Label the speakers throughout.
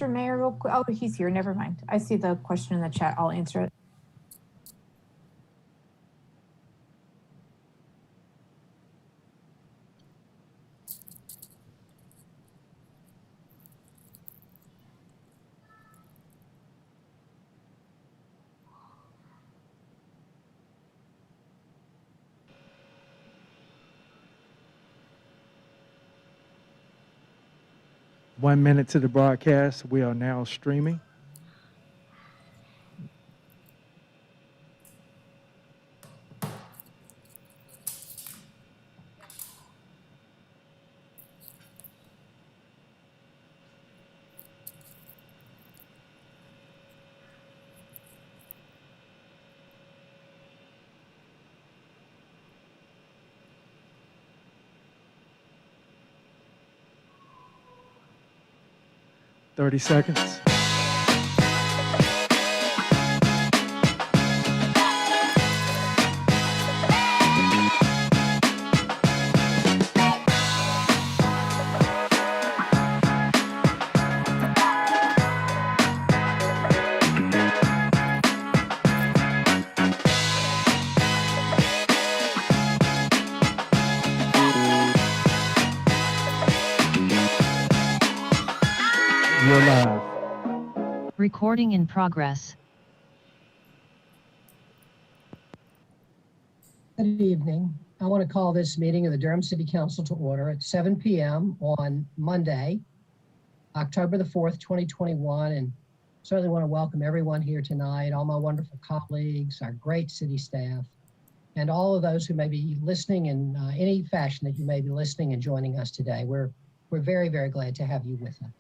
Speaker 1: Mr. Mayor, real quick. Oh, he's here. Never mind. I see the question in the chat. I'll answer it.
Speaker 2: One minute to the broadcast. We are now streaming. Thirty seconds. You're live.
Speaker 3: Recording in progress.
Speaker 4: Good evening. I want to call this meeting of the Durham City Council to order at 7 p.m. on Monday, October the 4th, 2021. And certainly want to welcome everyone here tonight, all my wonderful colleagues, our great city staff, and all of those who may be listening in any fashion that you may be listening and joining us today. We're very, very glad to have you with us.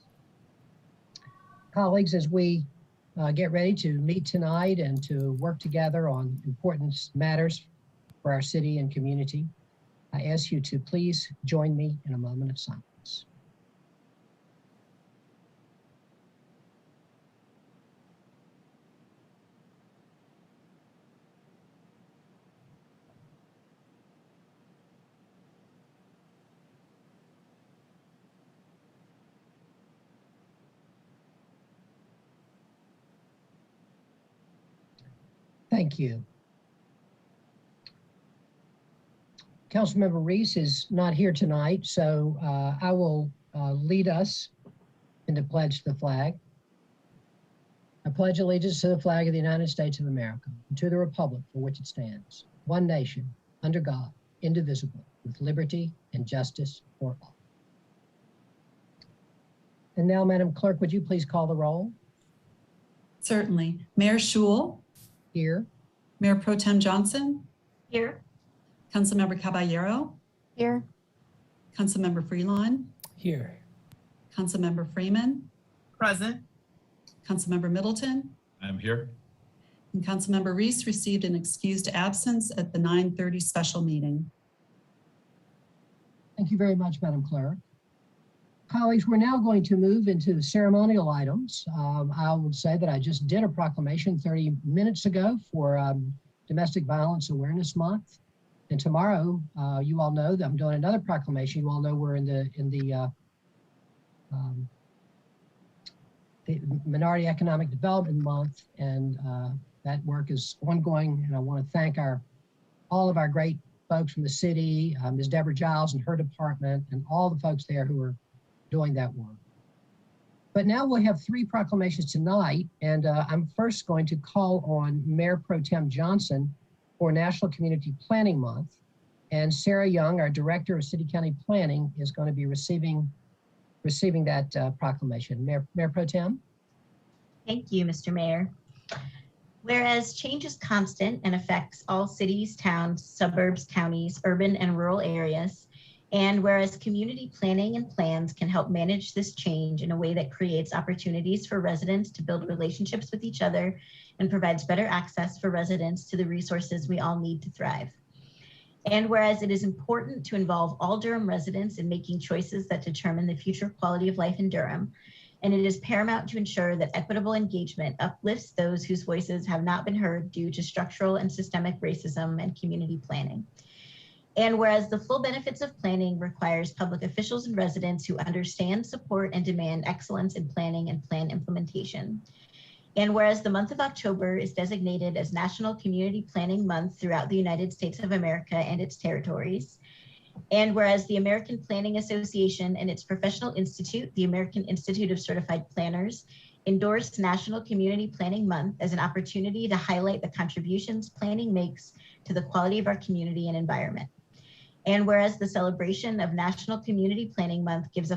Speaker 4: Colleagues, as we get ready to meet tonight and to work together on important matters for our city and community, I ask you to please join me in a moment of silence. Thank you. Councilmember Reese is not here tonight, so I will lead us in the pledge to the flag. I pledge allegiance to the flag of the United States of America and to the republic for which it stands, one nation, under God, indivisible, with liberty and justice for all. And now, Madam Clerk, would you please call the roll?
Speaker 5: Certainly. Mayor Schul.
Speaker 4: Here.
Speaker 5: Mayor Pro Tem Johnson.
Speaker 1: Here.
Speaker 5: Councilmember Caballero.
Speaker 1: Here.
Speaker 5: Councilmember Freelon.
Speaker 6: Here.
Speaker 5: Councilmember Freeman.
Speaker 6: Present.
Speaker 5: Councilmember Middleton.
Speaker 7: I'm here.
Speaker 5: And Councilmember Reese received an excused absence at the 9:30 special meeting.
Speaker 4: Thank you very much, Madam Clerk. Colleagues, we're now going to move into ceremonial items. I would say that I just did a proclamation 30 minutes ago for Domestic Violence Awareness Month. And tomorrow, you all know that I'm doing another proclamation. You all know we're in the Minority Economic Development Month, and that work is ongoing. And I want to thank all of our great folks from the city, Ms. Deborah Giles and her department, and all the folks there who are doing that work. But now we'll have three proclamations tonight, and I'm first going to call on Mayor Pro Tem Johnson for National Community Planning Month, and Sarah Young, our Director of City County Planning, is going to be receiving that proclamation. Mayor Pro Tem.
Speaker 8: Thank you, Mr. Mayor. Whereas change is constant and affects all cities, towns, suburbs, counties, urban and rural areas, and whereas community planning and plans can help manage this change in a way that creates opportunities for residents to build relationships with each other and provides better access for residents to the resources we all need to thrive. And whereas it is important to involve all Durham residents in making choices that determine the future quality of life in Durham, and it is paramount to ensure that equitable engagement uplifts those whose voices have not been heard due to structural and systemic racism and community planning. And whereas the full benefits of planning requires public officials and residents who understand, support, and demand excellence in planning and plan implementation. And whereas the month of October is designated as National Community Planning Month throughout the United States of America and its territories. And whereas the American Planning Association and its professional institute, the American Institute of Certified Planners, endorsed National Community Planning Month as an opportunity to highlight the contributions planning makes to the quality of our community and environment. And whereas the celebration of National Community Planning Month gives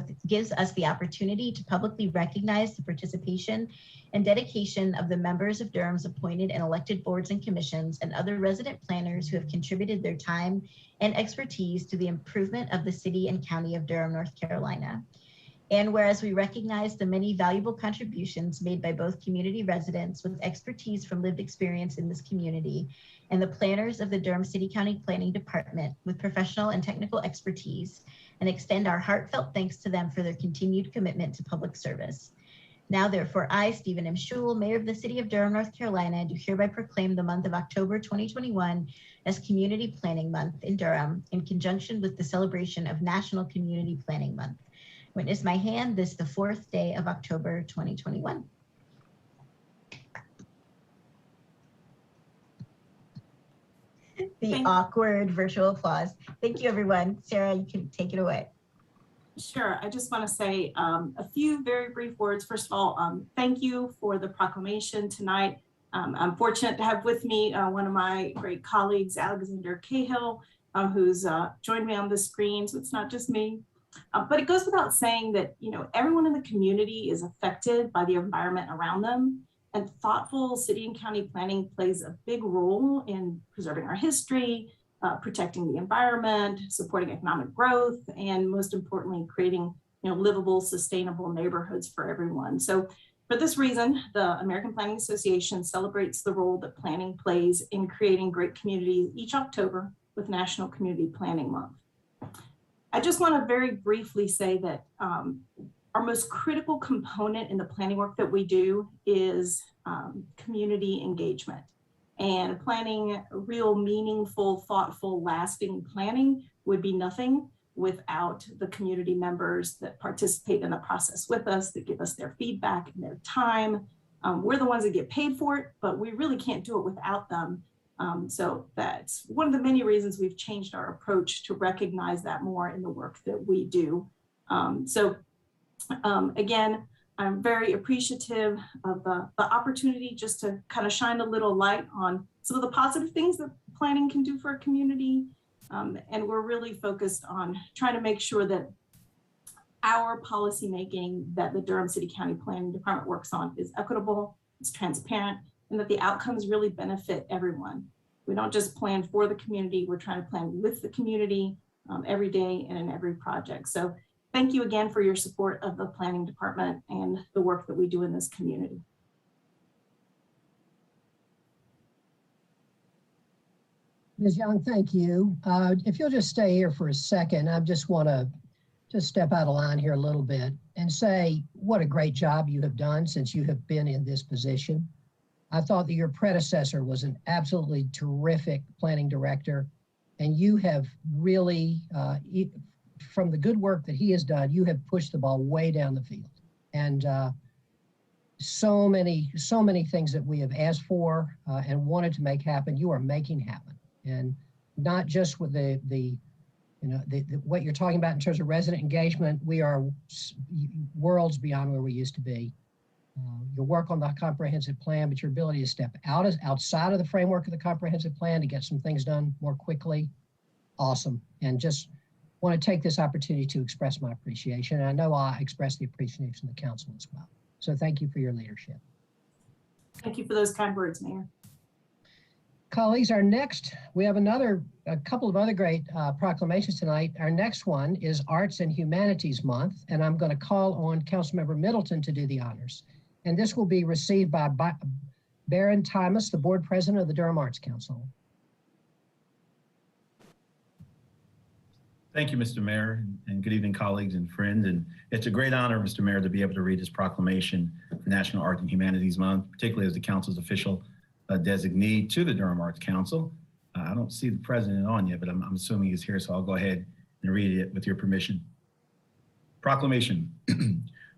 Speaker 8: us the opportunity to publicly recognize the participation and dedication of the members of Durham's appointed and elected boards and commissions and other resident planners who have contributed their time and expertise to the improvement of the city and county of Durham, North Carolina. And whereas we recognize the many valuable contributions made by both community residents with expertise from lived experience in this community and the planners of the Durham City County Planning Department with professional and technical expertise, and extend our heartfelt thanks to them for their continued commitment to public service. Now, therefore, I, Stephen M. Schewel, Mayor of the City of Durham, North Carolina, do hereby proclaim the month of October 2021 as Community Planning Month in Durham in conjunction with the celebration of National Community Planning Month. Witness my hand, this the 4th day of October 2021. The awkward virtual applause. Thank you, everyone. Sarah, you can take it away.
Speaker 6: Sure. I just want to say a few very brief words. First of all, thank you for the proclamation tonight. I'm fortunate to have with me one of my great colleagues, Alexander Cahill, who's joined me on the screen. So it's not just me. But it goes without saying that, everyone in the community is affected by the environment around them, and thoughtful city and county planning plays a big role in preserving our history, protecting the environment, supporting economic growth, and most importantly, creating livable, sustainable neighborhoods for everyone. So for this reason, the American Planning Association celebrates the role that planning plays in creating great communities each October with National Community Planning Month. I just want to very briefly say that our most critical component in the planning work that we do is community engagement. And planning real meaningful, thoughtful, lasting planning would be nothing without the community members that participate in the process with us, that give us their feedback and their time. We're the ones that get paid for it, but we really can't do it without them. So that's one of the many reasons we've changed our approach to recognize that more in the work that we do. Again, I'm very appreciative of the opportunity just to kind of shine a little light on some of the positive things that planning can do for a community. And we're really focused on trying to make sure that our policymaking that the Durham City County Planning Department works on is equitable, it's transparent, and that the outcomes really benefit everyone. We don't just plan for the community, we're trying to plan with the community every day and in every project. So thank you again for your support of the planning department and the work that we do in this community.
Speaker 4: Ms. Young, thank you. If you'll just stay here for a second, I just want to just step out of line here a little bit and say what a great job you have done since you have been in this position. I thought that your predecessor was an absolutely terrific planning director, and you have really, from the good work that he has done, you have pushed the ball way down the field. And so many things that we have asked for and wanted to make happen, you are making happen. And not just with what you're talking about in terms of resident engagement, we are worlds beyond where we used to be. Your work on the comprehensive plan, but your ability to step outside of the framework of the comprehensive plan to get some things done more quickly, awesome. And just want to take this opportunity to express my appreciation. And I know I express the appreciation of the council as well. So thank you for your leadership.
Speaker 6: Thank you for those kind words, Mayor.
Speaker 4: Colleagues, we have a couple of other great proclamations tonight. Our next one is Arts and Humanities Month, and I'm going to call on Councilmember Middleton to do the honors. And this will be received by Baron Thomas, the board president of the Durham Arts Council.
Speaker 7: Thank you, Mr. Mayor, and good evening, colleagues and friends. And it's a great honor, Mr. Mayor, to be able to read this proclamation for National Arts and Humanities Month, particularly as the council's official designee to the Durham Arts Council. I don't see the president on yet, but I'm assuming he's here, so I'll go ahead and read it with your permission. Proclamation.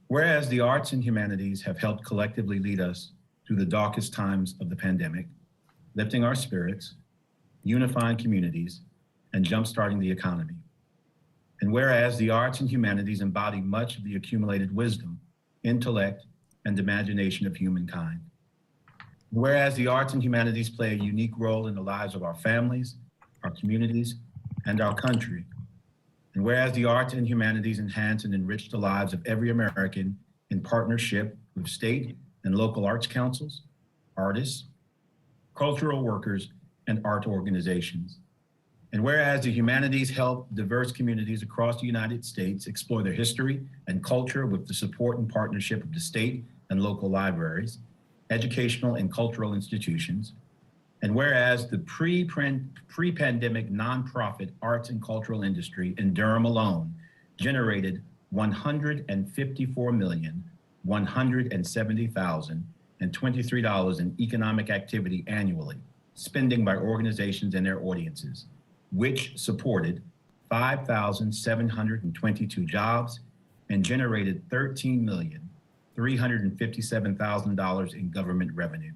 Speaker 7: Whereas the arts and humanities have helped collectively lead us through the darkest times of the pandemic, lifting our spirits, unifying communities, and jumpstarting the economy. And whereas the arts and humanities embody much of the accumulated wisdom, intellect, and imagination of humankind. Whereas the arts and humanities play a unique role in the lives of our families, our communities, and our country. And whereas the arts and humanities enhance and enrich the lives of every American in partnership with state and local arts councils, artists, cultural workers, and art organizations. And whereas the humanities help diverse communities across the United States explore their history and culture with the support and partnership of the state and local libraries, educational and cultural institutions. And whereas the pre-pandemic nonprofit arts and cultural industry in Durham alone generated $154,170,023 in economic activity annually, spending by organizations and their audiences, which supported 5,722 jobs and generated $13,357,000 in government revenue.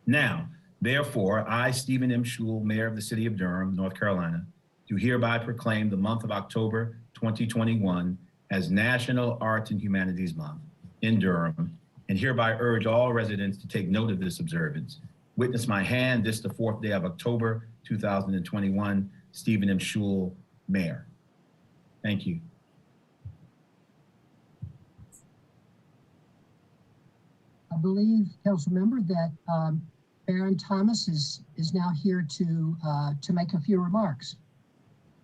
Speaker 7: Now, therefore, I, Stephen M. Schewel, Mayor of the City of Durham, North Carolina, do hereby proclaim the month of October 2021 as National Arts and Humanities Month in Durham, and hereby urge all residents to take note of this observance. Witness my hand, this the 4th day of October 2021, Stephen M. Schewel, Mayor. Thank you.
Speaker 4: I believe, Council Member, that Baron Thomas is now here to make a few remarks.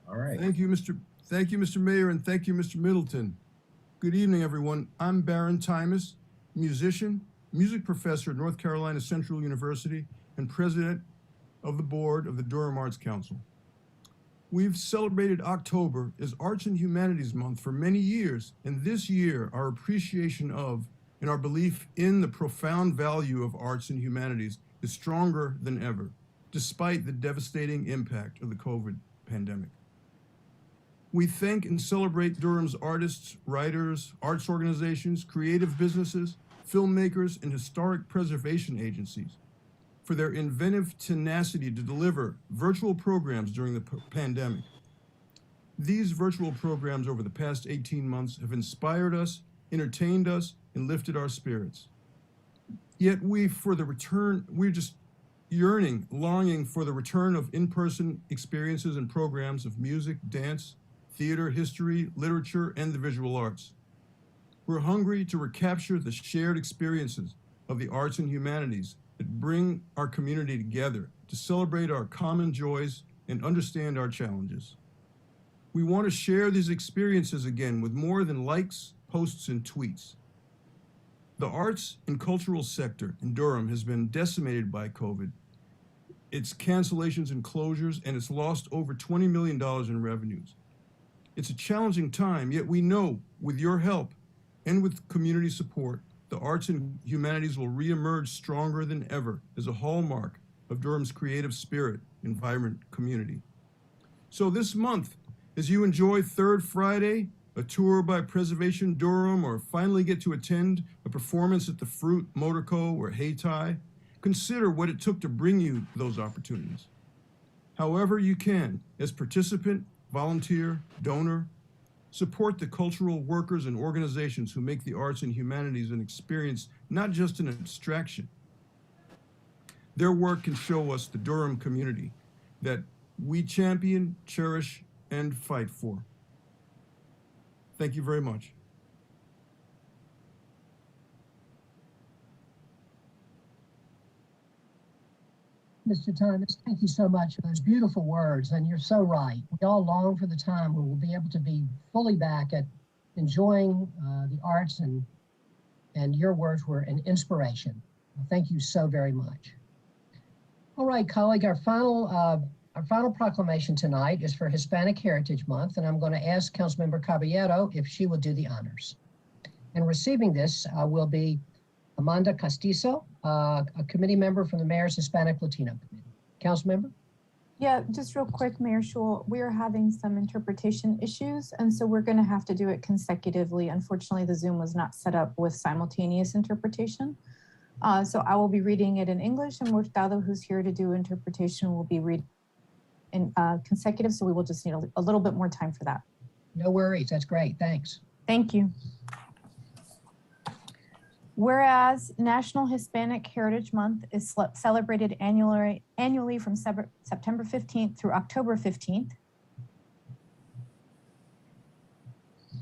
Speaker 7: All right.
Speaker 9: Thank you, Mr. Mayor, and thank you, Mr. Middleton. Good evening, everyone. I'm Baron Thomas, musician, music professor at North Carolina Central University, and president of the board of the Durham Arts Council. We've celebrated October as Arts and Humanities Month for many years, and this year our appreciation of and our belief in the profound value of arts and humanities is stronger than ever, despite the devastating impact of the COVID pandemic. We thank and celebrate Durham's artists, writers, arts organizations, creative businesses, filmmakers, and historic preservation agencies for their inventive tenacity to deliver virtual programs during the pandemic. These virtual programs over the past 18 months have inspired us, entertained us, and lifted our spirits. Yet we're just yearning, longing for the return of in-person experiences and programs of music, dance, theater, history, literature, and the visual arts. We're hungry to recapture the shared experiences of the arts and humanities that bring our community together to celebrate our common joys and understand our challenges. We want to share these experiences again with more than likes, posts, and tweets. The arts and cultural sector in Durham has been decimated by COVID, its cancellations and closures, and it's lost over $20 million in revenues. It's a challenging time, yet we know with your help and with community support, the arts and humanities will reemerge stronger than ever as a hallmark of Durham's creative spirit and vibrant community. So this month, as you enjoy Third Friday, a tour by Preservation Durham, or finally get to attend a performance at the Fruit, Motorco, or Haytie, consider what it took to bring you those opportunities. However you can, as participant, volunteer, donor, support the cultural workers and organizations who make the arts and humanities an experience, not just an abstraction. Their work can show us the Durham community that we champion, cherish, and fight for. Thank you very much.
Speaker 4: Mr. Thomas, thank you so much for those beautiful words, and you're so right. We all long for the time when we'll be able to be fully back at enjoying the arts, and your words were an inspiration. Thank you so very much. All right, colleague, our final proclamation tonight is for Hispanic Heritage Month, and I'm going to ask Councilmember Caballero if she will do the honors. And receiving this will be Amanda Castizo, a committee member from the Mayor's Hispanic Latino Committee. Councilmember?
Speaker 1: Yeah, just real quick, Mayor Schul, we are having some interpretation issues, and so we're going to have to do it consecutively. Unfortunately, the Zoom was not set up with simultaneous interpretation. So I will be reading it in English, and Hurtado, who's here to do interpretation, will be reading in consecutive, so we will just need a little bit more time for that.
Speaker 4: No worries. That's great. Thanks.
Speaker 1: Thank you. Whereas National Hispanic Heritage Month is celebrated annually from September 15th through October 15th.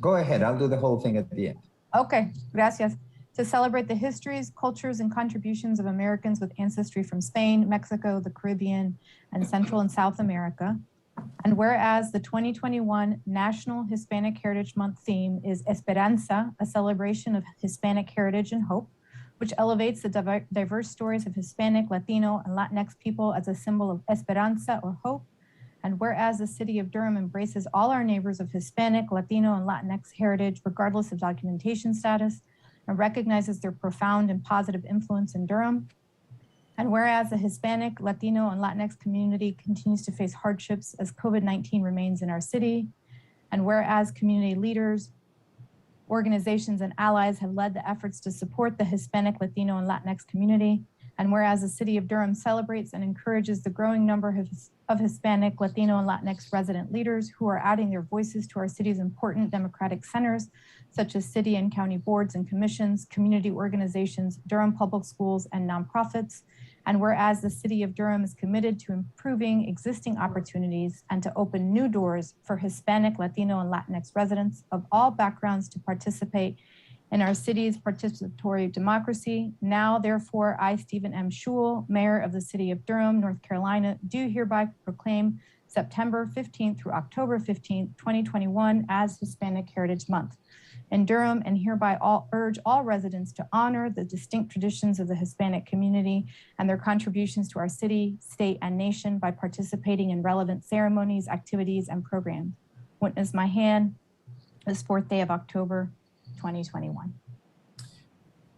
Speaker 10: Go ahead, I'll do the whole thing at the end.
Speaker 1: Okay, gracias. To celebrate the histories, cultures, and contributions of Americans with ancestry from Spain, Mexico, the Caribbean, and Central and South America. And whereas the 2021 National Hispanic Heritage Month theme is Esperanza, a celebration of Hispanic heritage and hope, which elevates the diverse stories of Hispanic, Latino, and Latinx people as a symbol of esperanza or hope. And whereas the city of Durham embraces all our neighbors of Hispanic, Latino, and Latinx heritage, regardless of documentation status, and recognizes their profound and positive influence in Durham. And whereas the Hispanic, Latino, and Latinx community continues to face hardships as COVID-19 remains in our city, and whereas community leaders, organizations, and allies have led the efforts to support the Hispanic, Latino, and Latinx community, and whereas the city of Durham celebrates and encourages the growing number of Hispanic, Latino, and Latinx resident leaders who are adding their voices to our city's important democratic centers, such as city and county boards and commissions, community organizations, Durham public schools, and nonprofits. And whereas the city of Durham is committed to improving existing opportunities and to open new doors for Hispanic, Latino, and Latinx residents of all backgrounds to participate in our city's participatory democracy. Now, therefore, I, Stephen M. Schul, Mayor of the City of Durham, North Carolina, do hereby proclaim September 15th through October 15th, 2021 as Hispanic Heritage Month in Durham, and hereby urge all residents to honor the distinct traditions of the Hispanic community and their contributions to our city, state, and nation by participating in relevant ceremonies, activities, and programs. Witness my hand, this 4th day of October, 2021.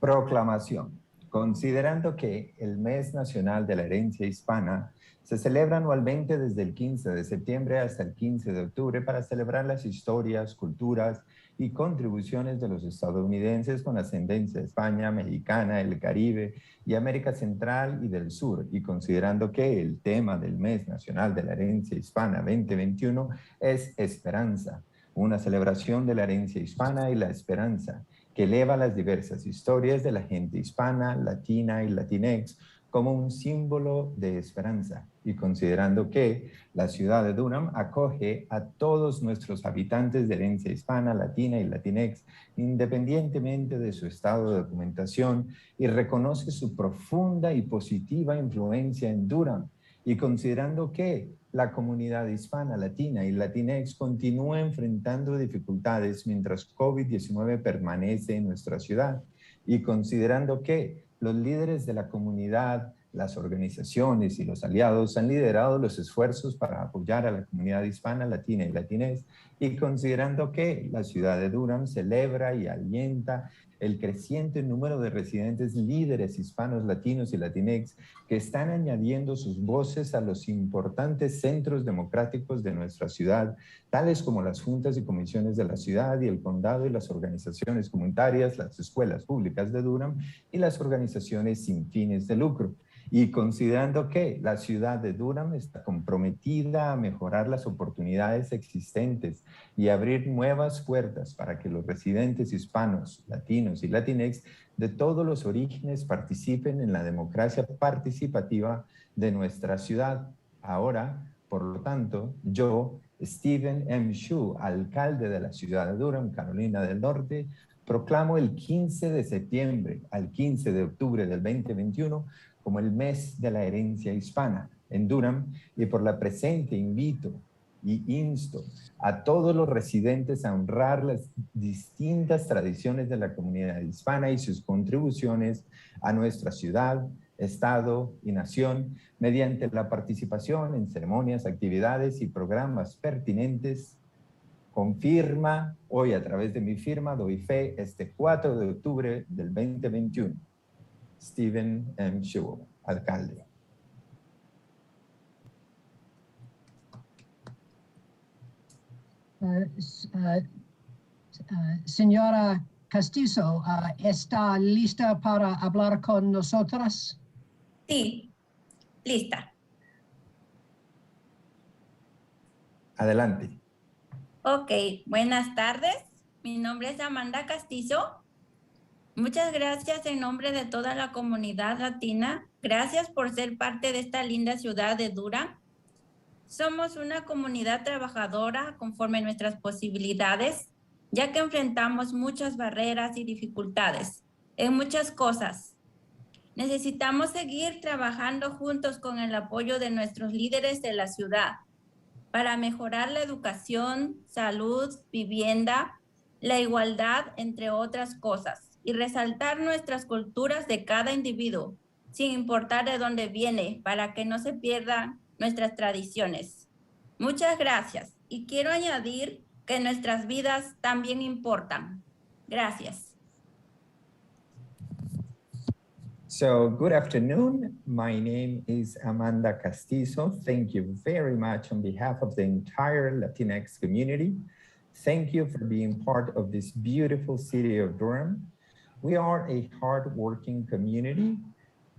Speaker 10: Proclamación. Considerando que el Mes Nacional de la Herencia Hispana se celebra anualmente desde el 15 de septiembre hasta el 15 de octubre para celebrar las historias, culturas y contribuciones de los estadounidenses con ascendencia de España, mexicana, el Caribe y América Central y del Sur, y considerando que el tema del Mes Nacional de la Herencia Hispana 2021 es Esperanza, una celebración de la herencia hispana y la esperanza que eleva las diversas historias de la gente hispana, latina y latinex como un símbolo de esperanza, y considerando que la ciudad de Durham acoge a todos nuestros habitantes de herencia hispana, latina y latinex, independientemente de su estado de documentación, y reconoce su profunda y positiva influencia en Durham, y considerando que la comunidad hispana, latina y latinex continúa enfrentando dificultades mientras COVID-19 permanece en nuestra ciudad, y considerando que los líderes de la comunidad, las organizaciones y los aliados han liderado los esfuerzos para apoyar a la comunidad hispana, latina y latinez, y considerando que la ciudad de Durham celebra y alienta el creciente número de residentes líderes hispanos, latinos y latinex que están añadiendo sus voces a los importantes centros democráticos de nuestra ciudad, tales como las juntas y comisiones de la ciudad y el condado y las organizaciones comunitarias, las escuelas públicas de Durham y las organizaciones sin fines de lucro. Y considerando que la ciudad de Durham está comprometida a mejorar las oportunidades existentes y abrir nuevas puertas para que los residentes hispanos, latinos y latinex de todos los orígenes participen en la democracia participativa de nuestra ciudad. Ahora, por lo tanto, yo, Stephen M. Schul, alcalde de la ciudad de Durham, Carolina del Norte, proclamo el 15 de septiembre al 15 de octubre del 2021 como el mes de la herencia hispana en Durham, y por la presente invito y insto a todos los residentes a honrar las distintas tradiciones de la comunidad hispana y sus contribuciones a nuestra ciudad, estado y nación mediante la participación en ceremonias, actividades y programas pertinentes. Confirma hoy a través de mi firma, doy fe este 4 de octubre del 2021. Stephen M. Schul, alcalde.
Speaker 4: Señora Castizo, ¿está lista para hablar con nosotras?
Speaker 11: Sí, lista.
Speaker 10: Adelante.
Speaker 11: Ok, buenas tardes. Mi nombre es Amanda Castizo. Muchas gracias en nombre de toda la comunidad latina. Gracias por ser parte de esta linda ciudad de Durham. Somos una comunidad trabajadora conforme a nuestras posibilidades, ya que enfrentamos muchas barreras y dificultades en muchas cosas. Necesitamos seguir trabajando juntos con el apoyo de nuestros líderes de la ciudad para mejorar la educación, salud, vivienda, la igualdad, entre otras cosas, y resaltar nuestras culturas de cada individuo, sin importar de dónde viene, para que no se pierdan nuestras tradiciones. Muchas gracias. Y quiero añadir que nuestras vidas también importan. Gracias.
Speaker 10: So, good afternoon. My name is Amanda Castizo. Thank you very much on behalf of the entire Latinx community. Thank you for being part of this beautiful city of Durham. We are a hardworking community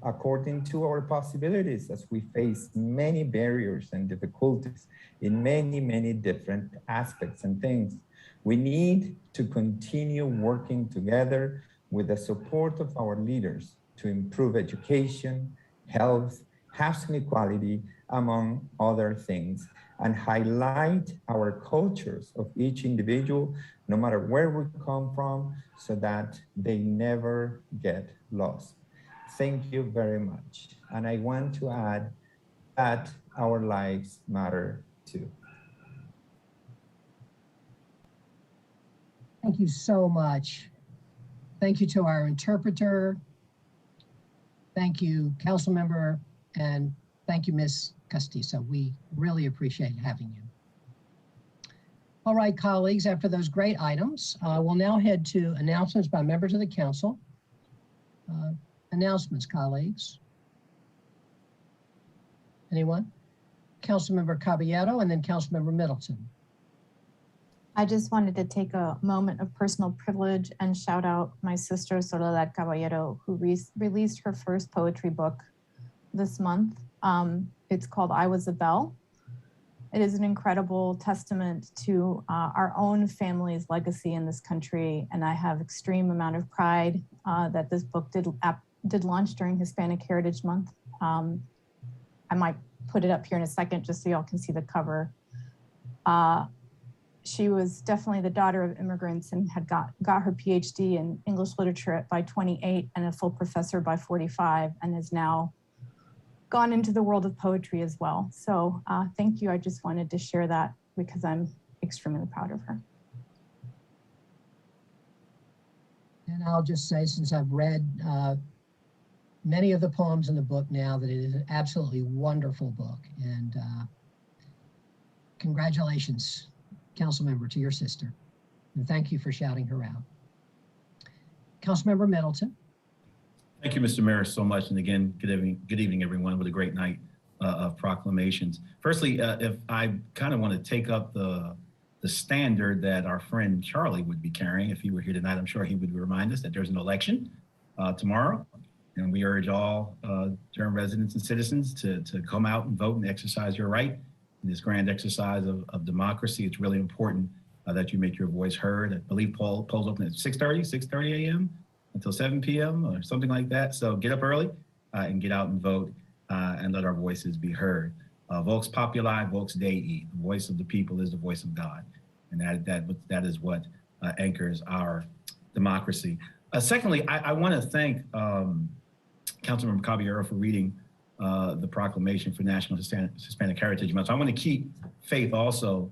Speaker 10: according to our possibilities as we face many barriers and difficulties in many different aspects and things. We need to continue working together with the support of our leaders to improve education, health, housing equality, among other things, and highlight our cultures of each individual, no matter where we come from, so that they never get lost. Thank you very much. And I want to add that our lives matter too.
Speaker 4: Thank you so much. Thank you to our interpreter. Thank you, council member, and thank you, Ms. Castizo. We really appreciate having you. All right, colleagues, after those great items, we'll now head to announcements by members of the council. Announcements, colleagues. Anyone? Councilmember Caballero and then Councilmember Middleton.
Speaker 1: I just wanted to take a moment of personal privilege and shout out my sister, Soledad Caballero, who released her first poetry book this month. It's called I Was a Bell. It is an incredible testament to our own family's legacy in this country. And I have extreme amount of pride that this book did launch during Hispanic Heritage Month. I might put it up here in a second just so y'all can see the cover. She was definitely the daughter of immigrants and had got her PhD in English literature by 28 and a full professor by 45, and has now gone into the world of poetry as well. So thank you. I just wanted to share that because I'm extremely proud of her.
Speaker 4: And I'll just say, since I've read many of the poems in the book now, that it is an absolutely wonderful book. And congratulations, council member, to your sister. And thank you for shouting her out. Councilmember Middleton.
Speaker 7: Thank you, Mr. Mayor, so much. And again, good evening, everyone, with a great night of proclamations. Firstly, if I kind of want to take up the standard that our friend Charlie would be carrying, if he were here tonight, I'm sure he would remind us that there's an election tomorrow. And we urge all Durham residents and citizens to come out and vote and exercise your right in this grand exercise of democracy. It's really important that you make your voice heard. I believe polls open at 6:30 a.m. until 7 p.m. or something like that. So get up early and get out and vote and let our voices be heard. Vox populi, vox Dei. The voice of the people is the voice of God. And that is what anchors our democracy. Secondly, I want to thank Councilmember Caballero for reading the proclamation for National Hispanic Heritage Month. So I want to keep faith also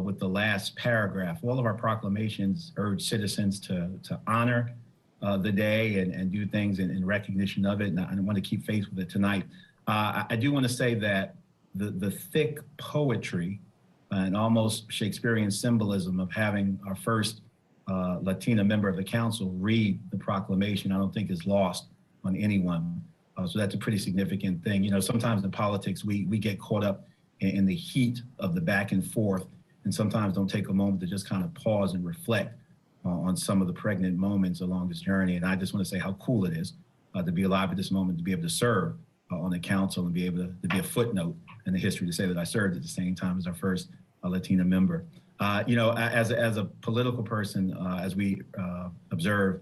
Speaker 7: with the last paragraph. All of our proclamations urge citizens to honor the day and do things in recognition of it. And I want to keep faith with it tonight. I do want to say that the thick poetry and almost Shakespearean symbolism of having our first Latina member of the council read the proclamation, I don't think is lost on anyone. So that's a pretty significant thing. You know, sometimes in politics, we get caught up in the heat of the back and forth and sometimes don't take a moment to just kind of pause and reflect on some of the pregnant moments along this journey. And I just want to say how cool it is to be alive at this moment, to be able to serve on the council and be able to be a footnote in the history, to say that I served at the same time as our first Latina member. As a political person, as we observe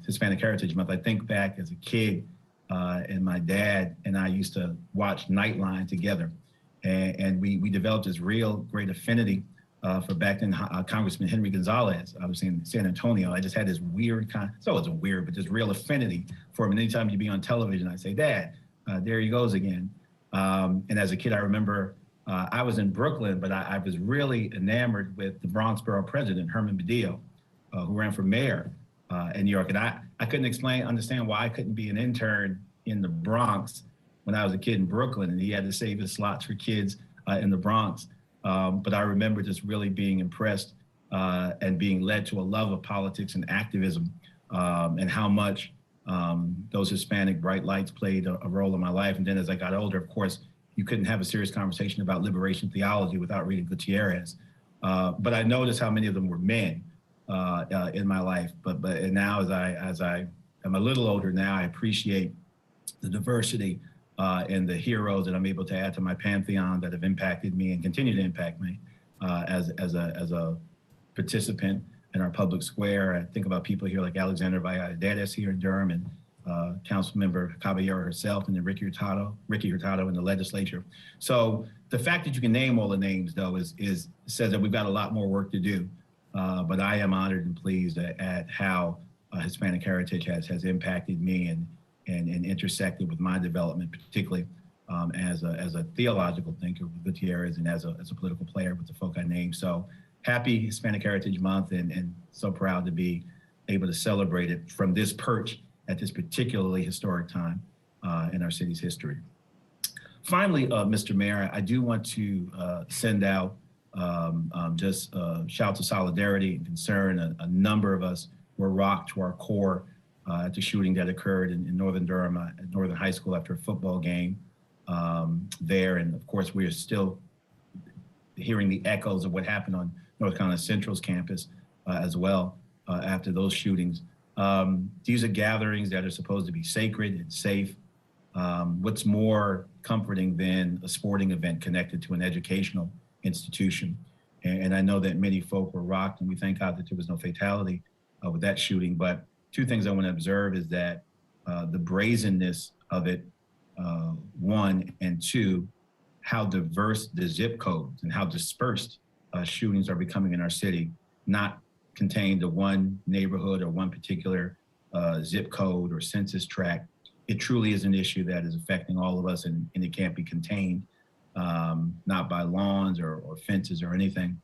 Speaker 7: Hispanic Heritage Month, I think back as a kid, and my dad and I used to watch Nightline together. And we developed this real great affinity for back then Congressman Henry Gonzalez. I was in San Antonio. I just had this weird so it wasn't weird, but this real affinity for him. And anytime you'd be on television, I'd say, Dad, there he goes again. And as a kid, I remember I was in Brooklyn, but I was really enamored with the Bronx Borough President, Herman Badillo, who ran for mayor in New York. And I couldn't understand why I couldn't be an intern in the Bronx when I was a kid in Brooklyn, and he had to save his slots for kids in the Bronx. But I remember just really being impressed and being led to a love of politics and activism, and how much those Hispanic bright lights played a role in my life. And then as I got older, of course, you couldn't have a serious conversation about liberation theology without reading Gutierrez. But I noticed how many of them were men in my life. But now as I am a little older now, I appreciate the diversity and the heroes that I'm able to add to my pantheon that have impacted me and continue to impact me as a participant in our public square. I think about people here like Alexander Valladares here in Durham, and Councilmember Caballero herself, and then Ricky Hurtado in the legislature. So the fact that you can name all the names, though, says that we've got a lot more work to do. But I am honored and pleased at how Hispanic heritage has impacted me and intersected with my development, particularly as a theological thinker with Gutierrez and as a political player with the folk I named. So happy Hispanic Heritage Month, and so proud to be able to celebrate it from this perch at this particularly historic time in our city's history. Finally, Mr. Mayor, I do want to send out just shouts of solidarity and concern. A number of us were rocked to our core at the shooting that occurred in Northern Durham at Northern High School after a football game there. And of course, we are still hearing the echoes of what happened on North Carolina Central's campus as well after those shootings. These are gatherings that are supposed to be sacred and safe. What's more comforting than a sporting event connected to an educational institution? And I know that many folk were rocked, and we thank God that there was no fatality with that shooting. But two things I want to observe is that the brazenness of it, one, and two, how diverse the zip codes and how dispersed shootings are becoming in our city, not contained to one neighborhood or one particular zip code or census tract. It truly is an issue that is affecting all of us, and it can't be contained, not by lawns or fences or anything.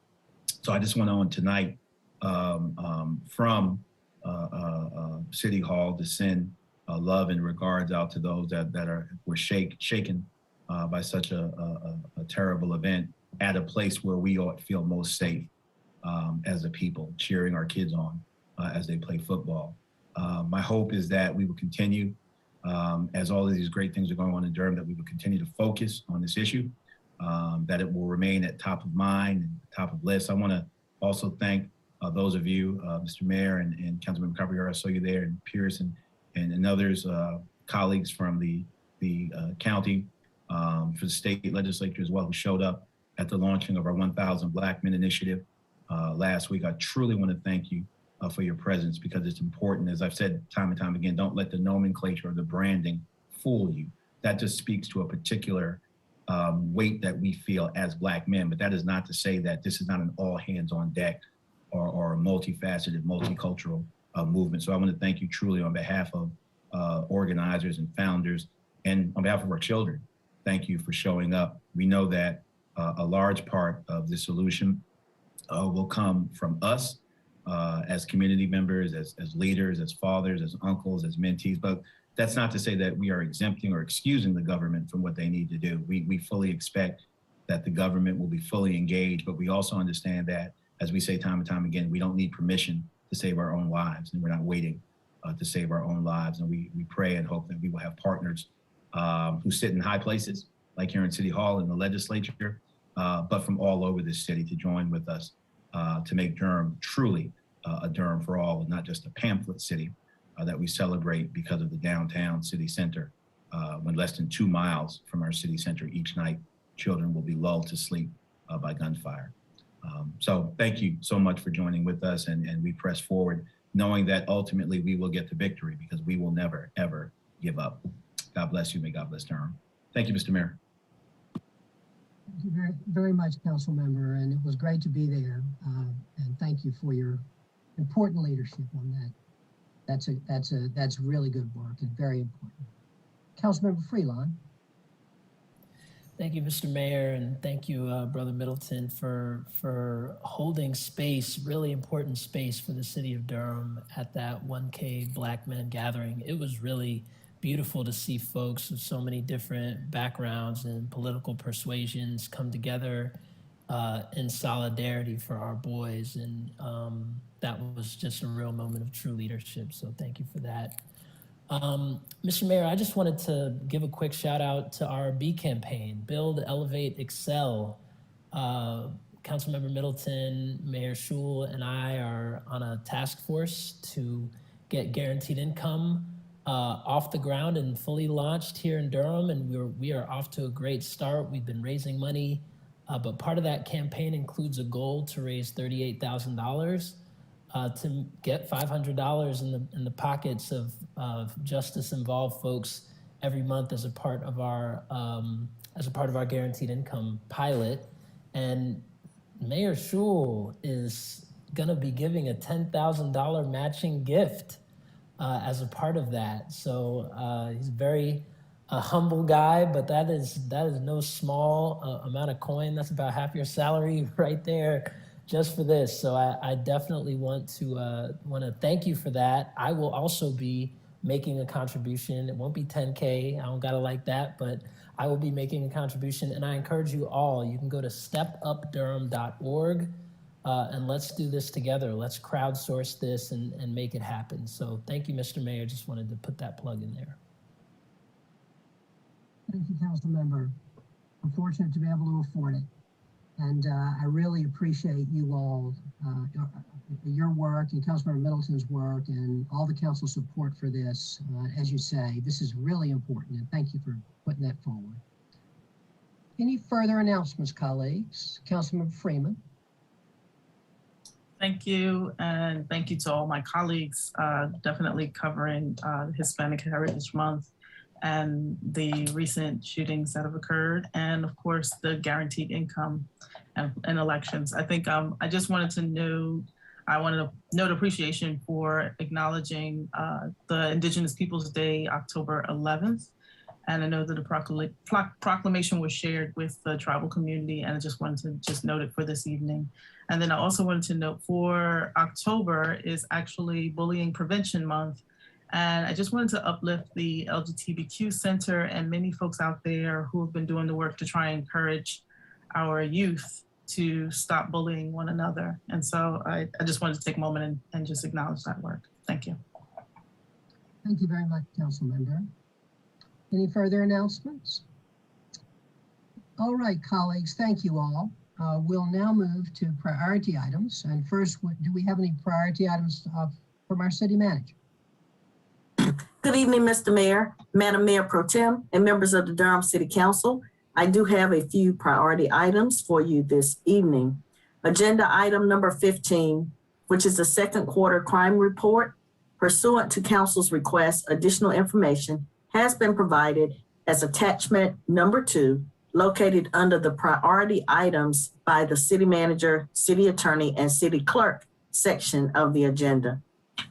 Speaker 7: So I just want on tonight from City Hall to send love and regards out to those that were shaken by such a terrible event at a place where we ought to feel most safe as a people, cheering our kids on as they play football. My hope is that we will continue, as all of these great things are going on in Durham, that we will continue to focus on this issue, that it will remain at top of mind and top of list. I want to also thank those of you, Mr. Mayor and Councilmember Caballero, I saw you there, and Pierce and others, colleagues from the county, for the state legislature as well, who showed up at the launching of our 1,000 Black Men initiative last week. I truly want to thank you for your presence, because it's important. As I've said time and time again, don't let the nomenclature or the branding fool you. That just speaks to a particular weight that we feel as Black men, but that is not to say that this is not an all hands on deck or a multifaceted, multicultural movement. So I want to thank you truly on behalf of organizers and founders, and on behalf of our children. Thank you for showing up. We know that a large part of the solution will come from us as community members, as leaders, as fathers, as uncles, as mentees. But that's not to say that we are exempting or excusing the government from what they need to do. We fully expect that the government will be fully engaged, but we also understand that, as we say time and time again, we don't need permission to save our own lives, and we're not waiting to save our own lives. And we pray and hope that we will have partners who sit in high places, like here in City Hall and the legislature, but from all over this city to join with us to make Durham truly a Durham for all, and not just a pamphlet city that we celebrate because of the downtown city center. When less than 2 miles from our city center each night, children will be lulled to sleep by gunfire. So thank you so much for joining with us, and we press forward knowing that ultimately we will get to victory because we will never, ever give up. God bless you. May God bless Durham. Thank you, Mr. Mayor.
Speaker 4: Thank you very, very much, Council Member, and it was great to be there. And thank you for your important leadership on that. That's really good work and very important. Councilmember Freelon.
Speaker 12: Thank you, Mr. Mayor, and thank you, Brother Middleton, for holding space, really important space for the city of Durham at that 1K Black Men gathering. It was really beautiful to see folks with so many different backgrounds and political persuasions come together in solidarity for our boys, and that was just a real moment of true leadership, so thank you for that. Mr. Mayor, I just wanted to give a quick shout out to our B campaign, Build, Elevate, Excel. Councilmember Middleton, Mayor Schul, and I are on a task force to get guaranteed income off the ground and fully launched here in Durham, and we are off to a great start. We've been raising money, but part of that campaign includes a goal to raise $38,000. To get $500 in the pockets of justice-involved folks every month as a part of our guaranteed income pilot, and Mayor Schul is going to be giving a $10,000 matching gift as a part of that. So he's very humble guy, but that is no small amount of coin. That's about half your salary right there, just for this. So I definitely want to thank you for that. I will also be making a contribution. It won't be 10K. I don't gotta like that, but I will be making a contribution. And I encourage you all, you can go to stepupdurham.org and let's do this together. Let's crowdsource this and make it happen. So thank you, Mr. Mayor. Just wanted to put that plug in there.
Speaker 4: Thank you, Council Member. I'm fortunate to be able to afford it. And I really appreciate you all, your work and Councilmember Middleton's work and all the council support for this. As you say, this is really important, and thank you for putting that forward. Any further announcements, colleagues? Councilmember Freeman.
Speaker 13: Thank you, and thank you to all my colleagues, definitely covering Hispanic Heritage Month and the recent shootings that have occurred, and of course the guaranteed income and elections. I think I just wanted to note appreciation for acknowledging the Indigenous Peoples Day, October 11th. And I know that the proclamation was shared with the tribal community, and I just wanted to just note it for this evening. And then I also wanted to note for October is actually Bullying Prevention Month. And I just wanted to uplift the LGBTQ Center and many folks out there who have been doing the work to try and encourage our youth to stop bullying one another. And so I just wanted to take a moment and just acknowledge that work. Thank you.
Speaker 4: Thank you very much, Council Member. Any further announcements? All right, colleagues, thank you all. We'll now move to priority items. And first, do we have any priority items from our city manager?
Speaker 14: Good evening, Mr. Mayor, Madam Mayor Pro Tem, and members of the Durham City Council. I do have a few priority items for you this evening. Agenda item number 15, which is the second quarter crime report. Pursuant to Council's request, additional information has been provided as attachment number 2, located under the priority items by the city manager, city attorney, and city clerk section of the agenda.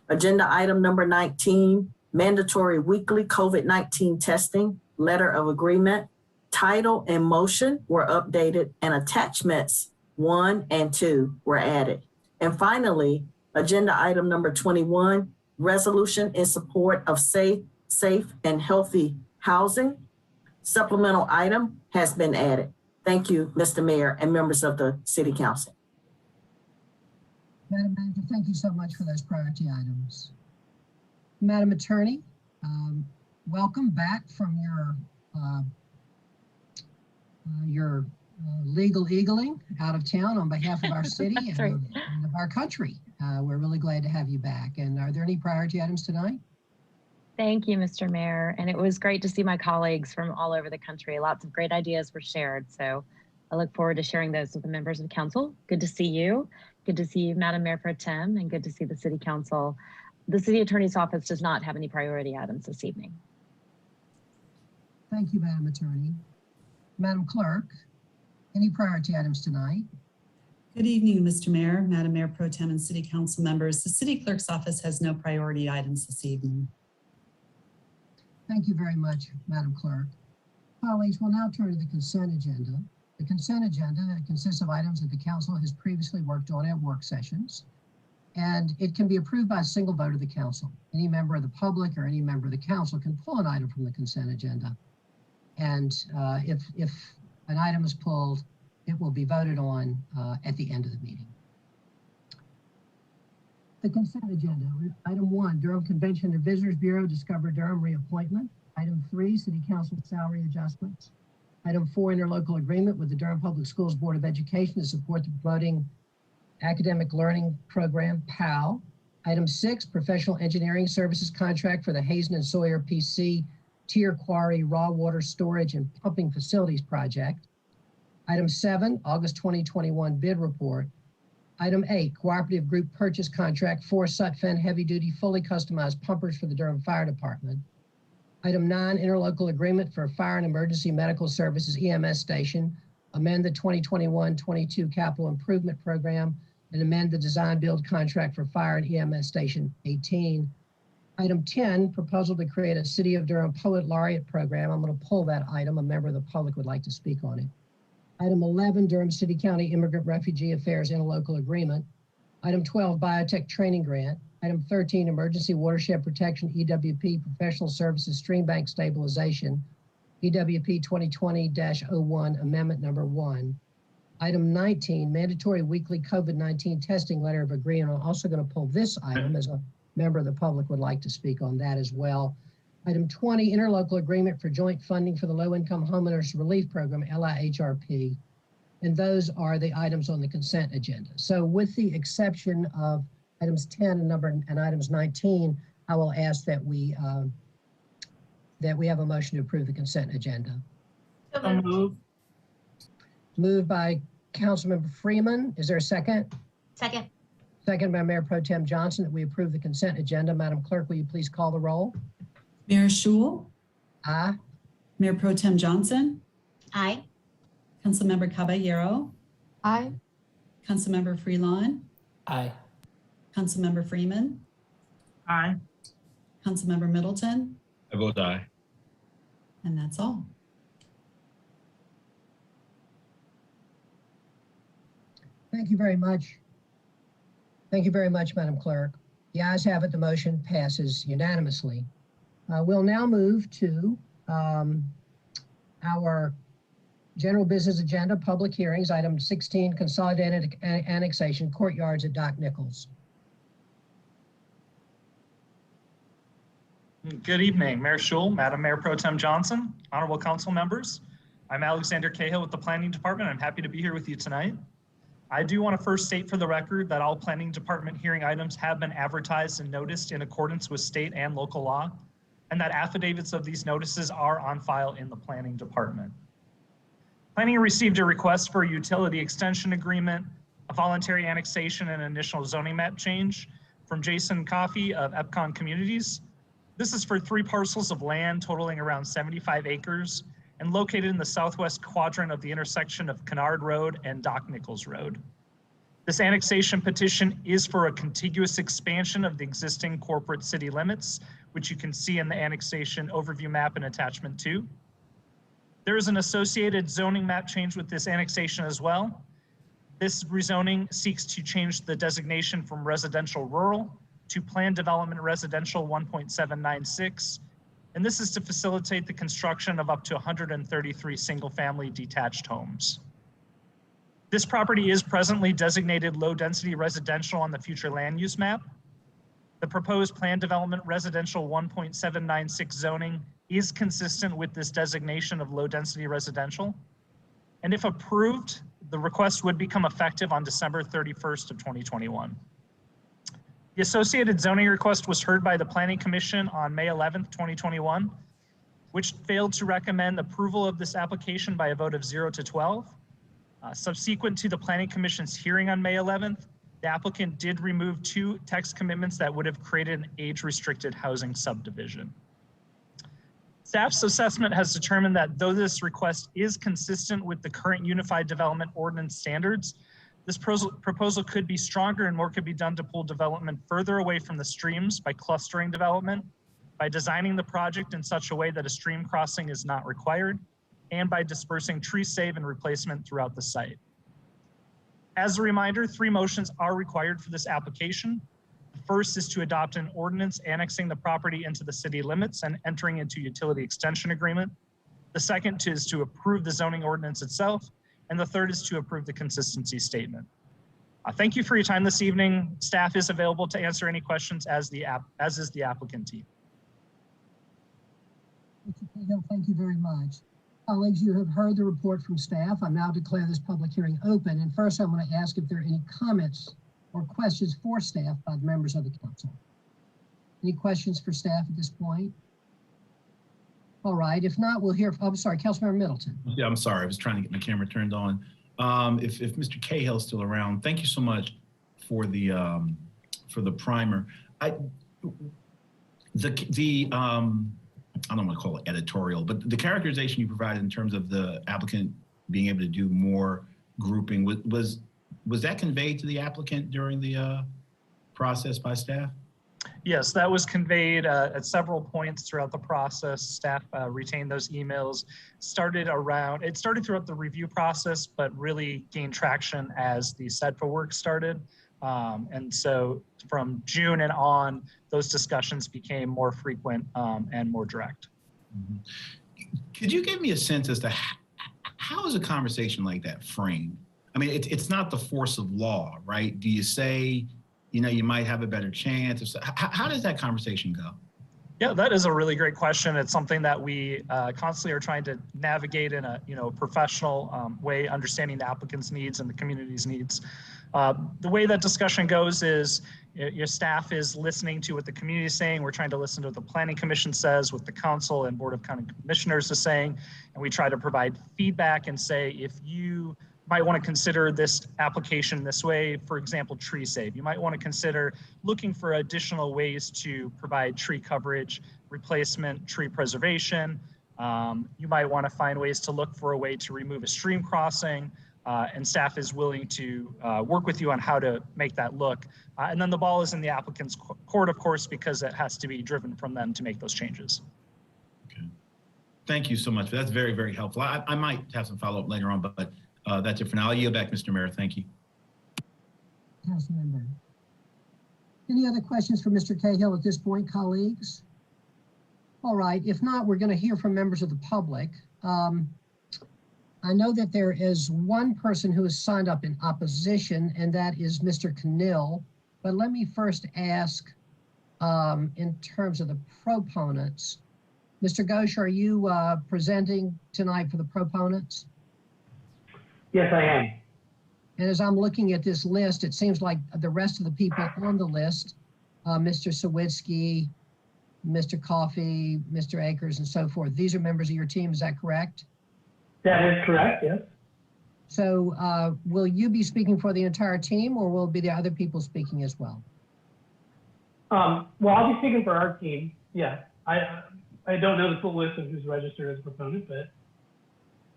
Speaker 14: Agenda item number 19, mandatory weekly COVID-19 testing, letter of agreement, title and motion were updated, and attachments 1 and 2 were added. And finally, agenda item number 21, resolution in support of safe and healthy housing. Supplemental item has been added. Thank you, Mr. Mayor and members of the City Council.
Speaker 4: Madam Manager, thank you so much for those priority items. Madam Attorney, welcome back from your legal eagling out of town on behalf of our city
Speaker 1: That's
Speaker 4: and,
Speaker 1: right.
Speaker 4: and of our country. We're really glad to have you back. And are there any priority items tonight?
Speaker 15: Thank you, Mr. Mayor. And it was great to see my colleagues from all over the country. Lots of great ideas were shared. So I look forward to sharing those with the members of council. Good to see you. Good to see you, Madam Mayor Pro Tem, and good to see the City Council. The City Attorney's Office does not have any priority items this evening.
Speaker 4: Thank you, Madam Attorney. Madam Clerk, any priority items tonight?
Speaker 5: Good evening, Mr. Mayor, Madam Mayor Pro Tem, and City Council members. The City Clerk's office has no priority items this evening.
Speaker 4: Thank you very much, Madam Clerk. Colleagues, we'll now turn to the consent agenda. The consent agenda consists of items that the council has previously worked on at work sessions, and it can be approved by a single vote of the council. Any member of the public or any member of the council can pull an item from the consent agenda. And if an item is pulled, it will be voted on at the end of the meeting. The consent agenda. Item 1, Durham Convention and Visitors Bureau, Discover Durham reappointment. Item 3, City Council salary adjustments. Item 4, interlocal agreement with the Durham Public Schools Board of Education to support the Promoting Academic Learning Program, PAL. Item 6, Professional Engineering Services Contract for the Hazen and Sawyer PC Tier Quarry Raw Water Storage and Pumping Facilities Project. Item 7, August 2021 bid report. Item 8, Cooperative Group Purchase Contract for Sutphen Heavy Duty Fully Customized Pumpers for the Durham Fire Department. Item 9, Interlocal Agreement for Fire and Emergency Medical Services EMS Station. Amend the 2021-22 Capital Improvement Program and amend the Design Build Contract for Fire and EMS Station 18. Item 10, Proposal to create a City of Durham Poet Laureate Program. I'm going to pull that item. A member of the public would like to speak on it. Item 11, Durham City County Immigrant Refugee Affairs Interlocal Agreement. Item 12, Biotech Training Grant. Item 13, Emergency Watershed Protection EWP Professional Services Stream Bank Stabilization. EWP 2020-01 Amendment Number 1. Item 19, Mandatory Weekly COVID-19 Testing Letter of Agreement. I'm also going to pull this item as a member of the public would like to speak on that as well. Item 20, Interlocal Agreement for Joint Funding for the Low Income Homeowners Relief Program, LIHRP. And those are the items on the consent agenda. So with the exception of items 10 and items 19, I will ask that we have a motion to approve the consent agenda.
Speaker 13: So moved.
Speaker 4: Moved by Councilmember Freeman. Is there a second?
Speaker 8: Second.
Speaker 4: Second by Mayor Pro Tem Johnson, that we approve the consent agenda. Madam Clerk, will you please call the roll?
Speaker 5: Mayor Schul,
Speaker 4: Aye.
Speaker 5: Mayor Pro Tem Johnson,
Speaker 8: Aye.
Speaker 5: Councilmember Caballero,
Speaker 1: Aye.
Speaker 5: Councilmember Freelon,
Speaker 12: Aye.
Speaker 5: Councilmember Freeman,
Speaker 13: Aye.
Speaker 5: Councilmember Middleton,
Speaker 7: I vote aye.
Speaker 5: and that's all.
Speaker 4: Thank you very much. Thank you very much, Madam Clerk. The ayes have it. The motion passes unanimously. We'll now move to our general business agenda, public hearings, item 16, Consolidated Annexation, Courtyards at Doc Nichols.
Speaker 16: Good evening, Mayor Schul, Madam Mayor Pro Tem Johnson, honorable council members. I'm Alexander Cahill with the Planning Department. I'm happy to be here with you tonight. I do want to first state for the record that all Planning Department hearing items have been advertised and noticed in accordance with state and local law, and that affidavits of these notices are on file in the Planning Department. Planning received a request for a utility extension agreement, a voluntary annexation, and initial zoning map change from Jason Coffey of Epcon Communities. This is for 3 parcels of land totaling around 75 acres and located in the southwest quadrant of the intersection of Kennard Road and Doc Nichols Road. This annexation petition is for a contiguous expansion of the existing corporate city limits, which you can see in the annexation overview map in attachment 2. There is an associated zoning map change with this annexation as well. This rezoning seeks to change the designation from residential rural to planned development residential 1.796. And this is to facilitate the construction of up to 133 single-family detached homes. This property is presently designated low-density residential on the future land use map. The proposed planned development residential 1.796 zoning is consistent with this designation of low-density residential. And if approved, the request would become effective on December 31st of 2021. The associated zoning request was heard by the Planning Commission on May 11th, 2021, which failed to recommend approval of this application by a vote of 0 to 12. Subsequent to the Planning Commission's hearing on May 11th, the applicant did remove 2 text commitments that would have created an age-restricted housing subdivision. Staff's assessment has determined that though this request is consistent with the current Unified Development Ordinance standards, this proposal could be stronger and more could be done to pull development further away from the streams by clustering development, by designing the project in such a way that a stream crossing is not required, and by dispersing tree save and replacement throughout the site. As a reminder, 3 motions are required for this application. The first is to adopt an ordinance annexing the property into the city limits and entering into utility extension agreement. The second is to approve the zoning ordinance itself. And the third is to approve the consistency statement. Thank you for your time this evening. Staff is available to answer any questions as is the applicant team.
Speaker 4: Mr. Cahill, thank you very much. Colleagues, you have heard the report from staff. I now declare this public hearing open. And first, I'm going to ask if there are any comments or questions for staff by the members of the council. Any questions for staff at this point? All right, if not, we'll hear, I'm sorry, Councilmember Middleton.
Speaker 7: Yeah, I'm sorry, I was trying to get my camera turned on. If Mr. Cahill's still around, thank you so much for the primer. I don't want to call it editorial, but the characterization you provided in terms of the applicant being able to do more grouping, was that conveyed to the applicant during the process by staff?
Speaker 16: Yes, that was conveyed at several points throughout the process. Staff retained those emails. It started throughout the review process, but really gained traction as the SEDFA work started. And so from June and on, those discussions became more frequent and more direct.
Speaker 7: Mm-hmm. Could you give me a sense as to how is a conversation like that framed? I mean, it's not the force of law, right? Do you say, you know, you might have a better chance? How does that conversation go?
Speaker 16: Yeah, that is a really great question. It's something that we constantly are trying to navigate in a professional way, understanding the applicant's needs and the community's needs. The way that discussion goes is your staff is listening to what the community is saying. We're trying to listen to what the Planning Commission says, what the Council and Board of County Commissioners is saying, and we try to provide feedback and say, if you might want to consider this application this way, for example, tree save. You might want to consider looking for additional ways to provide tree coverage, replacement, tree preservation. You might want to find ways to look for a way to remove a stream crossing, and staff is willing to work with you on how to make that look. And then the ball is in the applicant's court, of course, because it has to be driven from them to make those changes.
Speaker 7: Okay. Thank you so much. That's very, very helpful. I might have some follow-up later on, but that's it for now. I'll yield back, Mr. Mayor. Thank you.
Speaker 4: Councilmember. Any other questions for Mr. Cahill at this point, colleagues? All right, if not, we're going to hear from members of the public. I know that there is one person who has signed up in opposition, and that is Mr. Cannell. But let me first ask, in terms of the proponents, Mr. Ghosh, are you presenting tonight for the proponents?
Speaker 17: Yes, I am.
Speaker 4: And as I'm looking at this list, it seems like the rest of the people on the list, Mr. Sawitsky, Mr. Coffey, Mr. Akers, and so forth, these are members of your team, is that correct?
Speaker 17: That is correct, yes.
Speaker 4: So will you be speaking for the entire team, or will it be the other people speaking as well?
Speaker 17: Well, I'll be speaking for our team, yeah. I don't know the full list of who's registered as a proponent, but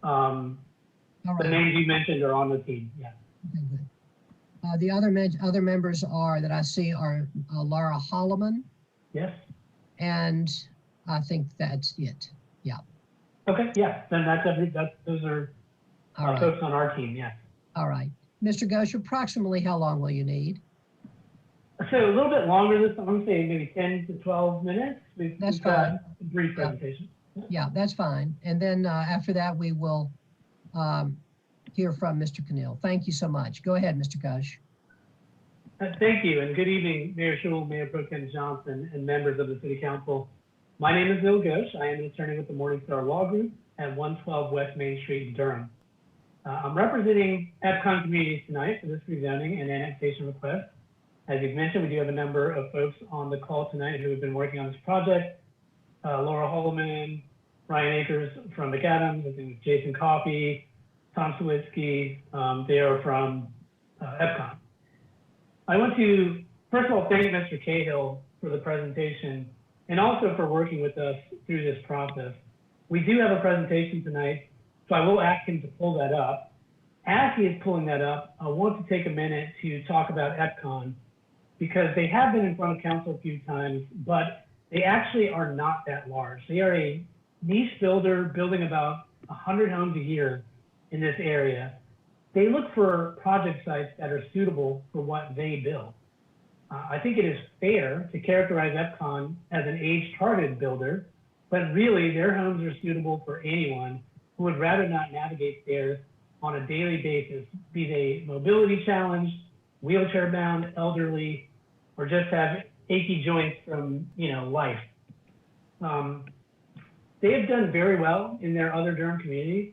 Speaker 17: the names you mentioned are on the team, yeah.
Speaker 4: Okay, good. The other members are that I see are Laura Holloman.
Speaker 17: Yes.
Speaker 4: And I think that's it. Yeah.
Speaker 17: Okay. Yeah. Then those are folks on our team. Yeah.
Speaker 4: All right. Mr. Ghosh, approximately how long will you need?
Speaker 17: So a little bit longer this time. I'm saying maybe 10 to 12 minutes.
Speaker 4: That's fine.
Speaker 17: A brief presentation.
Speaker 4: Yeah, that's fine. And then after that, we will hear from Mr. Cannell. Thank you so much. Go ahead, Mr. Ghosh.
Speaker 17: Thank you, and good evening, Mayor Schul, Mayor Pro Tem Johnson, and members of the City Council. My name is Bill Ghosh. I am an attorney with the Morningstar Law Group at 112 West Main Street in Durham. I'm representing EPCON Communities tonight for this rezoning and annexation request. As you've mentioned, we do have a number of folks on the call tonight who have been working on this project. Laura Holloman, Ryan Akers from McAdams, I think Jason Coffey, Tom Sawitsky, they are from EPCON. I want to, first of all, thank Mr. Cahill for the presentation and also for working with us through this process. We do have a presentation tonight, so I will ask him to pull that up. As he is pulling that up, I want to take a minute to talk about EPCON because they have been in front of council a few times, but they actually are not that large. They are a niche builder building about 100 homes a year in this area. They look for project sites that are suitable for what they build. I think it is fair to characterize EPCON as an age-targeted builder, but really their homes are suitable for anyone who would rather not navigate stairs on a daily basis, be they mobility challenged, wheelchair bound, elderly, or just have achy joints from life. They have done very well in their other Durham communities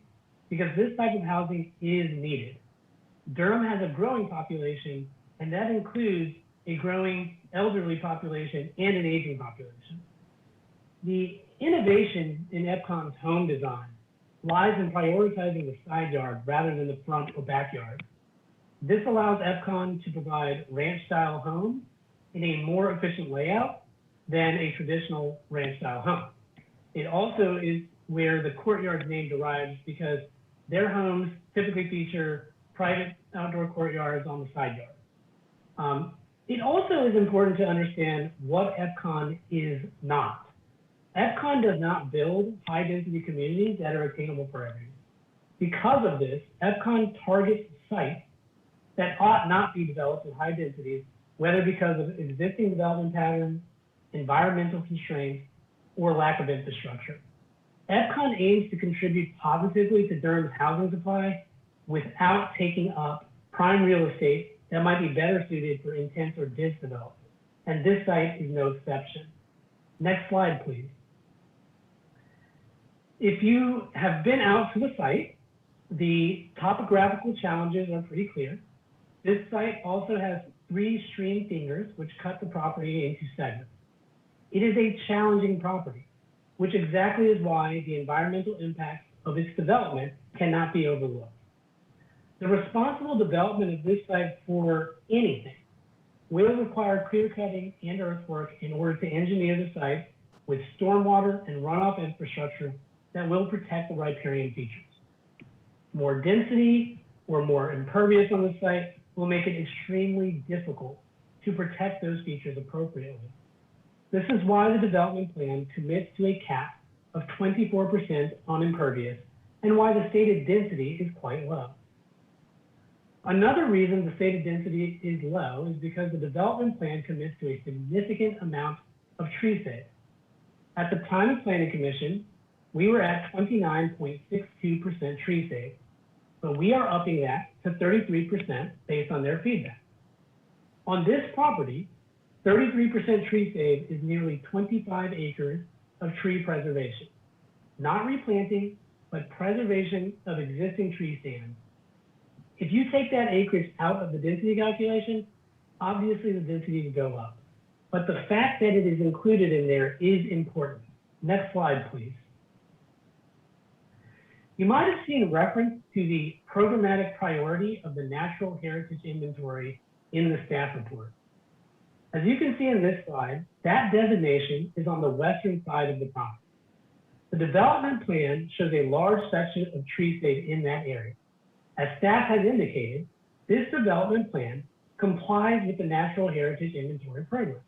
Speaker 17: because this type of housing is needed. Durham has a growing population, and that includes a growing elderly population and an aging population. The innovation in EPCON's home design lies in prioritizing the side yard rather than the front or backyard. This allows EPCON to provide ranch-style homes in a more efficient layout than a traditional ranch-style home. It also is where the Courtyards name derives because their homes typically feature private outdoor courtyards on the side yard. It also is important to understand what EPCON is not. EPCON does not build high-density communities that are attainable for everyone. Because of this, EPCON targets sites that ought not be developed in high densities, whether because of existing development patterns, environmental constraints, or lack of infrastructure. EPCON aims to contribute positively to Durham's housing supply without taking up prime real estate that might be better suited for intense or dense development. And this site is no exception. Next slide, please. If you have been out to the site, the topographical challenges are pretty clear. This site also has 3 stream fingers which cut the property into segments. It is a challenging property, which exactly is why the environmental impacts of its development cannot be overlooked. The responsible development of this site for anything will require clear cutting and earthwork in order to engineer the site with stormwater and runoff infrastructure that will protect the riparian features. More density or more impervious on the site will make it extremely difficult to protect those features appropriately. This is why the development plan commits to a cap of 24% on impervious and why the stated density is quite low. Another reason the stated density is low is because the development plan commits to a significant amount of tree save. At the time of planning commission, we were at 29.62% tree save, but we are upping that to 33% based on their feedback. On this property, 33% tree save is nearly 25 acres of tree preservation, not replanting, but preservation of existing tree stands. If you take that acreage out of the density calculation, obviously the density would go up. But the fact that it is included in there is important. Next slide, please. You might have seen reference to the programmatic priority of the Natural Heritage Inventory in the staff report. As you can see in this slide, that designation is on the western side of the property. The development plan shows a large section of tree save in that area. As staff has indicated, this development plan complies with the Natural Heritage Inventory program.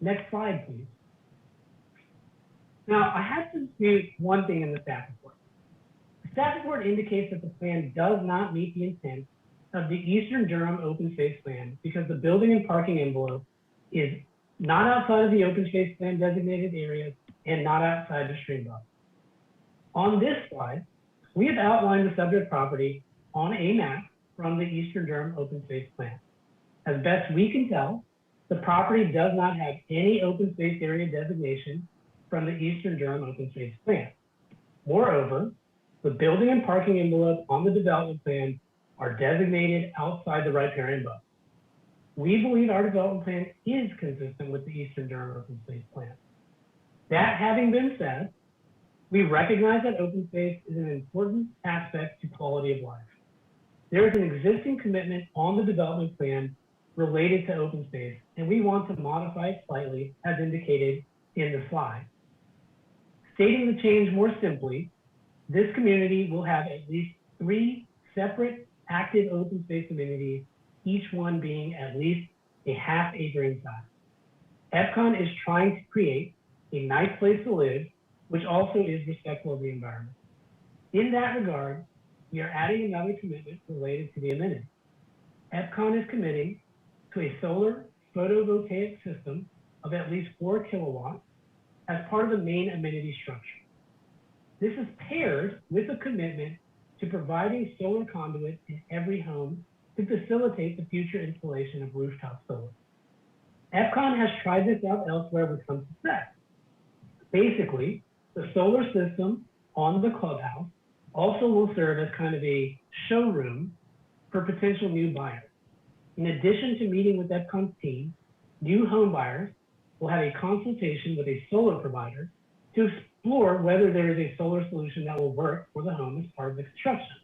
Speaker 17: Next slide, please. Now, I have to dispute one thing in the staff report. The staff report indicates that the plan does not meet the intent of the Eastern Durham Open Space Plan because the building and parking envelope is not outside of the open space plan designated areas and not outside the stream buffer. On this slide, we have outlined the subject property on a map from the Eastern Durham Open Space Plan. As best we can tell, the property does not have any open space area designation from the Eastern Durham Open Space Plan. Moreover, The building and parking envelope on the development plan are designated outside the riparian buffer. We believe our development plan is consistent with the Eastern Durham Open Space Plan. That having been said, we recognize that open space is an important aspect to quality of life. There is an existing commitment on the development plan related to open space, and we want to modify it slightly as indicated in the slide. Stating the change more simply, this community will have at least 3 separate active open space amenities, each one being at least a ½ acre in size. EPCON is trying to create a nice place to live, which also is respectful of the environment. In that regard, we are adding another commitment related to the amenity. EPCON is committing to a solar photovoltaic system of at least 4 kilowatts as part of the main amenity structure. This is paired with a commitment to providing solar conduit in every home to facilitate the future installation of rooftop solar. EPCON has tried this out elsewhere with some success. Basically, the solar system on the clubhouse also will serve as kind of a showroom for potential new buyers. In addition to meeting with EPCON's team, new home buyers will have a consultation with a solar provider to explore whether there is a solar solution that will work for the home as part of the construction.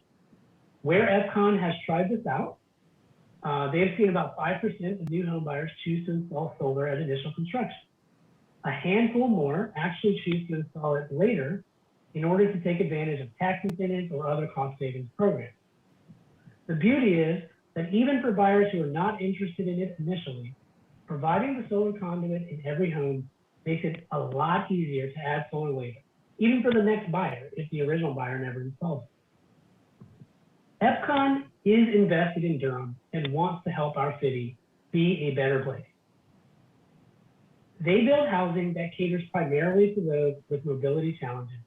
Speaker 17: Where EPCON has tried this out, they have seen about 5% of new home buyers choose to install solar at initial construction. A handful more actually choose to install it later in order to take advantage of tax incentives or other cost savings programs. The beauty is that even for buyers who are not interested in it initially, providing the solar conduit in every home makes it a lot easier to add solar later, even for the next buyer if the original buyer never installs it. EPCON is invested in Durham and wants to help our city be a better place. They build housing that caters primarily to those with mobility challenges,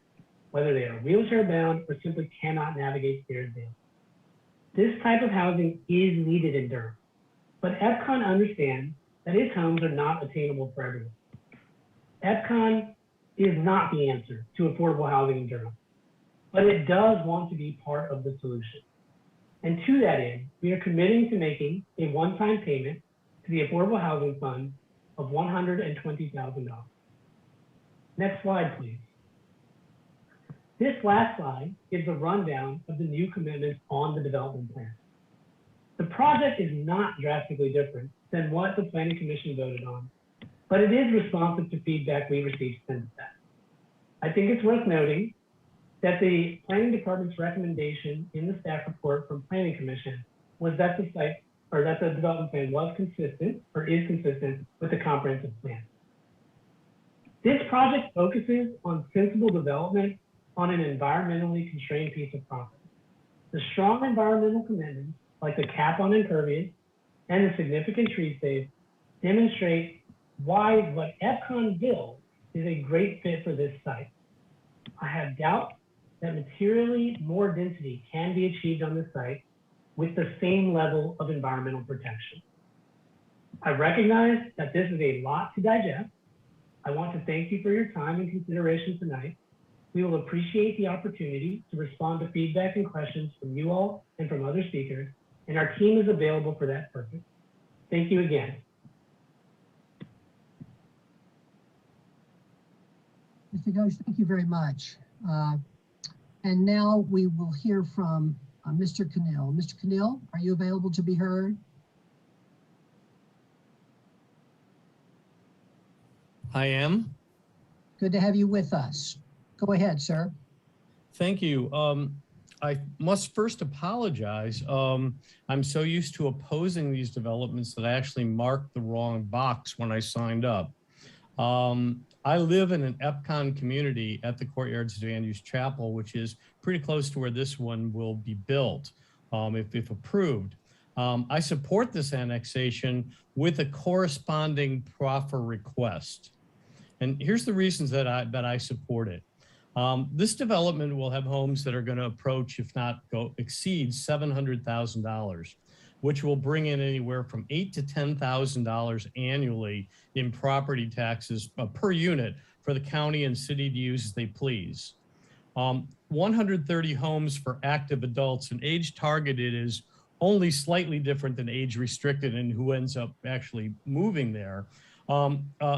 Speaker 17: whether they are wheelchair bound or simply cannot navigate stairs daily. This type of housing is needed in Durham, but EPCON understands that its homes are not attainable for everyone. EPCON is not the answer to affordable housing in Durham, but it does want to be part of the solution. And to that end, we are committing to making a one-time payment to the Affordable Housing Fund of $120,000. Next slide, please. This last slide gives a rundown of the new commitments on the development plan. The project is not drastically different than what the Planning Commission voted on, but it is responsive to feedback we received since then. I think it's worth noting that the Planning Department's recommendation in the staff report from Planning Commission was that the site or that the development plan was consistent or is consistent with the comprehensive plan. This project focuses on sensible development on an environmentally constrained piece of property. The strong environmental commitments, like the cap on impervious and the significant tree save, demonstrate why what EPCON builds is a great fit for this site. I have doubt that materially more density can be achieved on this site with the same level of environmental protection. I recognize that this is a lot to digest. I want to thank you for your time and consideration tonight. We will appreciate the opportunity to respond to feedback and questions from you all and from other speakers, and our team is available for that purpose. Thank you again.
Speaker 4: Mr. Ghosh, thank you very much. And now we will hear from Mr. Cannell. Mr. Cannell, are you available to be heard?
Speaker 18: I am.
Speaker 4: Good to have you with us. Go ahead, sir.
Speaker 18: Thank you. I must first apologize. I'm so used to opposing these developments that I actually marked the wrong box when I signed up. I live in an EPCON community at the Courtyards of Andrews Chapel, which is pretty close to where this one will be built, if approved. I support this annexation with a corresponding proffer request. And here's the reasons that I support it. This development will have homes that are going to approach, if not exceed $700,000, which will bring in anywhere from $8,000 to $10,000 annually in property taxes per unit for the county and city to use as they please. 130 homes for active adults, and age targeted is only slightly different than age restricted and who ends up actually moving there.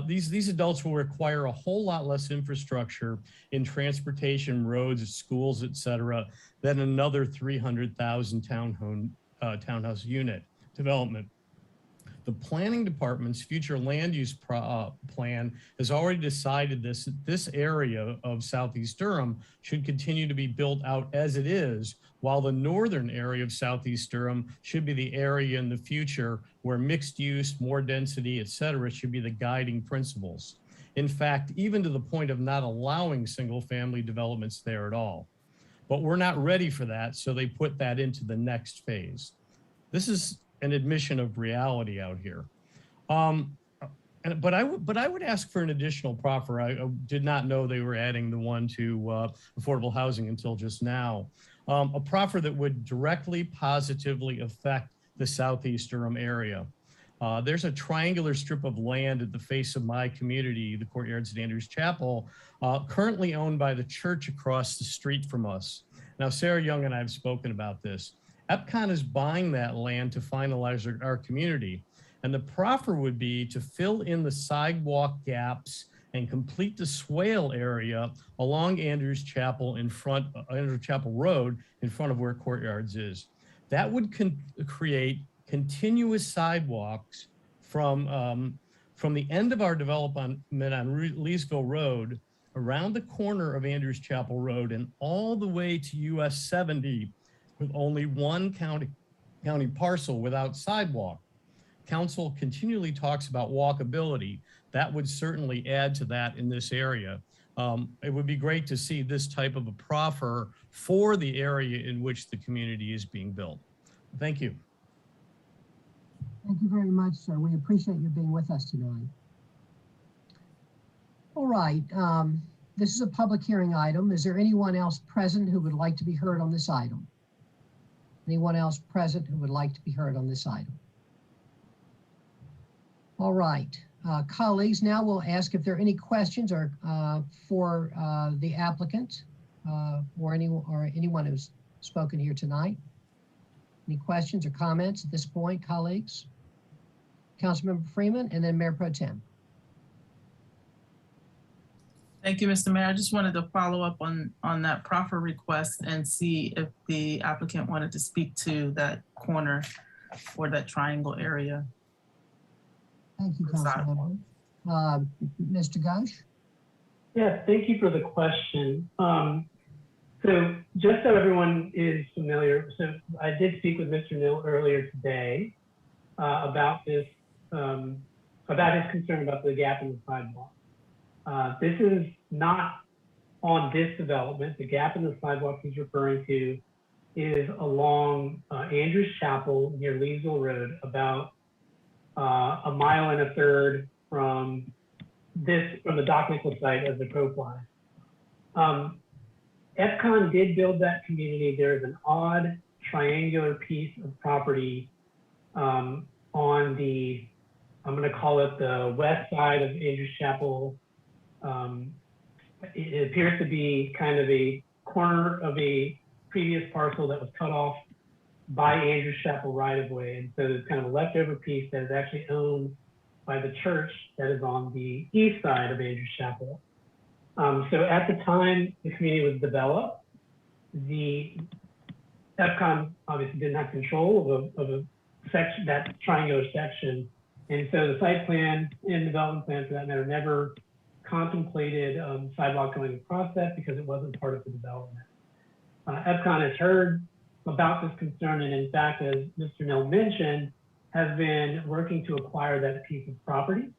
Speaker 18: These adults will require a whole lot less infrastructure in transportation, roads, schools, et cetera, than another 300,000 townhouse unit development. The planning department's future land use plan has already decided this area of Southeast Durham should continue to be built out as it is, while the northern area of Southeast Durham should be the area in the future where mixed use, more density, et cetera, should be the guiding principles. In fact, even to the point of not allowing single family developments there at all. But we're not ready for that, so they put that into the next phase. This is an admission of reality out here. But I would ask for an additional proffer. I did not know they were adding the one to affordable housing until just now. A proffer that would directly, positively affect the Southeast Durham area. There's a triangular strip of land at the face of my community, the Courtyards at Andrews Chapel, currently owned by the church across the street from us. Now, Sarah Young and I have spoken about this. EPCON is buying that land to finalize our community. And the proffer would be to fill in the sidewalk gaps and complete the swale area along Andrews Chapel Andrews Chapel Road in front of where Courtyards is. That would create continuous sidewalks from the end of our development on Leesville Road, around the corner of Andrews Chapel Road, and all the way to US 70 with only one county parcel without sidewalk. Council continually talks about walkability. That would certainly add to that in this area. It would be great to see this type of a proffer for the area in which the community is being built. Thank you.
Speaker 4: Thank you very much, sir. We appreciate you being with us tonight. All right, this is a public hearing item. Is there anyone else present who would like to be heard on this item? Anyone else present who would like to be heard on this item? All right, colleagues, now we'll ask if there are any questions or for the applicant or anyone who's spoken here tonight. Any questions or comments at this point, colleagues? Councilmember Freeman and then Mayor Pro Tem.
Speaker 13: Thank you, Mr. Mayor. I just wanted to follow up on that proffer request and see if the applicant wanted to speak to that corner or that triangle area.
Speaker 4: Thank you, Councilmember. Mr. Ghosh?
Speaker 17: Yes, thank you for the question. So just so everyone is familiar, so I did speak with Mr. Nill earlier today about this, about his concern about the gap in the sidewalk. This is not on this development. The gap in the sidewalk he's referring to is along Andrews Chapel near Leesville Road, about a mile and a third from the Doc Nichols site as the crow flies. EPCON did build that community. There is an odd triangular piece of property on the, I'm going to call it the west side of Andrews Chapel. It appears to be kind of a corner of a previous parcel that was cut off by Andrews Chapel right of way. And so there's kind of a leftover piece that is actually owned by the church that is on the east side of Andrews Chapel. So at the time the community was developed, the EPCON obviously didn't have control of a section, that triangular section. And so the site plan and development plan for that matter never contemplated sidewalk going across that because it wasn't part of the development. EPCON has heard about this concern, and in fact, as Mr. Nill mentioned, has been working to acquire that piece of property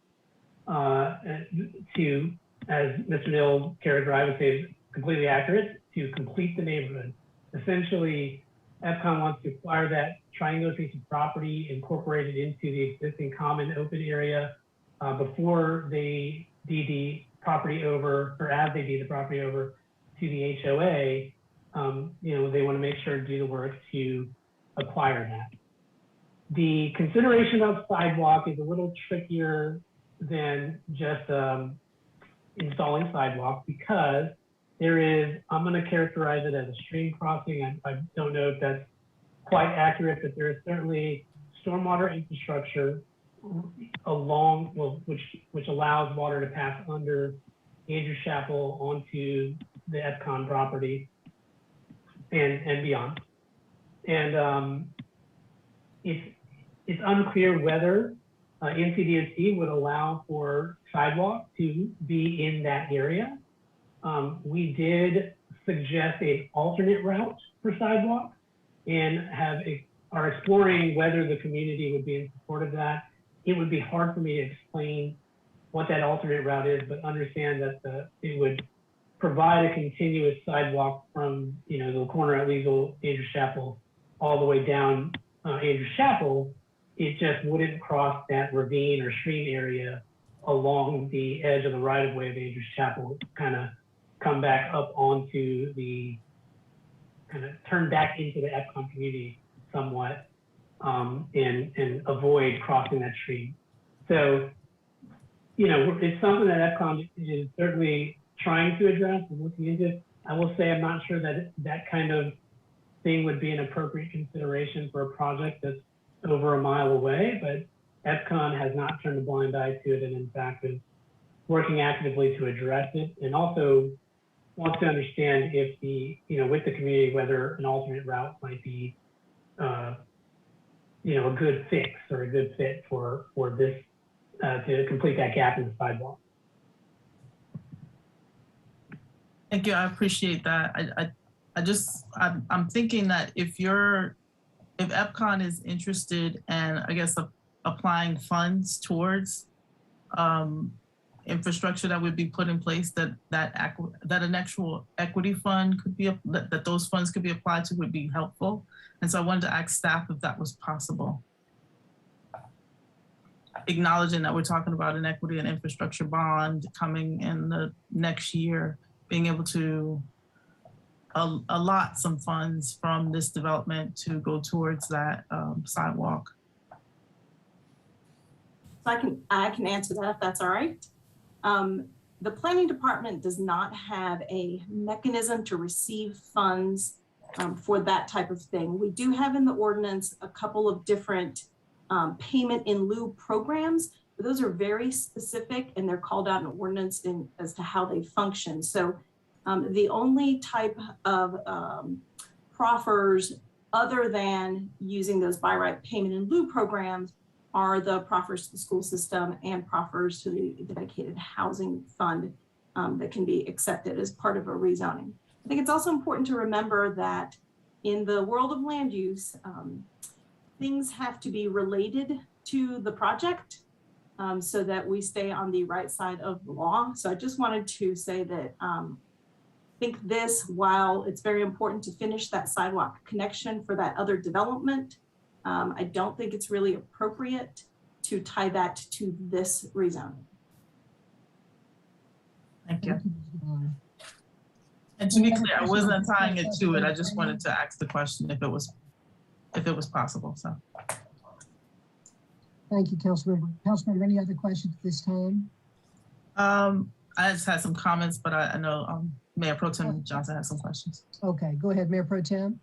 Speaker 17: to, as Mr. Nill characterized, is completely accurate, to complete the neighborhood. Essentially, EPCON wants to acquire that triangular piece of property, incorporate it into the existing common open area before they deed the property over, or as they deed the property over to the HOA. You know, they want to make sure to do the work to acquire that. The consideration of sidewalk is a little trickier than just installing sidewalk, because There is, I'm going to characterize it as a stream crossing. I don't know if that's quite accurate, but there is certainly stormwater infrastructure along, well, which allows water to pass under Andrews Chapel onto the EPCON property and beyond. And it's unclear whether NCDOT would allow for sidewalk to be in that area. We did suggest an alternate route for sidewalk and are exploring whether the community would be in support of that. It would be hard for me to explain what that alternate route is, but understand that it would provide a continuous sidewalk from the corner at Legal Andrews Chapel all the way down Andrews Chapel. It just wouldn't cross that ravine or stream area along the edge of the right-of-way of Andrews Chapel, kind of come back up onto the, kind of turn back into the EPCON community somewhat, and avoid crossing that stream. So, it's something that EPCON is certainly trying to address and looking into. I will say I'm not sure that that kind of thing would be an appropriate consideration for a project that's over a mile away, but EPCON has not turned a blind eye to it, and in fact is working actively to address it, and also wants to understand if with the community, whether an alternate route might be a good fix or a good fit for this to complete that gap in the sidewalk.
Speaker 13: Thank you, I appreciate that. I'm thinking that if EPCON is interested and I guess applying funds towards infrastructure that would be put in place, that an actual equity fund could be, that those funds could be applied to, would be helpful. And so I wanted to ask staff if that was possible. Acknowledging that we're talking about an equity and infrastructure bond coming in the next year, being able to allot some funds from this development to go towards that sidewalk.
Speaker 6: So I can answer that if that's all right. The planning department does not have a mechanism to receive funds for that type of thing. We do have in the ordinance a couple of different payment in lieu programs, but those are very specific and they're called out in ordinance as to how they function. So the only type of proffers other than using those by right payment in lieu programs are the proffers to the school system and proffers to the dedicated housing fund that can be accepted as part of a rezoning. I think it's also important to remember that in the world of land use, things have to be related to the project so that we stay on the right side of the law. So I just wanted to say that I think this, while it's very important to finish that sidewalk connection for that other development, I don't think it's really appropriate to tie that to this rezoning.
Speaker 13: Thank you. And to be clear, I wasn't tying it to it. I just wanted to ask the question if it was possible. So.
Speaker 4: Thank you, Councilmember. Councilmember, any other questions at this time?
Speaker 13: I just had some comments, but I know Mayor Pro Tem Johnson has some questions.
Speaker 4: Okay, go ahead, Mayor Pro Tem.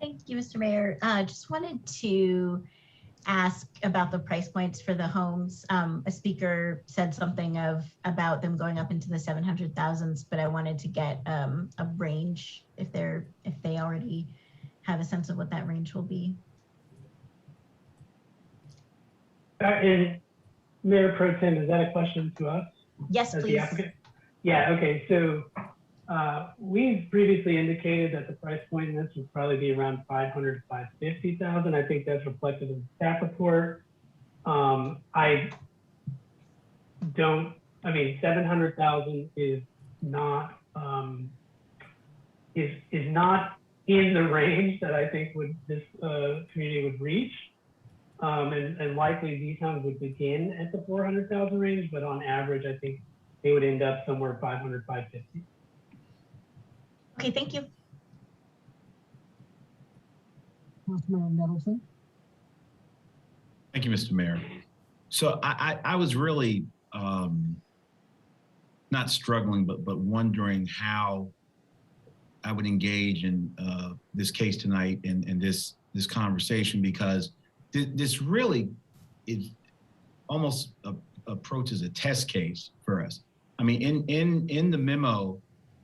Speaker 8: Thank you, Mr. Mayor. Just wanted to ask about the price points for the homes. A speaker said something about them going up into the 700,000s, but I wanted to get a range if they already have a sense of what that range will be.
Speaker 17: And Mayor Pro Tem, is that a question to us?
Speaker 8: Yes, please.
Speaker 17: Yeah, okay, so we've previously indicated that the price point in this would probably be around 500 to 550,000. I think that's reflected in the staff report. 700,000 is not in the range that I think this community would reach. And likely these homes would begin at the 400,000 range, but on average, I think they would end up somewhere 500, 550.
Speaker 8: Okay, thank you.
Speaker 4: Councilmember Middleton.
Speaker 7: Thank you, Mr. Mayor. So I was really not struggling, but wondering how I would engage in this case tonight and this conversation, because this really is almost approaches a test case for us. I mean, in the memo,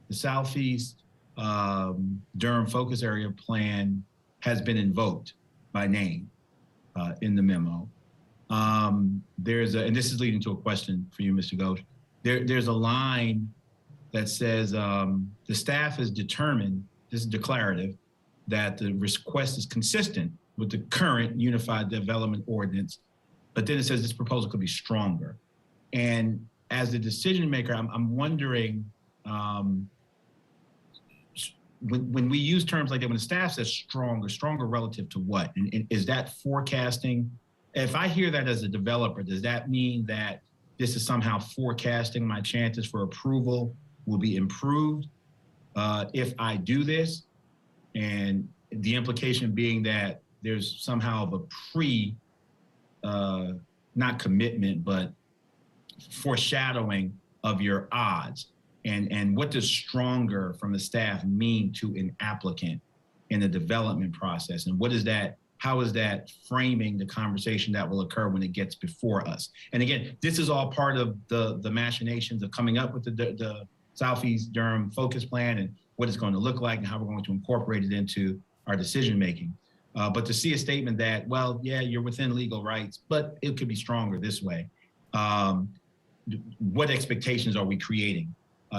Speaker 7: the Southeast Durham Focus Area Plan has been invoked by name in the memo. And this is leading to a question for you, Mr. Ghosh. There's a line that says the staff has determined, this is declarative, that the request is consistent with the current Unified Development Ordinance, but then it says this proposal could be stronger. And as the decision maker, I'm wondering, when we use terms like that, when the staff says stronger relative to what? And is that forecasting? If I hear that as a developer, does that mean that this is somehow forecasting my chances for approval will be improved if I do this? And the implication being that there's somehow of a not commitment, but foreshadowing of your odds. And what does stronger from the staff mean to an applicant in the development process? And what is that? How is that framing the conversation that will occur when it gets before us? And again, this is all part of the machinations of coming up with the Southeast Durham Focus Plan and what it's going to look like and how we're going to incorporate it into our decision making. But to see a statement that, well, yeah, you're within legal rights, but it could be stronger this way. What expectations are we creating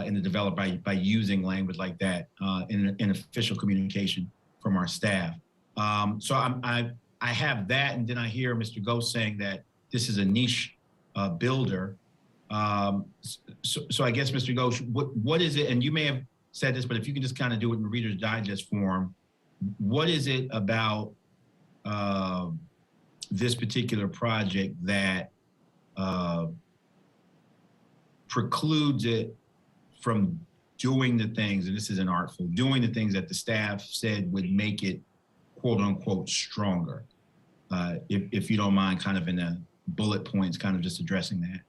Speaker 7: in the developer by using language like that in official communication from our staff? So I have that, and then I hear Mr. Ghosh saying that this is a niche builder. So I guess, Mr. Ghosh, what is it? And you may have said this, but if you can just kind of do it in Reader's Digest form, what is it about this particular project that precludes it from doing the things, and this isn't artful, doing the things that the staff said would make it quote unquote stronger? If you don't mind, kind of in the bullet points, kind of just addressing that.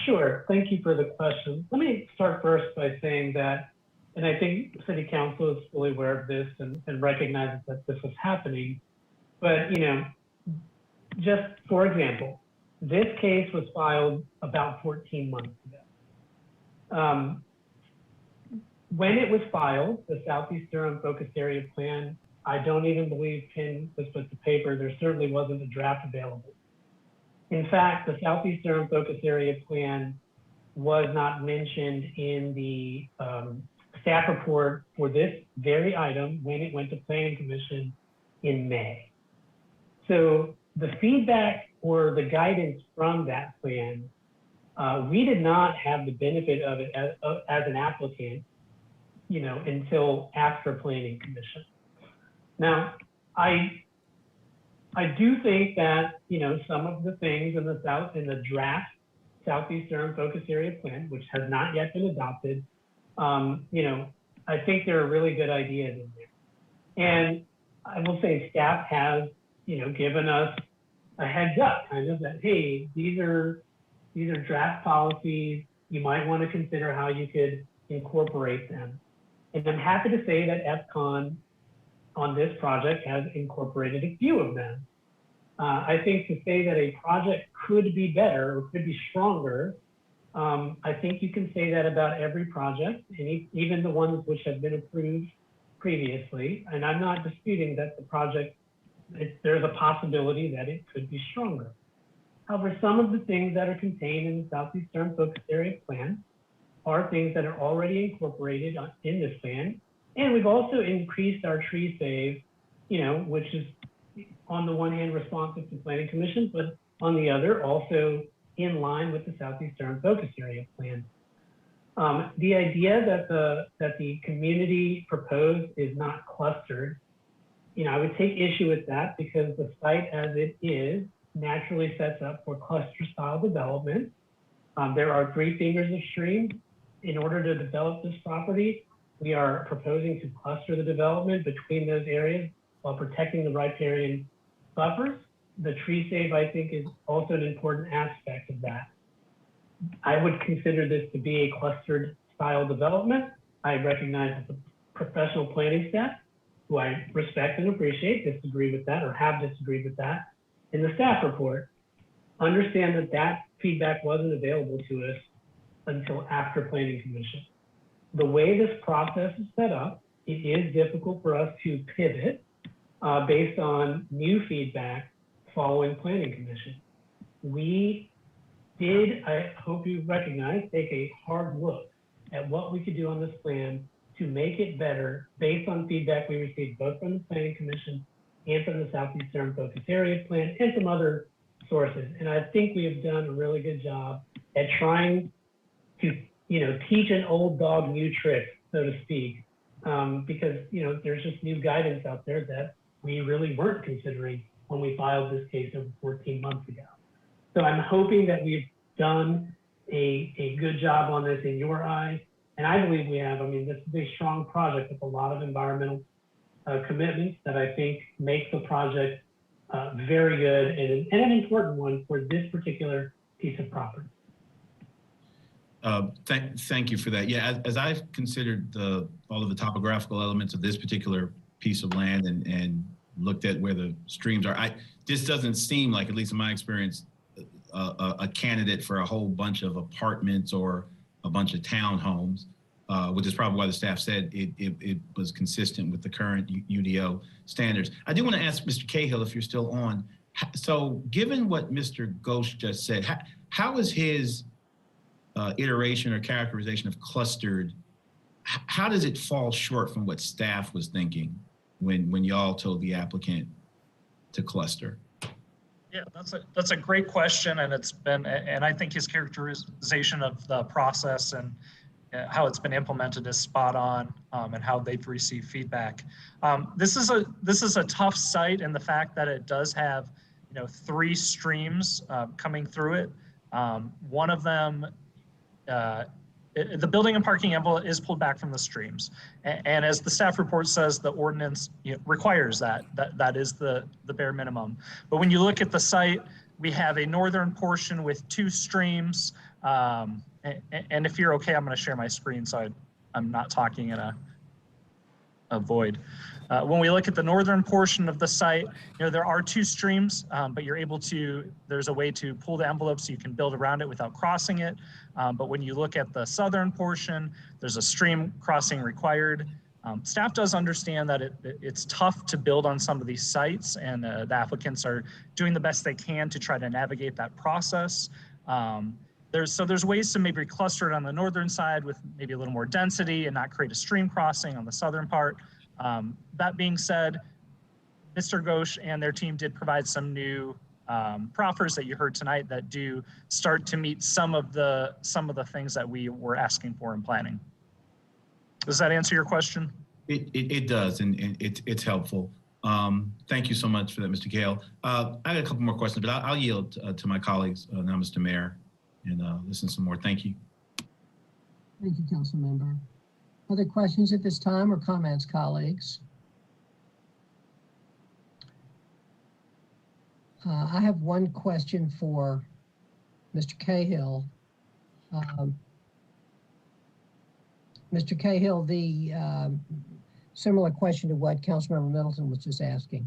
Speaker 17: Sure, thank you for the question. Let me start first by saying that, and I think City Council is fully aware of this and recognizes that this is happening. But, you know, just for example, this case was filed about 14 months ago. When it was filed, the Southeast Durham Focus Area Plan, I don't even believe pen was put to paper. There certainly wasn't a draft available. In fact, the Southeast Durham Focus Area Plan was not mentioned in the staff report for this very item when it went to Planning Commission in May. So the feedback or the guidance from that plan, we did not have the benefit of it as an applicant, you know, until after Planning Commission. Now, I do think that, you know, some of the things in the draft Southeast Durham Focus Area Plan, which has not yet been adopted, you know, I think there are really good ideas in there. And I will say staff has, you know, given us a heads up, kind of that, hey, these are draft policies. You might want to consider how you could incorporate them. And I'm happy to say that FCON on this project has incorporated a few of them. I think to say that a project could be better or could be stronger, I think you can say that about every project, and even the ones which have been approved previously. And I'm not disputing that the project, there's a possibility that it could be stronger. However, some of the things that are contained in the Southeast Durham Focus Area Plan are things that are already incorporated in this plan. And we've also increased our tree save, you know, which is on the one hand responsive to Planning Commission, but on the other also in line with the Southeast Durham Focus Area Plan. The idea that the community proposed is not clustered, you know, I would take issue with that because the site as it is naturally sets up for cluster style development. There are 3 fingers of stream. In order to develop this property, we are proposing to cluster the development between those areas while protecting the riparian buffers. The tree save, I think, is also an important aspect of that. I would consider this to be a clustered style development. I recognize that the professional planning staff, who I respect and appreciate, disagree with that or have disagreed with that in the staff report, understand that that feedback wasn't available to us until after Planning Commission. The way this process is set up, it is difficult for us to pivot based on new feedback following Planning Commission. We did, I hope you recognize, take a hard look at what we could do on this plan to make it better based on feedback we received both from the Planning Commission and from the Southeast Durham Focus Area Plan and from other sources. And I think we have done a really good job at trying to, teach an old dog new tricks, so to speak, because, there's just new guidance out there that we really weren't considering when we filed this case over 14 months ago. So I'm hoping that we've done a good job on this in your eyes. And I believe we have. I mean, this is a strong project with a lot of environmental commitments that I think make the project very good and an important one for this particular piece of property.
Speaker 7: Thank you for that. Yeah, as I've considered all of the topographical elements of this particular piece of land and looked at where the streams are, this doesn't seem like, at least in my experience, a candidate for a whole bunch of apartments or a bunch of townhomes, which is probably why the staff said it was consistent with the current UDO standards. I do want to ask Mr. Cahill, if you're still on. So given what Mr. Ghosh just said, how is his iteration or characterization of clustered, how does it fall short from what staff was thinking when y'all told the applicant to cluster?
Speaker 16: Yeah, that's a great question, and I think his characterization of the process and how it's been implemented is spot on, and how they've received feedback. This is a tough site in the fact that it does have 3 streams coming through it. One of them, the building and parking envelope is pulled back from the streams, and as the staff report says, the ordinance requires that is the bare minimum. But when you look at the site, we have a northern portion with 2 streams, and if you're okay, I'm going to share my screen so I'm not talking in a void. When we look at the northern portion of the site, there are 2 streams, but there's a way to pull the envelope so you can build around it without crossing it. But when you look at the southern portion, there's a stream crossing required. Staff does understand that it's tough to build on some of these sites, and the applicants are doing the best they can to try to navigate that process. There's ways to maybe cluster it on the northern side with maybe a little more density and not create a stream crossing on the southern part. That being said, Mr. Ghosh and their team did provide some new proffers that you heard tonight that do start to meet some of the things that we were asking for in planning. Does that answer your question?
Speaker 7: It does, and it's helpful. Thank you so much for that, Mr. Gale. I got a couple more questions, but I'll yield to my colleagues now, Mr. Mayor, and listen some more. Thank you.
Speaker 4: Thank you, Council Member. Other questions at this time or comments, colleagues? I have one question for Mr. Cahill. Mr. Cahill, the similar question to what Councilmember Middleton was just asking.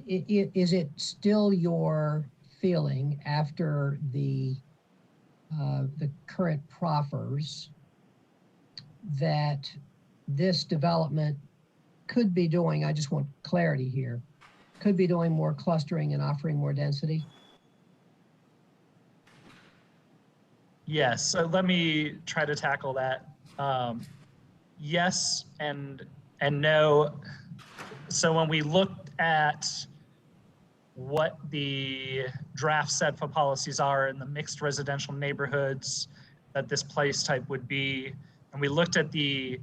Speaker 4: Is it still your feeling after the current proffers that this development could be doing, I just want clarity here, could be doing more clustering and offering more density?
Speaker 16: Yes, so let me try to tackle that. Yes and no. So when we looked at what the draft set for policies are in the mixed residential neighborhoods that this place type would be, and we looked at the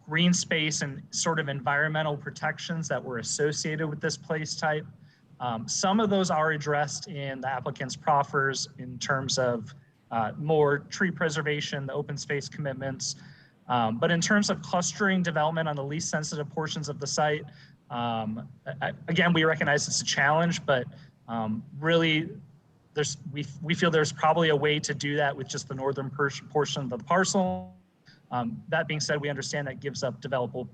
Speaker 16: green space and sort of environmental protections that were associated with this place type, some of those are addressed in the applicant's proffers in terms of more tree preservation, the open space commitments. But in terms of clustering development on the least sensitive portions of the site, again, we recognize it's a challenge, but really we feel there's probably a way to do that with just the northern portion of the parcel. That being said, we understand that gives up developable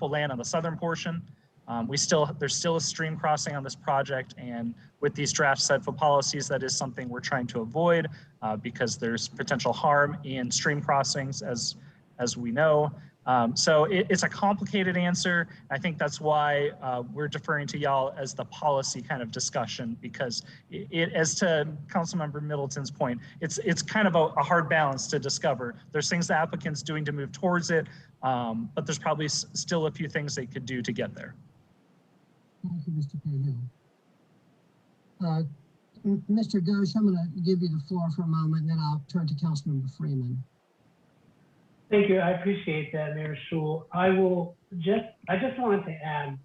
Speaker 16: land on the southern portion. There's still a stream crossing on this project, and with these draft set of policies, that is something we're trying to avoid because there's potential harm in stream crossings, as we know. So it's a complicated answer. I think that's why we're deferring to y'all as the policy kind of discussion, because as to Councilmember Middleton's point, it's kind of a hard balance to discover. There's things the applicant's doing to move towards it, but there's probably still a few things they could do to get there.
Speaker 4: Thank you, Mr. Cahill. Mr. Ghosh, I'm going to give you the floor for a moment, and then I'll turn to Councilmember Freeman.
Speaker 17: Thank you. I appreciate that, Mayor Schul. I just wanted to add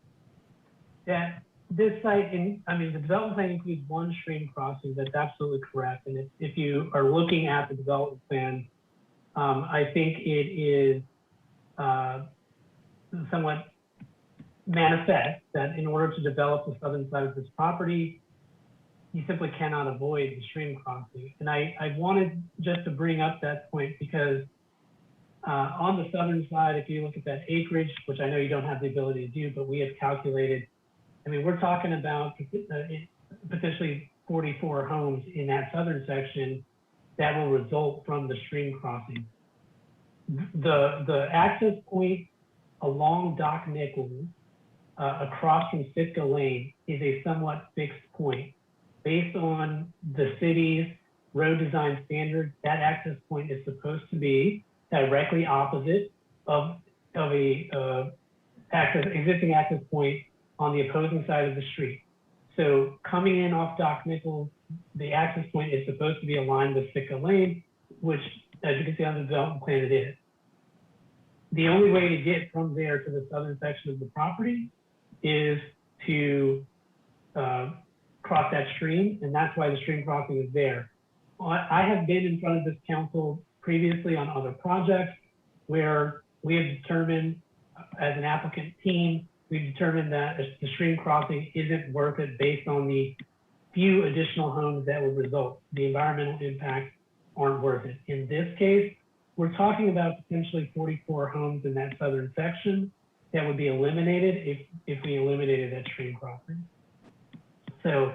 Speaker 17: that this site, the development plan includes one stream crossing. That's absolutely correct. And if you are looking at the development plan, I think it is somewhat manifest that in order to develop the southern side of this property, you simply cannot avoid the stream crossing. And I wanted just to bring up that point because on the southern side, if you look at that acreage, which I know you don't have the ability to do, but we have calculated, we're talking about potentially 44 homes in that southern section that will result from the stream crossing. The access point along Dock Nichols across from Sitka Lane is a somewhat fixed point. Based on the city's road design standards, that access point is supposed to be directly opposite of a existing access point on the opposing side of the street. So coming in off Dock Nichols, the access point is supposed to be aligned with Sitka Lane, which, as you can see on the development plan, it is. The only way to get from there to the southern section of the property is to cross that stream, and that's why the stream crossing is there. I have been in front of this council previously on other projects where we have determined, as an applicant team, we've determined that the stream crossing isn't worth it based on the few additional homes that would result. The environmental impacts aren't worth it. In this case, we're talking about potentially 44 homes in that southern section that would be eliminated if we eliminated that stream crossing. So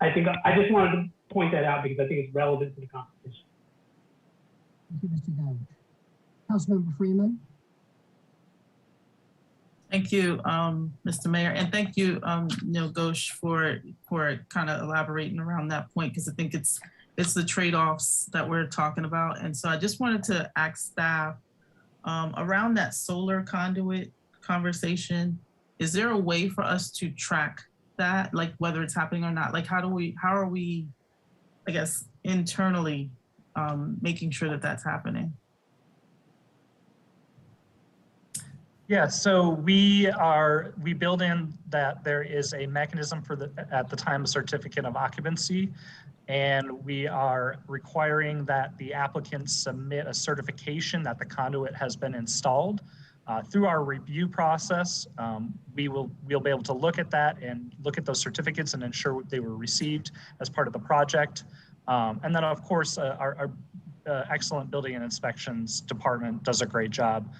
Speaker 17: I think I just wanted to point that out because I think it's relevant to the conversation.
Speaker 4: Thank you, Mr. Gowdy. Councilmember Freeman.
Speaker 13: Thank you, Mr. Mayor, and thank you, Neil Ghosh, for kind of elaborating around that point, because I think it's the trade-offs that we're talking about. And so I just wanted to ask staff around that solar conduit conversation. Is there a way for us to track that, like whether it's happening or not? Like how are we, I guess, internally making sure that that's happening?
Speaker 16: Yeah, so we build in that there is a mechanism for at the time of certificate of occupancy, and we are requiring that the applicant submit a certification that the conduit has been installed. Through our review process, we'll be able to look at that and look at those certificates and ensure they were received as part of the project. And then, of course, our excellent building and inspections department does a great job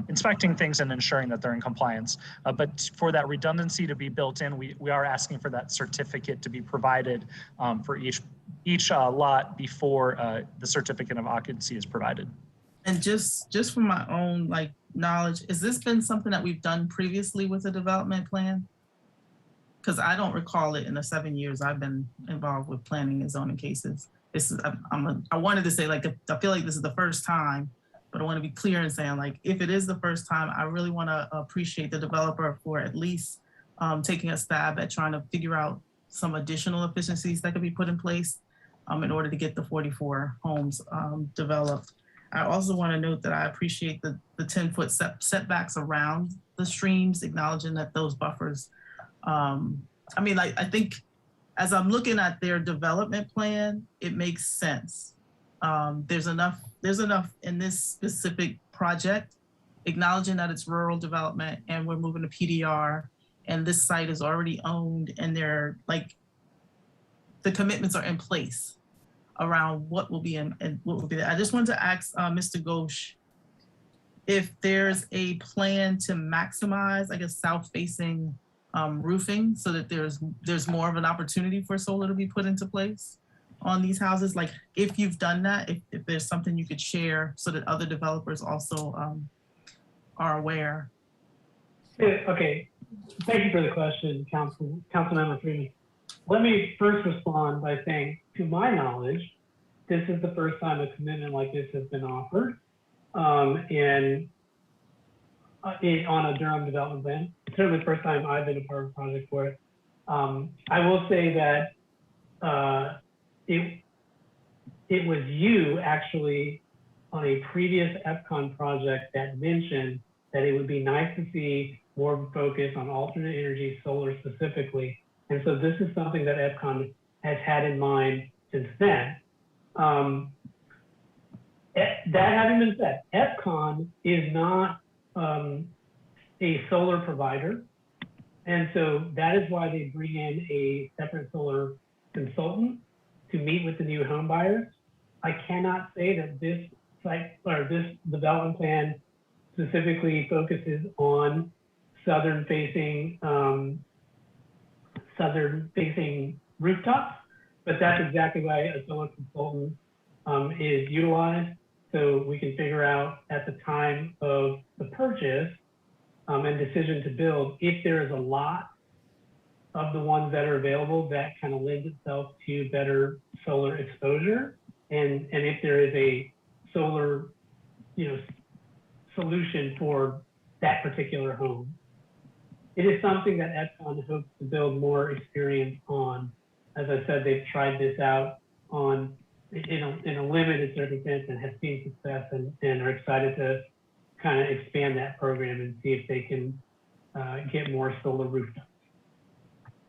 Speaker 16: inspecting things and ensuring that they're in compliance. But for that redundancy to be built in, we are asking for that certificate to be provided for each lot before the certificate of occupancy is provided.
Speaker 13: And just from my own knowledge, has this been something that we've done previously with a development plan? Because I don't recall it in the 7 years I've been involved with planning and zoning cases. I wanted to say, I feel like this is the first time, but I want to be clear in saying, if it is the first time, I really want to appreciate the developer for at least taking a stab at trying to figure out some additional efficiencies that could be put in place in order to get the 44 homes developed. I also want to note that I appreciate the 10-foot setbacks around the streams, acknowledging that those buffers, I think as I'm looking at their development plan, it makes sense. There's enough in this specific project, acknowledging that it's rural development and we're moving to PDR and this site is already owned and they're the commitments are in place around what will be in and what will be there. I just wanted to ask Mr. Ghosh if there's a plan to maximize, I guess, south-facing roofing so that there's more of an opportunity for solar to be put into place on these houses. Like if you've done that, if there's something you could share so that other developers also are aware.
Speaker 17: Okay, thank you for the question, Councilmember Freeman. Let me first respond by saying, to my knowledge, this is the first time a commitment like this has been offered on a Durham development plan. Certainly the first time I've been a part of a project for it. I will say that it was you actually on a previous EPCON project that mentioned that it would be nice to see more of a focus on alternate energy, solar specifically. And so this is something that EPCON has had in mind since then. That having been said, EPCON is not a solar provider. And so that is why they bring in a separate solar consultant to meet with the new home buyers. I cannot say that this site or this development plan specifically focuses on southern facing rooftops, but that's exactly why a solar consultant is utilized. So we can figure out at the time of the purchase and decision to build, if there is a lot of the ones that are available that kind of lends itself to better solar exposure. And if there is a solar, solution for that particular home. It is something that EPCON hopes to build more experience on. As I said, they've tried this out in a limited circumstance and have seen success and are excited to kind of expand that program and see if they can get more solar rooftops.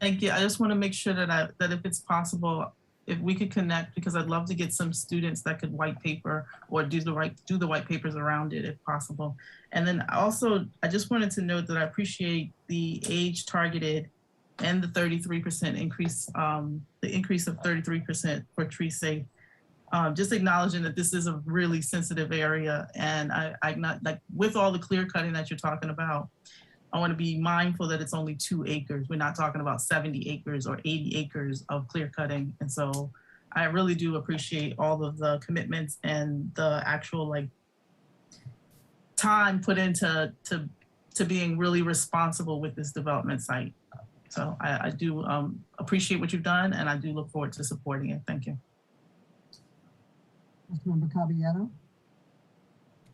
Speaker 13: Thank you. I just want to make sure that if it's possible, if we could connect, because I'd love to get some students that could white paper or do the white papers around it if possible. And then also, I just wanted to note that I appreciate the age targeted and the 33% increase, the increase of 33% for tree safe. Just acknowledging that this is a really sensitive area, and I'm not like with all the clear cutting that you're talking about. I want to be mindful that it's only 2 acres. We're not talking about 70 acres or 80 acres of clear cutting. And so I really do appreciate all of the commitments and the actual time put into to being really responsible with this development site. So I do appreciate what you've done, and I do look forward to supporting it. Thank you.
Speaker 4: Councilmember Caballero.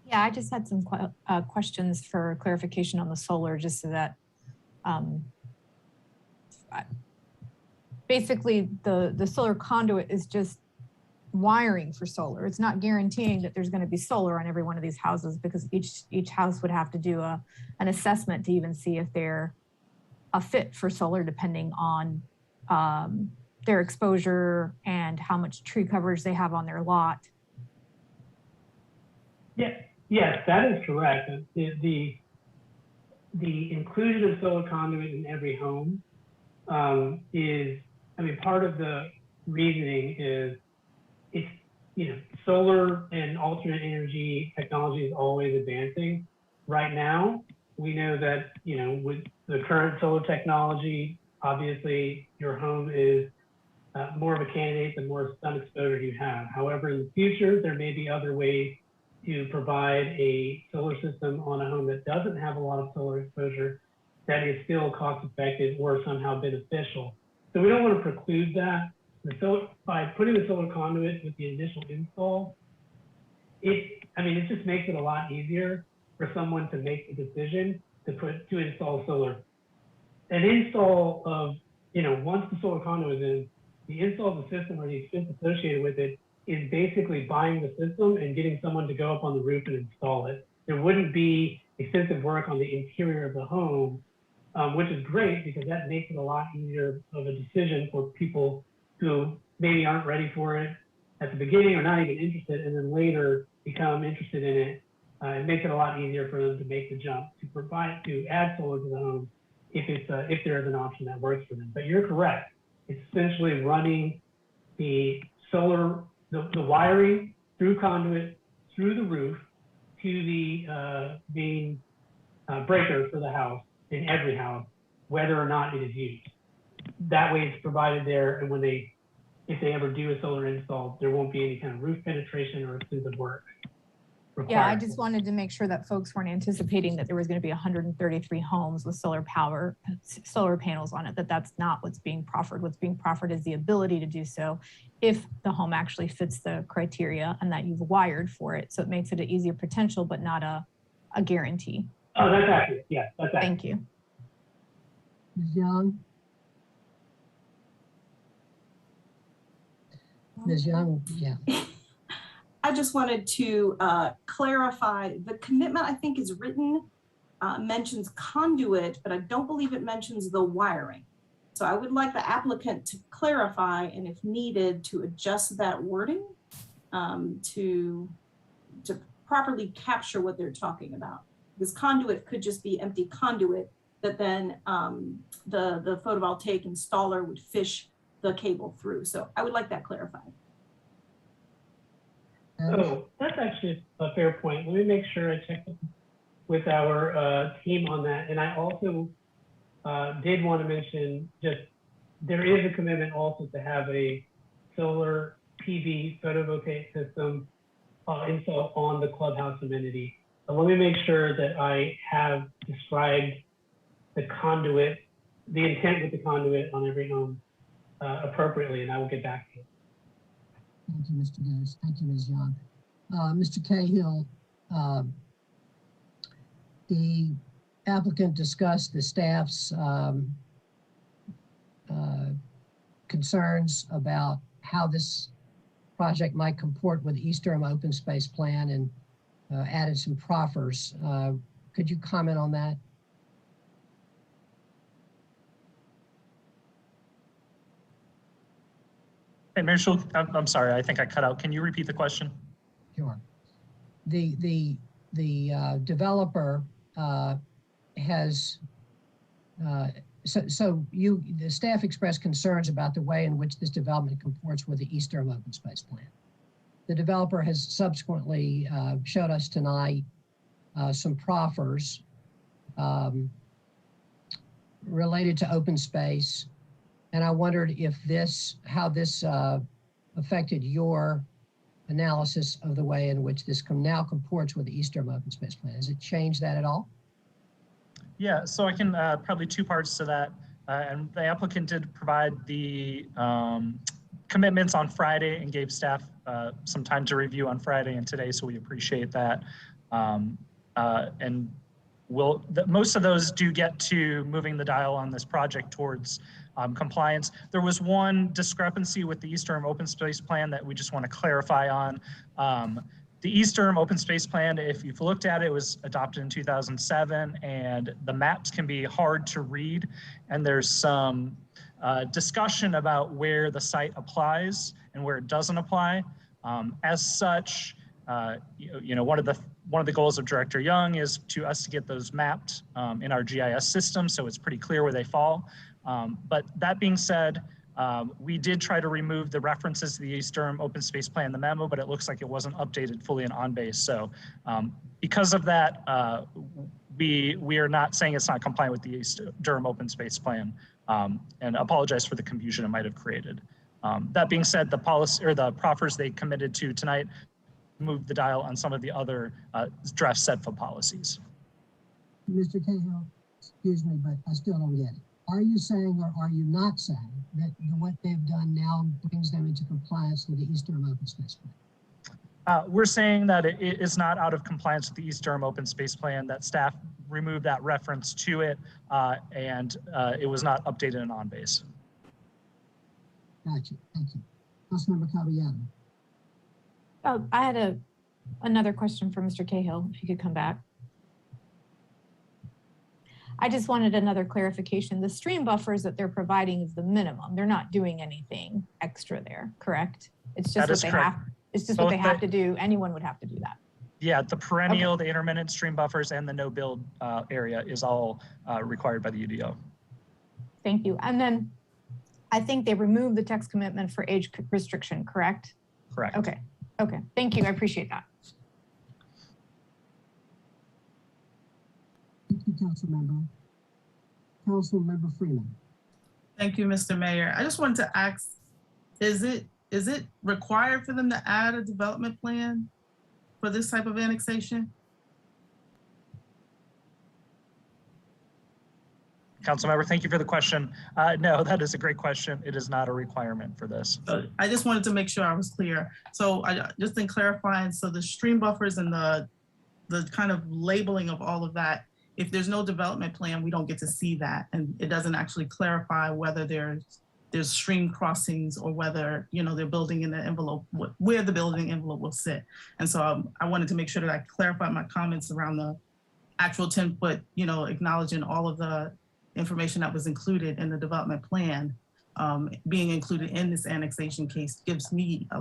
Speaker 1: Yeah, I just had some questions for clarification on the solar, just so that basically the solar conduit is just wiring for solar. It's not guaranteeing that there's going to be solar on every one of these houses, because each house would have to do an assessment to even see if they're a fit for solar, depending on their exposure and how much tree coverage they have on their lot.
Speaker 17: Yes, that is correct. The inclusion of solar conduit in every home is, part of the reasoning is solar and alternate energy technology is always advancing. Right now, we know that, with the current solar technology, obviously your home is more of a candidate the more sun exposure you have. However, in the future, there may be other ways to provide a solar system on a home that doesn't have a lot of solar exposure that is still cost effective or somehow beneficial. So we don't want to preclude that. So by putting the solar conduit with the initial install, it just makes it a lot easier for someone to make the decision to install solar. An install of, once the solar conduit is in, the install of the system or the expense associated with it is basically buying the system and getting someone to go up on the roof and install it. There wouldn't be extensive work on the interior of the home, which is great because that makes it a lot easier of a decision for people who maybe aren't ready for it at the beginning or not even interested, and then later become interested in it. It makes it a lot easier for them to make the jump to add solar to the home if there is an option that works for them. But you're correct. It's essentially running the solar, the wiring through conduit, through the roof to the main breaker for the house in every house, whether or not it is used. That way it's provided there, and if they ever do a solar install, there won't be any kind of roof penetration or extensive work required.
Speaker 1: Yeah, I just wanted to make sure that folks weren't anticipating that there was going to be 133 homes with solar panels on it, that's not what's being proffered. What's being proffered is the ability to do so if the home actually fits the criteria and that you've wired for it. So it makes it an easier potential, but not a guarantee.
Speaker 17: Oh, that's accurate. Yes, that's accurate.
Speaker 1: Thank you.
Speaker 4: Ms. Young? Ms. Young, yeah.
Speaker 6: I just wanted to clarify the commitment, I think is written, mentions conduit, but I don't believe it mentions the wiring. So I would like the applicant to clarify, and if needed, to adjust that wording to properly capture what they're talking about. Because conduit could just be empty conduit that then the photovoltaic installer would fish the cable through. So I would like that clarified.
Speaker 17: Oh, that's actually a fair point. Let me make sure I check with our team on that. And I also did want to mention just there is a commitment also to have a solar PV photovoltaic system installed on the clubhouse amenity. So let me make sure that I have described the conduit, the intent with the conduit on every home appropriately, and I will get back to you.
Speaker 4: Thank you, Mr. Gose. Thank you, Ms. Young. Mr. Cahill, the applicant discussed the staff's concerns about how this project might comport with the East Durham Open Space Plan and added some proffers. Could you comment on that?
Speaker 16: Hey, Mayor Schul, I'm sorry, I think I cut out. Can you repeat the question?
Speaker 4: Sure. The developer has the staff expressed concerns about the way in which this development comports with the East Durham Open Space Plan. The developer has subsequently showed us tonight some proffers related to open space. And I wondered if how this affected your analysis of the way in which this now comports with the East Durham Open Space Plan. Has it changed that at all?
Speaker 16: Yeah, so I can probably two parts to that. And the applicant did provide the commitments on Friday and gave staff some time to review on Friday and today, so we appreciate that. And most of those do get to moving the dial on this project towards compliance. There was one discrepancy with the East Durham Open Space Plan that we just want to clarify on. The East Durham Open Space Plan, if you've looked at it, it was adopted in 2007, and the maps can be hard to read, and there's some discussion about where the site applies and where it doesn't apply. As such, one of the goals of Director Young is to get those mapped in our GIS system, so it's pretty clear where they fall. But that being said, we did try to remove the references to the East Durham Open Space Plan in the memo, but it looks like it wasn't updated fully in OnBase. So because of that, we are not saying it's not compliant with the East Durham Open Space Plan, and apologize for the confusion it might have created. That being said, the policy or the proffers they committed to tonight moved the dial on some of the other draft SEDFA policies.
Speaker 4: Mr. Cahill, excuse me, but I still don't get it. Are you saying or are you not saying that what they've done now brings them into compliance with the East Durham Open Space Plan?
Speaker 16: We're saying that it is not out of compliance with the East Durham Open Space Plan, that staff removed that reference to it, and it was not updated in OnBase.
Speaker 4: Gotcha, thank you. Councilmember Caballero.
Speaker 1: I had another question for Mr. Cahill, if you could come back. I just wanted another clarification. The stream buffers that they're providing is the minimum. They're not doing anything extra there, correct? It's just what they have. It's just what they have to do. Anyone would have to do that.
Speaker 16: Yeah, the perennial, the intermittent stream buffers, and the no build area is all required by the UDO.
Speaker 1: Thank you. And then I think they removed the text commitment for age restriction, correct?
Speaker 16: Correct.
Speaker 1: Okay, okay, thank you, I appreciate that.
Speaker 4: Thank you, Councilmember. Councilmember Freeman.
Speaker 13: Thank you, Mr. Mayor. I just wanted to ask, is it required for them to add a development plan for this type of annexation?
Speaker 16: Councilmember, thank you for the question. No, that is a great question. It is not a requirement for this.
Speaker 13: I just wanted to make sure I was clear. So I just in clarifying, so the stream buffers and the kind of labeling of all of that, if there's no development plan, we don't get to see that. And it doesn't actually clarify whether there's stream crossings or whether, you know, they're building in the envelope, where the building envelope will sit. And so I wanted to make sure that I clarified my comments around the actual 10-foot, you know, acknowledging all of the information that was included in the development plan. Being included in this annexation case gives me a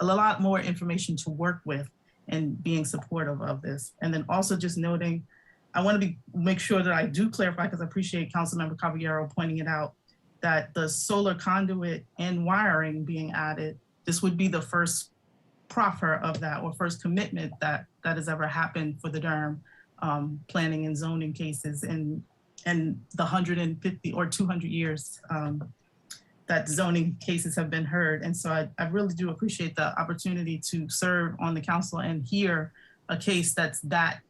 Speaker 13: lot more information to work with and being supportive of this. And then also just noting, I want to make sure that I do clarify, because I appreciate Councilmember Caballero pointing it out, that the solar conduit and wiring being added, this would be the first proffer of that, or first commitment that has ever happened for the Durham planning and zoning cases in the 150 or 200 years that zoning cases have been heard. And so I really do appreciate the opportunity to serve on the council and hear a case that's that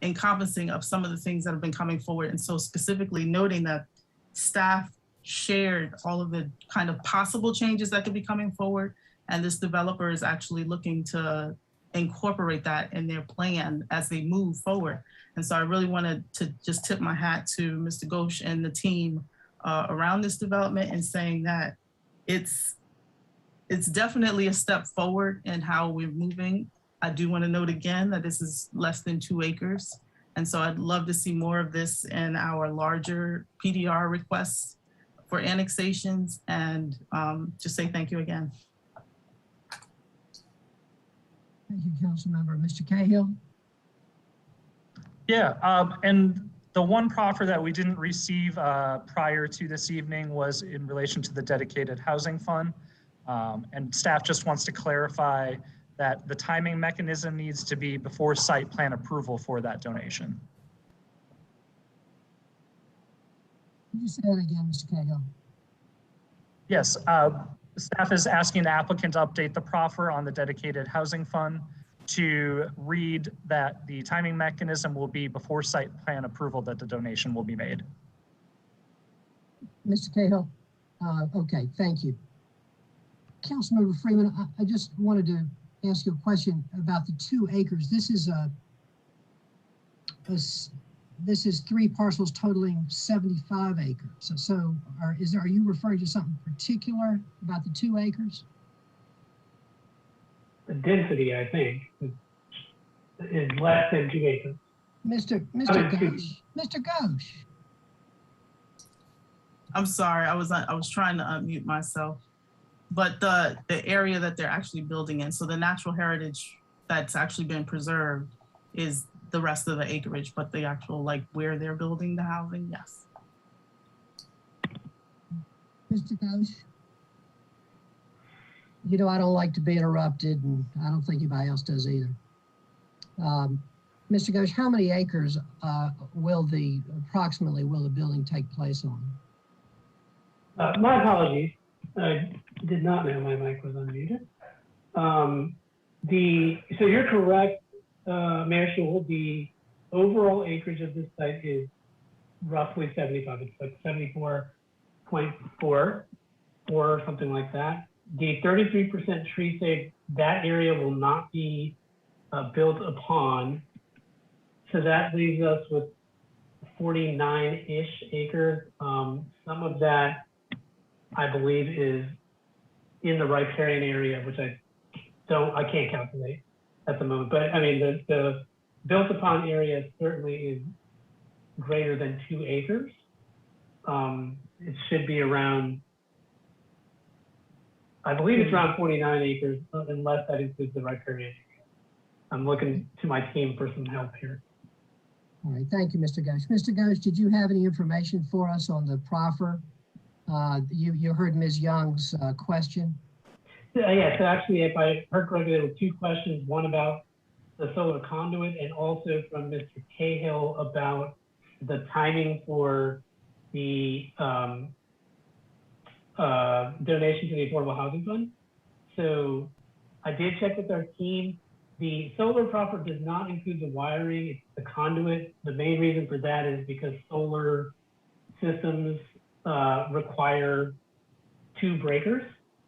Speaker 13: encompassing of some of the things that have been coming forward. And so specifically noting that staff shared all of the kind of possible changes that could be coming forward. And this developer is actually looking to incorporate that in their plan as they move forward. And so I really wanted to just tip my hat to Mr. Ghosh and the team around this development, and saying that it's definitely a step forward in how we're moving. I do want to note again that this is less than 2 acres. And so I'd love to see more of this in our larger PDR requests for annexations, and just say thank you again.
Speaker 4: Thank you, Councilmember. Mr. Cahill.
Speaker 16: Yeah, and the one proffer that we didn't receive prior to this evening was in relation to the dedicated housing fund. And staff just wants to clarify that the timing mechanism needs to be before site plan approval for that donation.
Speaker 4: Could you say that again, Mr. Cahill?
Speaker 16: Yes, staff is asking the applicant to update the proffer on the dedicated housing fund to read that the timing mechanism will be before site plan approval that the donation will be made.
Speaker 4: Mr. Cahill, okay, thank you. Councilmember Freeman, I just wanted to ask you a question about the 2 acres. This is 3 parcels totaling 75 acres. So are you referring to something particular about the 2 acres?
Speaker 17: The density, I think, is less than 2 acres.
Speaker 4: Mr. Ghosh.
Speaker 13: I'm sorry, I was trying to unmute myself. But the area that they're actually building in, so the natural heritage that's actually been preserved is the rest of the acreage, but the actual, like, where they're building the housing, yes.
Speaker 4: Mr. Ghosh? You know, I don't like to be interrupted, and I don't think anybody else does either. Mr. Ghosh, how many acres approximately will the building take place on?
Speaker 17: My apologies. I did not know my mic was unmuted. So you're correct, Mayor Schul, the overall acreage of this site is roughly 75. It's like 74.4 or something like that. The 33% tree save, that area will not be built upon. So that leaves us with 49-ish acres. Some of that, I believe, is in the riparian area, which I can't calculate at the moment. But I mean, the built upon area certainly is greater than 2 acres. It should be around, I believe it's around 49 acres, unless that includes the riparian area. I'm looking to my team for some help here.
Speaker 4: All right, thank you, Mr. Ghosh. Mr. Ghosh, did you have any information for us on the proffer You heard Ms. Young's question.
Speaker 17: Yeah, so actually, if I heard correctly, there were two questions, one about the solar conduit and also from Mr. Cahill about the timing for the donation to the Affordable Housing Fund. So I did check with our team. The solar proffer does not include the wiring, it's the conduit. The main reason for that is because solar systems require two breakers,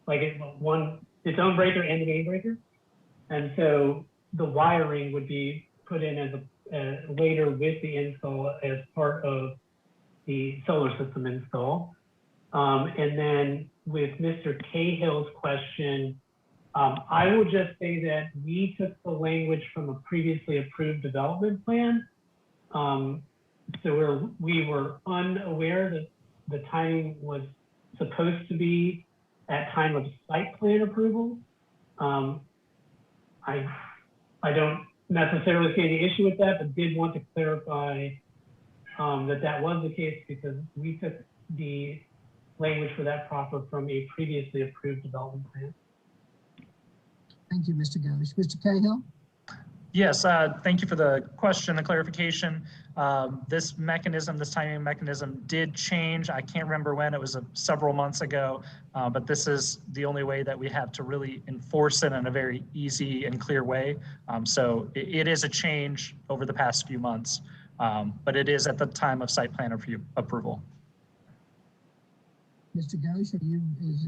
Speaker 17: like its own breaker and the main breaker. And so the wiring would be put in as later with the install as part of the solar system install. And then with Mr. Cahill's question, I will just say that we took the language from a previously approved development plan. So we were unaware that the timing was supposed to be at time of site plan approval. I don't necessarily see any issue with that, but did want to clarify that was the case because we took the language for that proffer from a previously approved development plan.
Speaker 4: Thank you, Mr. Ghosh. Mr. Cahill?
Speaker 16: Yes, thank you for the question, the clarification. This mechanism, this timing mechanism did change. I can't remember when, it was several months ago, but this is the only way that we have to really enforce it in a very easy and clear way. So it is a change over the past few months, but it is at the time of site plan approval.
Speaker 4: Mr. Ghosh,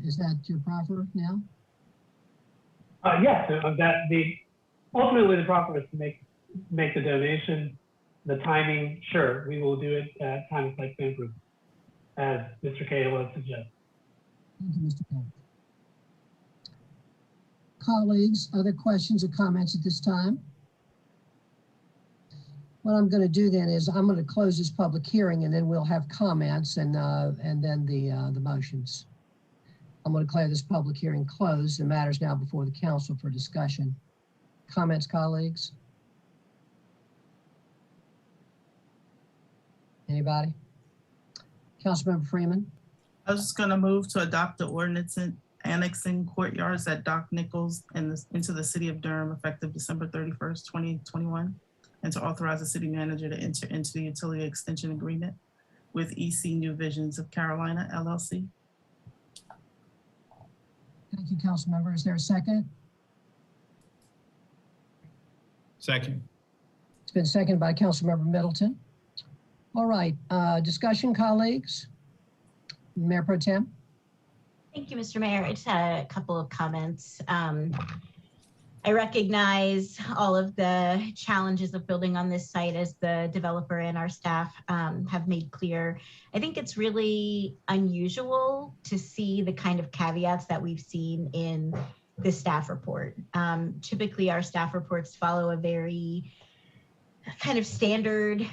Speaker 4: is that your proffer now?
Speaker 17: Yes, ultimately the proffer is to make the donation. The timing, sure, we will do it at time of site plan approval, as Mr. Cahill has suggested.
Speaker 4: Thank you, Mr. Cahill. Colleagues, other questions or comments at this time? What I'm going to do then is I'm going to close this public hearing and then we'll have comments and then the motions. I'm going to declare this public hearing closed. The matter is now before the council for discussion. Comments, colleagues? Anybody? Councilmember Freeman?
Speaker 13: I was just going to move to adopt the ordinance annexing Courtyards at Doc Nichols into the city of Durham effective December 31st, 2021, and to authorize the city manager to enter into the utility extension agreement with EC New Visions of Carolina, LLC.
Speaker 4: Thank you, Councilmember. Is there a second?
Speaker 7: Second.
Speaker 4: It's been seconded by Councilmember Middleton. All right, discussion, colleagues. Mayor Pro Tem.
Speaker 8: Thank you, Mr. Mayor. I just had a couple of comments. I recognize all of the challenges of building on this site as the developer and our staff have made clear. I think it's really unusual to see the kind of caveats that we've seen in the staff report. Typically, our staff reports follow a very kind of standard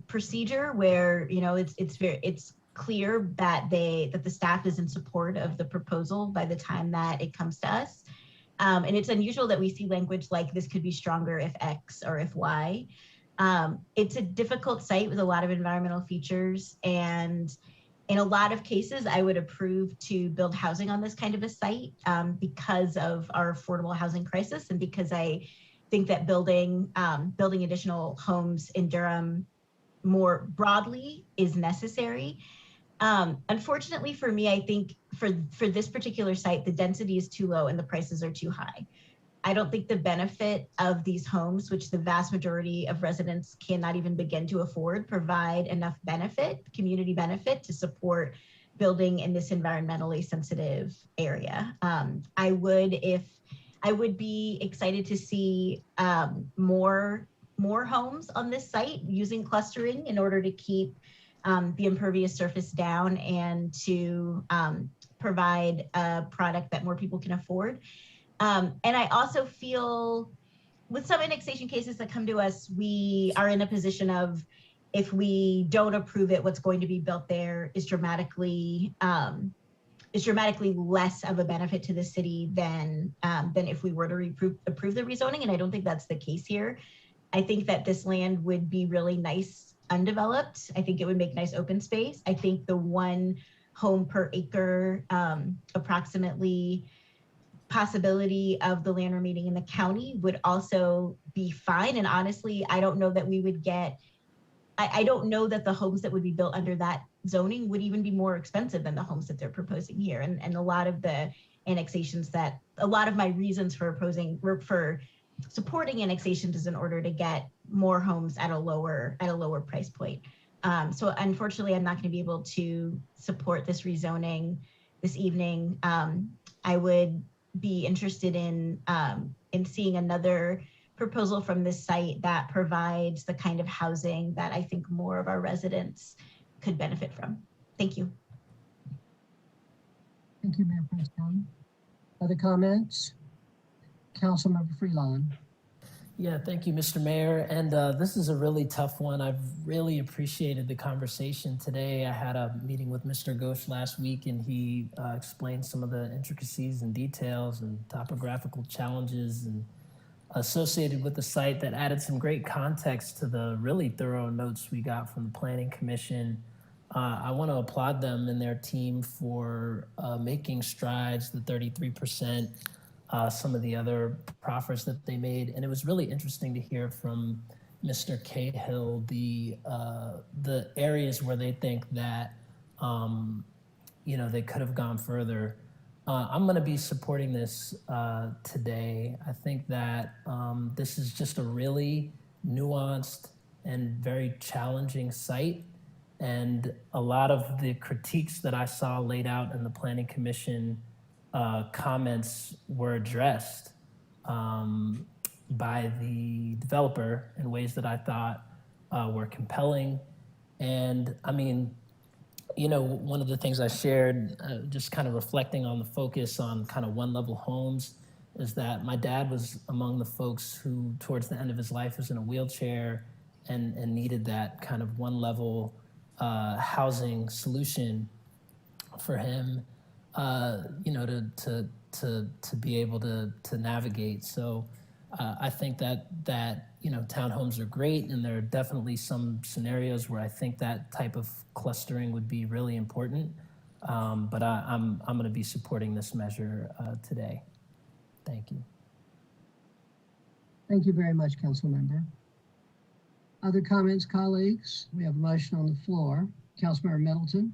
Speaker 8: procedure where it's clear that the staff is in support of the proposal by the time that it comes to us. And it's unusual that we see language like this could be stronger if X or if Y. It's a difficult site with a lot of environmental features. And in a lot of cases, I would approve to build housing on this kind of a site because of our affordable housing crisis and because I think that building additional homes in Durham more broadly is necessary. Unfortunately for me, I think for this particular site, the density is too low and the prices are too high. I don't think the benefit of these homes, which the vast majority of residents cannot even begin to afford, provide enough benefit, community benefit, to support building in this environmentally sensitive area. I would be excited to see more homes on this site using clustering in order to keep the impervious surface down and to provide a product that more people can afford. And I also feel with some annexation cases that come to us, we are in a position of, if we don't approve it, what's going to be built there is dramatically less of a benefit to the city than if we were to approve the rezoning. And I don't think that's the case here. I think that this land would be really nice undeveloped. I think it would make nice open space. I think the 1 home per acre approximately possibility of the land remaining in the county would also be fine. And honestly, I don't know that we would get, I don't know that the homes that would be built under that zoning would even be more expensive than the homes that they're proposing here. And a lot of the annexations that, a lot of my reasons for supporting annexations is in order to get more homes at a lower price point. So unfortunately, I'm not going to be able to support this rezoning this evening. I would be interested in seeing another proposal from this site that provides the kind of housing that I think more of our residents could benefit from. Thank you.
Speaker 4: Thank you, Mayor Pro Tem. Other comments? Councilmember Freelon.
Speaker 12: Yeah, thank you, Mr. Mayor. And this is a really tough one. I've really appreciated the conversation today. I had a meeting with Mr. Ghosh last week, and he explained some of the intricacies and details and topographical challenges and associated with the site that added some great context to the really thorough notes we got from the Planning Commission. I want to applaud them and their team for making strides, the 33%, some of the other proffers that they made. And it was really interesting to hear from Mr. Cahill the areas where they think that they could have gone further. I'm going to be supporting this today. I think that this is just a really nuanced and very challenging site. And a lot of the critiques that I saw laid out in the Planning Commission comments were addressed by the developer in ways that I thought were compelling. And I mean, one of the things I shared, just kind of reflecting on the focus on kind of 1-level homes, is that my dad was among the folks who, towards the end of his life, was in a wheelchair and needed that kind of 1-level housing solution for him, to be able to navigate. So I think that townhomes are great, and there are definitely some scenarios where I think that type of clustering would be really important. But I'm going to be supporting this measure today. Thank you.
Speaker 4: Thank you very much, Council Member. Other comments, colleagues? We have a motion on the floor. Councilmember Middleton.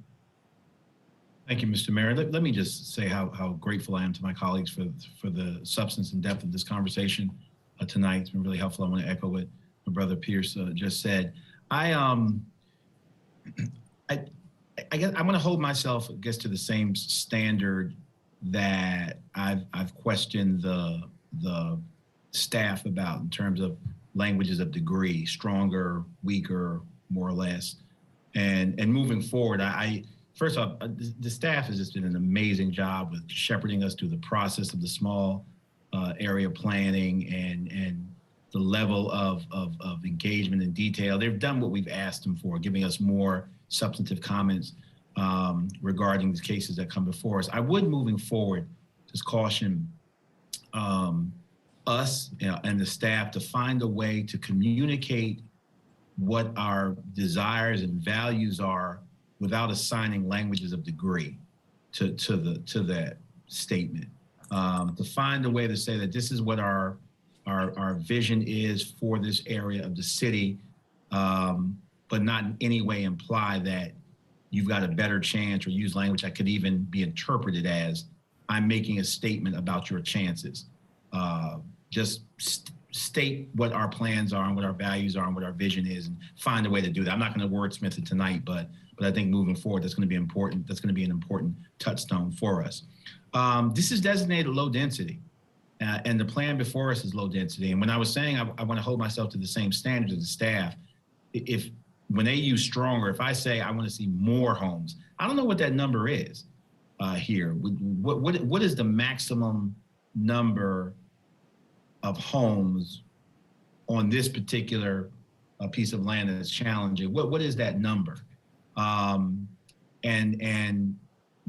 Speaker 7: Thank you, Mr. Mayor. Let me just say how grateful I am to my colleagues for the substance and depth of this conversation tonight. It's been really helpful. I want to echo what my brother Pierce just said. I guess I'm going to hold myself, I guess, to the same standard that I've questioned the staff about in terms of languages of degree, stronger, weaker, more or less. And moving forward, first off, the staff has just done an amazing job with shepherding us through the process of the small area planning and the level of engagement and detail. They've done what we've asked them for, giving us more substantive comments regarding the cases that come before us. I would, moving forward, just caution us and the staff to find a way to communicate what our desires and values are without assigning languages of degree to that statement. To find a way to say that this is what our vision is for this area of the city, but not in any way imply that you've got a better chance or use language that could even be interpreted as I'm making a statement about your chances. Just state what our plans are and what our values are and what our vision is, and find a way to do that. I'm not going to wordsmith it tonight, but I think moving forward, that's going to be important. That's going to be an important touchstone for us. This is designated low density, and the plan before us is low density. And when I was saying I want to hold myself to the same standards as the staff, when they use stronger, if I say I want to see more homes, I don't know what that number is here. What is the maximum number of homes on this particular piece of land that's challenging? What is that number? And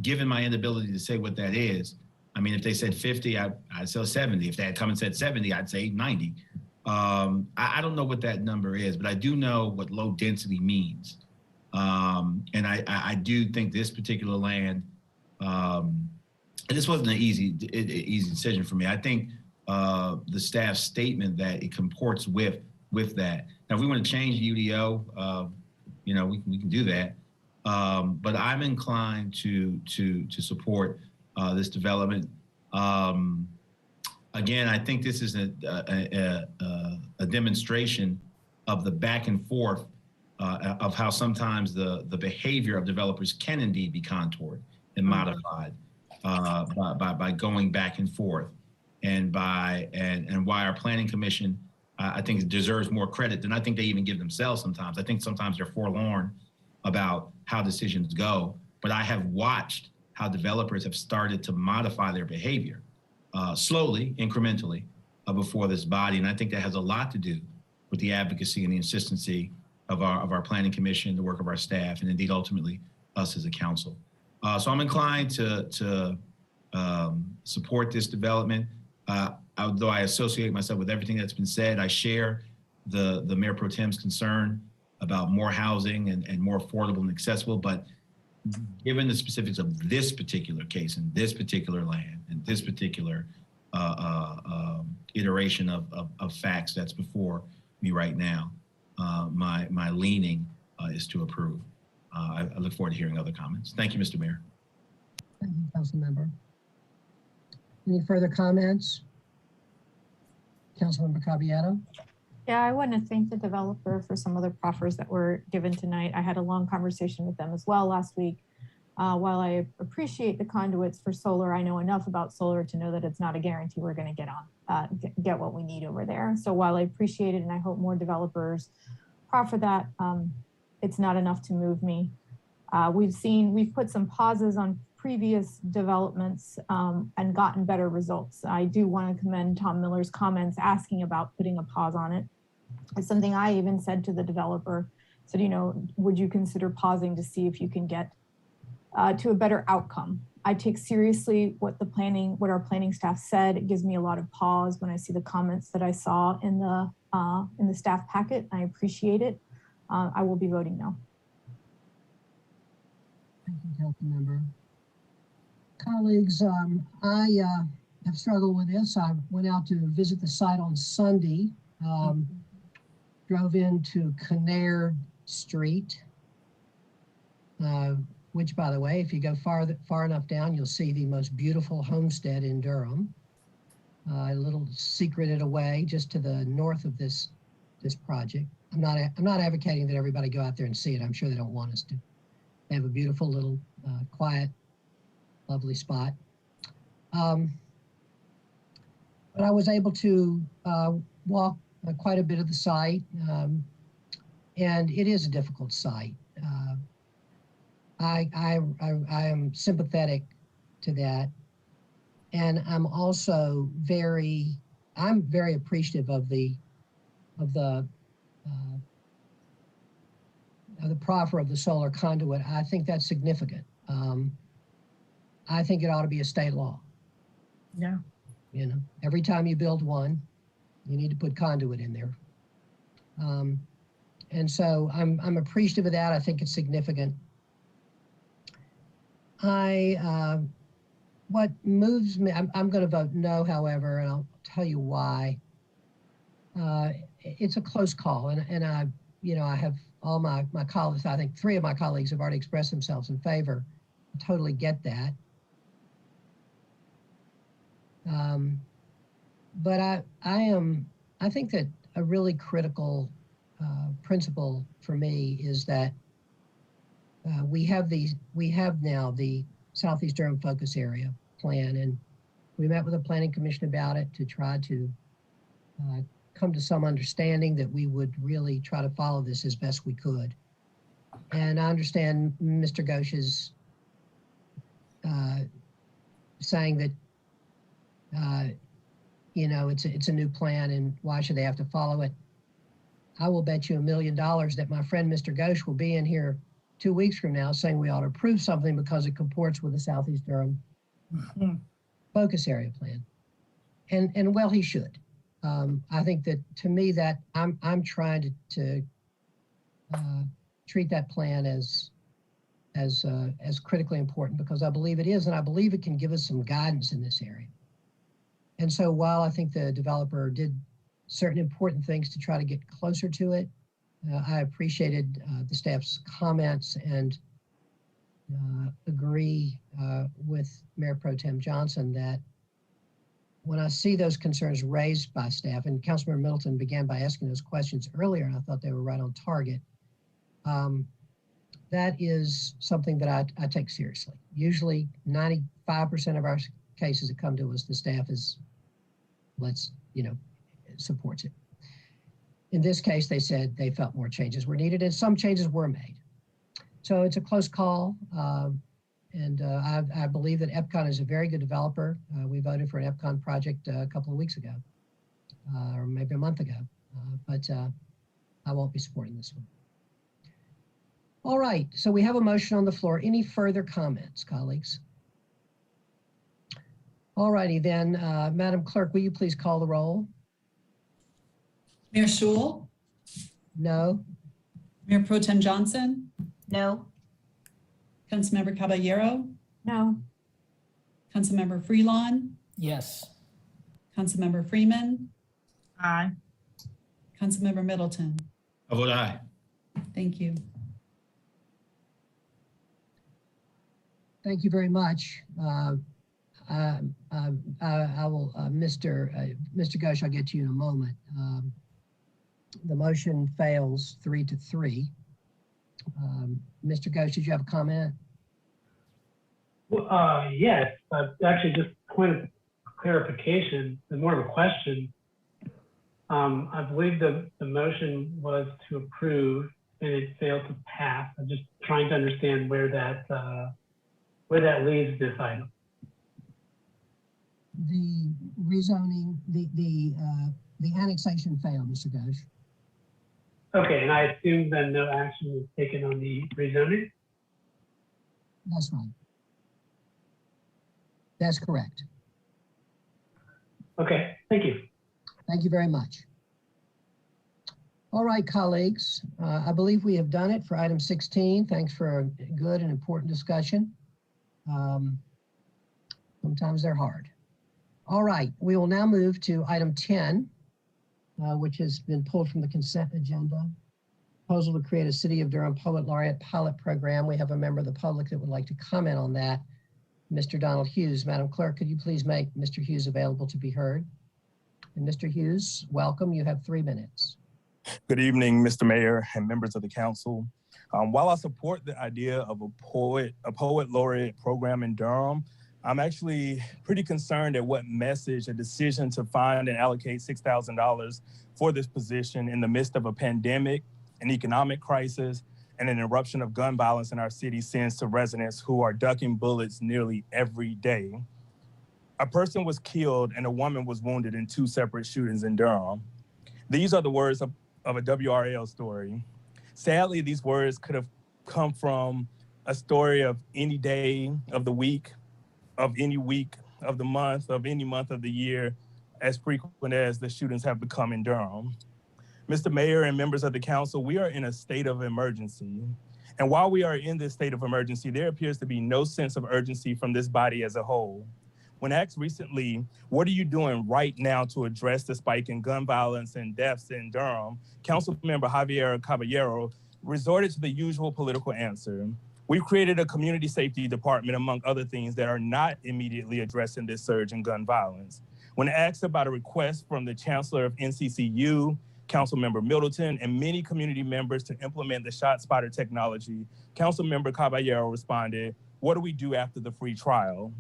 Speaker 7: given my inability to say what that is, I mean, if they said 50, I'd say 70. If they had come and said 70, I'd say 90. I don't know what that number is, but I do know what low density means. And I do think this particular land, and this wasn't an easy decision for me. I think the staff's statement that it comports with that. Now, if we want to change UDO, you know, we can do that. But I'm inclined to support this development. Again, I think this is a demonstration of the back and forth of how sometimes the behavior of developers can indeed be contoured and modified by going back and forth, and why our planning commission, I think, deserves more credit than I think they even give themselves sometimes. I think sometimes they're forlorn about how decisions go, but I have watched how developers have started to modify their behavior slowly, incrementally, before this body. And I think that has a lot to do with the advocacy and the insistency of our planning commission, the work of our staff, and indeed ultimately us as a council. So I'm inclined to support this development. Although I associate myself with everything that's been said, I share the Mayor Pro Tem's concern about more housing and more affordable and accessible. But given the specifics of this particular case and this particular land and this particular iteration of facts that's before me right now, my leaning is to approve. I look forward to hearing other comments. Thank you, Mr. Mayor.
Speaker 4: Thank you, Councilmember. Any further comments? Councilmember Caballero?
Speaker 1: Yeah, I want to thank the developer for some other proffers that were given tonight. I had a long conversation with them as well last week. While I appreciate the conduits for solar, I know enough about solar to know that it's not a guarantee we're going to get what we need over there. So while I appreciate it, and I hope more developers proffer that, it's not enough to move me. We've put some pauses on previous developments and gotten better results. I do want to commend Tom Miller's comments asking about putting a pause on it. It's something I even said to the developer, said, you know, would you consider pausing to see if you can get to a better outcome? I take seriously what our planning staff said. It gives me a lot of pause when I see the comments that I saw in the staff packet. I appreciate it. I will be voting no.
Speaker 4: Thank you, Councilmember. Colleagues, I have struggled with this. I went out to visit the site on Sunday, drove into Kinnaird Street, which, by the way, if you go far enough down, you'll see the most beautiful homestead in Durham, a little secreted away just to the north of this project. I'm not advocating that everybody go out there and see it. I'm sure they don't want us to. They have a beautiful little quiet, lovely spot. But I was able to walk quite a bit of the site, and it is a difficult site. I am sympathetic to that, and I'm also very appreciative of the proffer of the solar conduit. I think that's significant. I think it ought to be a state law.
Speaker 13: Yeah.
Speaker 4: You know, every time you build one, you need to put conduit in there. And so I'm appreciative of that. I think it's significant. What moves me, I'm going to vote no, however, and I'll tell you why. It's a close call, and I have all my colleagues, I think 3 of my colleagues have already expressed themselves in favor. I totally get that. But I think that a really critical principle for me is that we have now the Southeast Durham Focus Area Plan, and we met with the Planning Commission about it to try to come to some understanding that we would really try to follow this as best we could. And I understand Mr. Ghosh's saying that it's a new plan and why should they have to follow it? I will bet you $1 million that my friend Mr. Ghosh will be in here 2 weeks from now saying we ought to approve something because it comports with the Southeast Durham Focus Area Plan. And well, he should. I think that to me that I'm trying to treat that plan as critically important because I believe it is, and I believe it can give us some guidance in this area. And so while I think the developer did certain important things to try to get closer to it, I appreciated the staff's comments and agree with Mayor Pro Tem Johnson that when I see those concerns raised by staff, and Councilmember Middleton began by asking those questions earlier, and I thought they were right on target, that is something that I take seriously. Usually 95% of our cases that come to us, the staff is, supports it. In this case, they said they felt more changes were needed and some changes were made. So it's a close call. And I believe that EPCON is a very good developer. We voted for an EPCON project a couple of weeks ago, or maybe a month ago, but I won't be supporting this one. All right, so we have a motion on the floor. Any further comments, colleagues? All righty then, Madam Clerk, will you please call the roll?
Speaker 5: Mayor Schul?
Speaker 4: No.
Speaker 5: Mayor Pro Tem Johnson?
Speaker 8: No.
Speaker 5: Councilmember Caballero?
Speaker 1: No.
Speaker 5: Councilmember Freelon?
Speaker 12: Yes.
Speaker 5: Councilmember Freeman?
Speaker 13: Aye.
Speaker 5: Councilmember Middleton?
Speaker 7: I vote aye.
Speaker 5: Thank you.
Speaker 4: Thank you very much. I will, Mr. Ghosh, I'll get to you in a moment. The motion fails 3-3. Mr. Ghosh, did you have a comment?
Speaker 17: Well, yes, actually just point of clarification and more of a question. I believe the motion was to approve and it failed to pass. I'm just trying to understand where that leaves this item.
Speaker 4: The rezoning, the annexation failed, Mr. Ghosh.
Speaker 17: Okay, and I assume then no action was taken on the rezoning?
Speaker 4: That's right. That's correct.
Speaker 17: Okay, thank you.
Speaker 4: Thank you very much. All right, colleagues, I believe we have done it for item 16. Thanks for a good and important discussion. Sometimes they're hard. All right, we will now move to item 10, which has been pulled from the consent agenda. Proposal to create a City of Durham Poet Laureate pilot program. We have a member of the public that would like to comment on that, Mr. Donald Hughes. Madam Clerk, could you please make Mr. Hughes available to be heard? And Mr. Hughes, welcome. You have 3 minutes.
Speaker 19: Good evening, Mr. Mayor and members of the council. While I support the idea of a poet laureate program in Durham, I'm actually pretty concerned at what message a decision to find and allocate $6,000 for this position in the midst of a pandemic, an economic crisis, and an eruption of gun violence in our city sends to residents who are ducking bullets nearly every day. A person was killed and a woman was wounded in 2 separate shootings in Durham. These are the words of a WRL story. Sadly, these words could have come from a story of any day of the week, of any week of the month, of any month of the year, as frequent as the shootings have become in Durham. Mr. Mayor and members of the council, we are in a state of emergency. And while we are in this state of emergency, there appears to be no sense of urgency from this body as a whole. When asked recently, what are you doing right now to address the spike in gun violence and deaths in Durham, Councilmember Javier Caballero resorted to the usual political answer. We've created a community safety department, among other things, that are not immediately addressing this surge in gun violence. When asked about a request from the Chancellor of NCCU, Councilmember Middleton, and many community members to implement the ShotSpotter technology, Councilmember Caballero responded, "What do we do after the free trial?"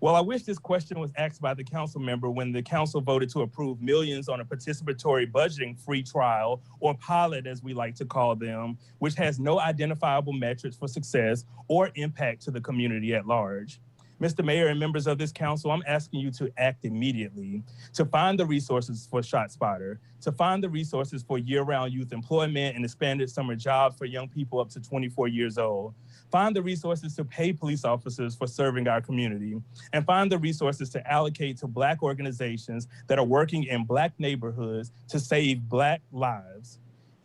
Speaker 19: Well, I wish this question was asked by the council member when the council voted to approve millions on a participatory budgeting free trial, or pilot as we like to call them, which has no identifiable metrics for success or impact to the community at large. Mr. Mayor and members of this council, I'm asking you to act immediately to find the resources for ShotSpotter, to find the resources for year-round youth employment and expanded summer jobs for young people up to 24 years old. Find the resources to pay police officers for serving our community, and find the resources to allocate to Black organizations that are working in Black neighborhoods to save Black lives.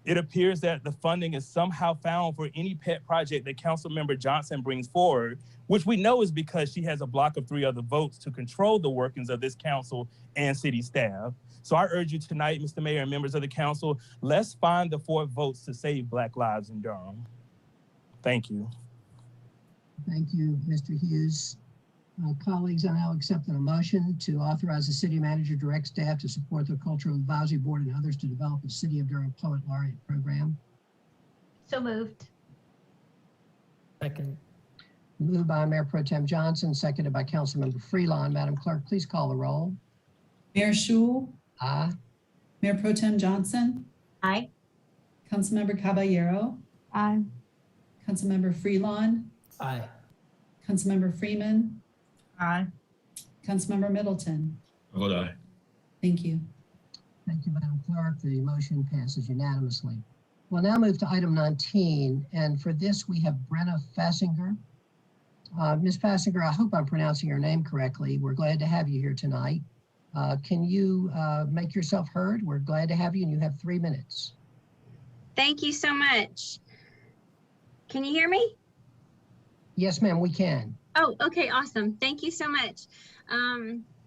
Speaker 19: It appears that the funding is somehow found for any pet project that Councilmember Johnson brings forward, which we know is because she has a block of 3 other votes to control the workings of this council and city staff. So I urge you tonight, Mr. Mayor and members of the council, let's find the 4 votes to save Black lives in Durham. Thank you.
Speaker 4: Thank you, Mr. Hughes. Colleagues, I now accept a motion to authorize the city manager direct staff to support the Cultural Advisory Board and others to develop a City of Durham Poet Laureate program.
Speaker 8: So moved.
Speaker 12: Second.
Speaker 4: Moved by Mayor Pro Tem Johnson, seconded by Councilmember Freelon. Madam Clerk, please call the roll.
Speaker 5: Mayor Schul.
Speaker 4: Aye.
Speaker 5: Mayor Pro Tem Johnson.
Speaker 8: Aye.
Speaker 5: Councilmember Caballero.
Speaker 1: Aye.
Speaker 5: Councilmember Freelon.
Speaker 12: Aye.
Speaker 5: Councilmember Freeman.
Speaker 13: Aye.
Speaker 5: Councilmember Middleton.
Speaker 7: I vote aye.
Speaker 5: Thank you.
Speaker 4: Thank you, Madam Clerk. The motion passes unanimously. We'll now move to item 19, and for this we have Brenna Fassinger. Ms. Fassinger, I hope I'm pronouncing your name correctly. We're glad to have you here tonight. Can you make yourself heard? We're glad to have you, and you have 3 minutes.
Speaker 20: Thank you so much. Can you hear me?
Speaker 4: Yes, ma'am, we can.
Speaker 20: Oh, okay, awesome. Thank you so much.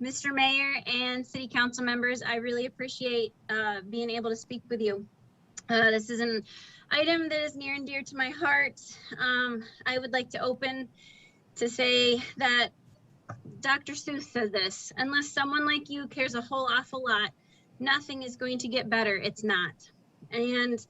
Speaker 20: Mr. Mayor and City Council members, I really appreciate being able to speak with you. This is an item that is near and dear to my heart. I would like to open to say that Dr. Seuss said this: unless someone like you cares a whole awful lot, nothing is going to get better. It's not. And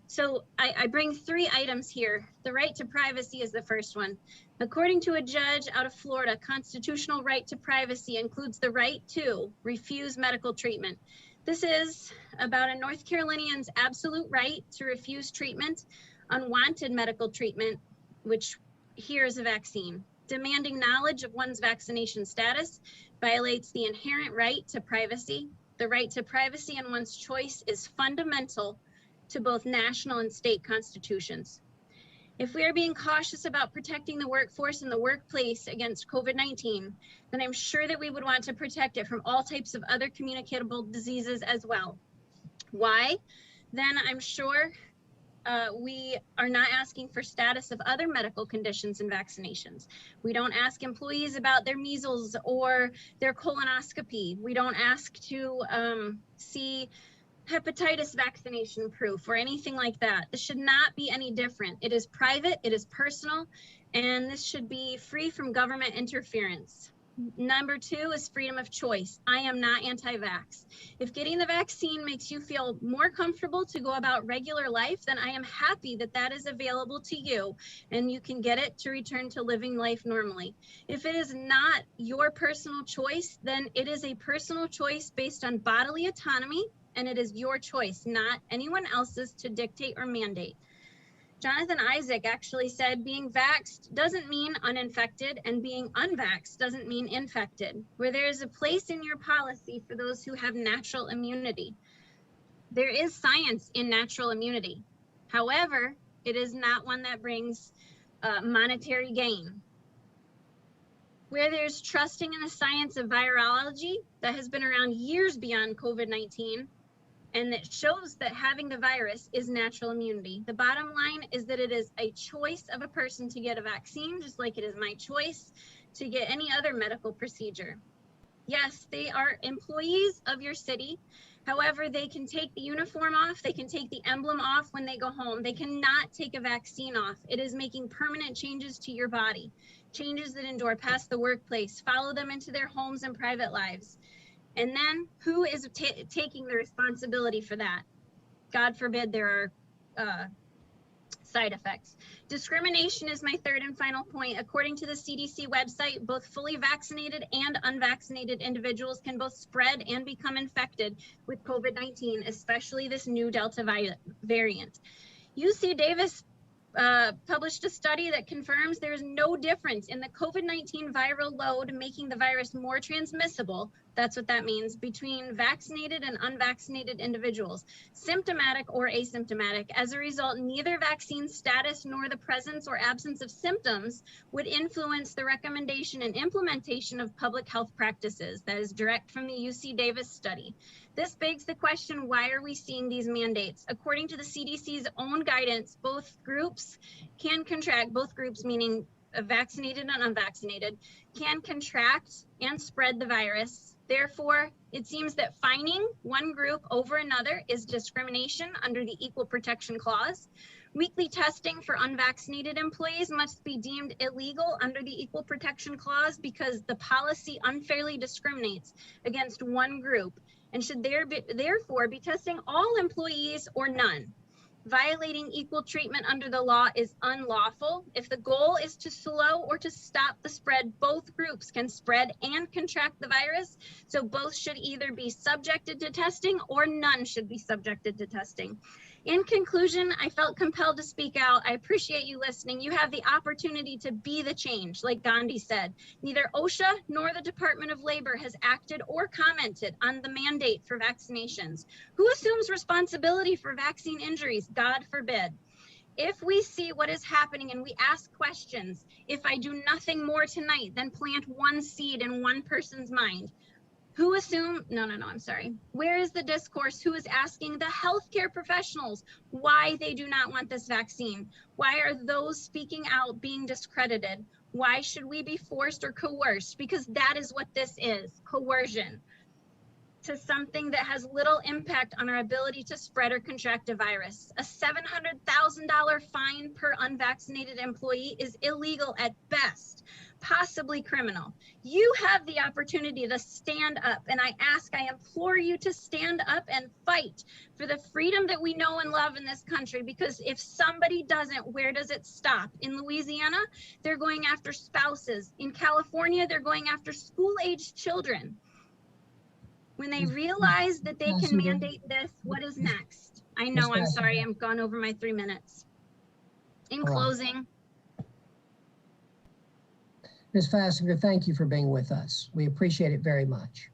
Speaker 20: so I bring 3 items here. The right to privacy is the first one. According to a judge out of Florida, constitutional right to privacy includes the right to refuse medical treatment. This is about a North Carolinian's absolute right to refuse treatment, unwanted medical treatment, which here is a vaccine. Demanding knowledge of one's vaccination status violates the inherent right to privacy. The right to privacy and one's choice is fundamental to both national and state constitutions. If we are being cautious about protecting the workforce and the workplace against COVID-19, then I'm sure that we would want to protect it from all types of other communicable diseases as well. Why? Then I'm sure we are not asking for status of other medical conditions and vaccinations. We don't ask employees about their measles or their colonoscopy. We don't ask to see hepatitis vaccination proof or anything like that. This should not be any different. It is private, it is personal, and this should be free from government interference. Number 2 is freedom of choice. I am not anti-vax. If getting the vaccine makes you feel more comfortable to go about regular life, then I am happy that that is available to you and you can get it to return to living life normally. If it is not your personal choice, then it is a personal choice based on bodily autonomy, and it is your choice, not anyone else's, to dictate or mandate. Jonathan Isaac actually said being vaxxed doesn't mean uninfected, and being unvaxxed doesn't mean infected, where there is a place in your policy for those who have natural immunity. There is science in natural immunity. However, it is not one that brings monetary gain. Where there's trusting in the science of virology that has been around years beyond COVID-19, and that shows that having the virus is natural immunity. The bottom line is that it is a choice of a person to get a vaccine, just like it is my choice to get any other medical procedure. Yes, they are employees of your city. However, they can take the uniform off, they can take the emblem off when they go home. They cannot take a vaccine off. It is making permanent changes to your body, changes that endure past the workplace, follow them into their homes and private lives. And then who is taking the responsibility for that? God forbid there are side effects. Discrimination is my 3rd and final point. According to the CDC website, both fully vaccinated and unvaccinated individuals can both spread and become infected with COVID-19, especially this new Delta variant. UC Davis published a study that confirms there's no difference in the COVID-19 viral load making the virus more transmissible. That's what that means, between vaccinated and unvaccinated individuals, symptomatic or asymptomatic. As a result, neither vaccine status nor the presence or absence of symptoms would influence the recommendation and implementation of public health practices. That is direct from the UC Davis study. This begs the question, why are we seeing these mandates? According to the CDC's own guidance, both groups can contract, both groups meaning vaccinated and unvaccinated, can contract and spread the virus. Therefore, it seems that fining one group over another is discrimination under the Equal Protection Clause. Weekly testing for unvaccinated employees must be deemed illegal under the Equal Protection Clause because the policy unfairly discriminates against one group and should therefore be testing all employees or none. Violating equal treatment under the law is unlawful. If the goal is to slow or to stop the spread, both groups can spread and contract the virus. So both should either be subjected to testing or none should be subjected to testing. In conclusion, I felt compelled to speak out. I appreciate you listening. You have the opportunity to be the change, like Gandhi said. Neither OSHA nor the Department of Labor has acted or commented on the mandate for vaccinations. Who assumes responsibility for vaccine injuries? God forbid. If we see what is happening and we ask questions, if I do nothing more tonight than plant one seed in one person's mind, who assume, I'm sorry. Where is the discourse? Who is asking the healthcare professionals why they do not want this vaccine? Why are those speaking out being discredited? Why should we be forced or coerced? Because that is what this is, coercion to something that has little impact on our ability to spread or contract a virus. A $700,000 fine per unvaccinated employee is illegal at best, possibly criminal. You have the opportunity to stand up, and I implore you to stand up and fight for the freedom that we know and love in this country, because if somebody doesn't, where does it stop? In Louisiana, they're going after spouses. In California, they're going after school-aged children. When they realize that they can mandate this, what is next? I know, I'm sorry, I'm gone over my 3 minutes. In closing.
Speaker 4: Ms. Fassinger, thank you for being with us. We appreciate it very much.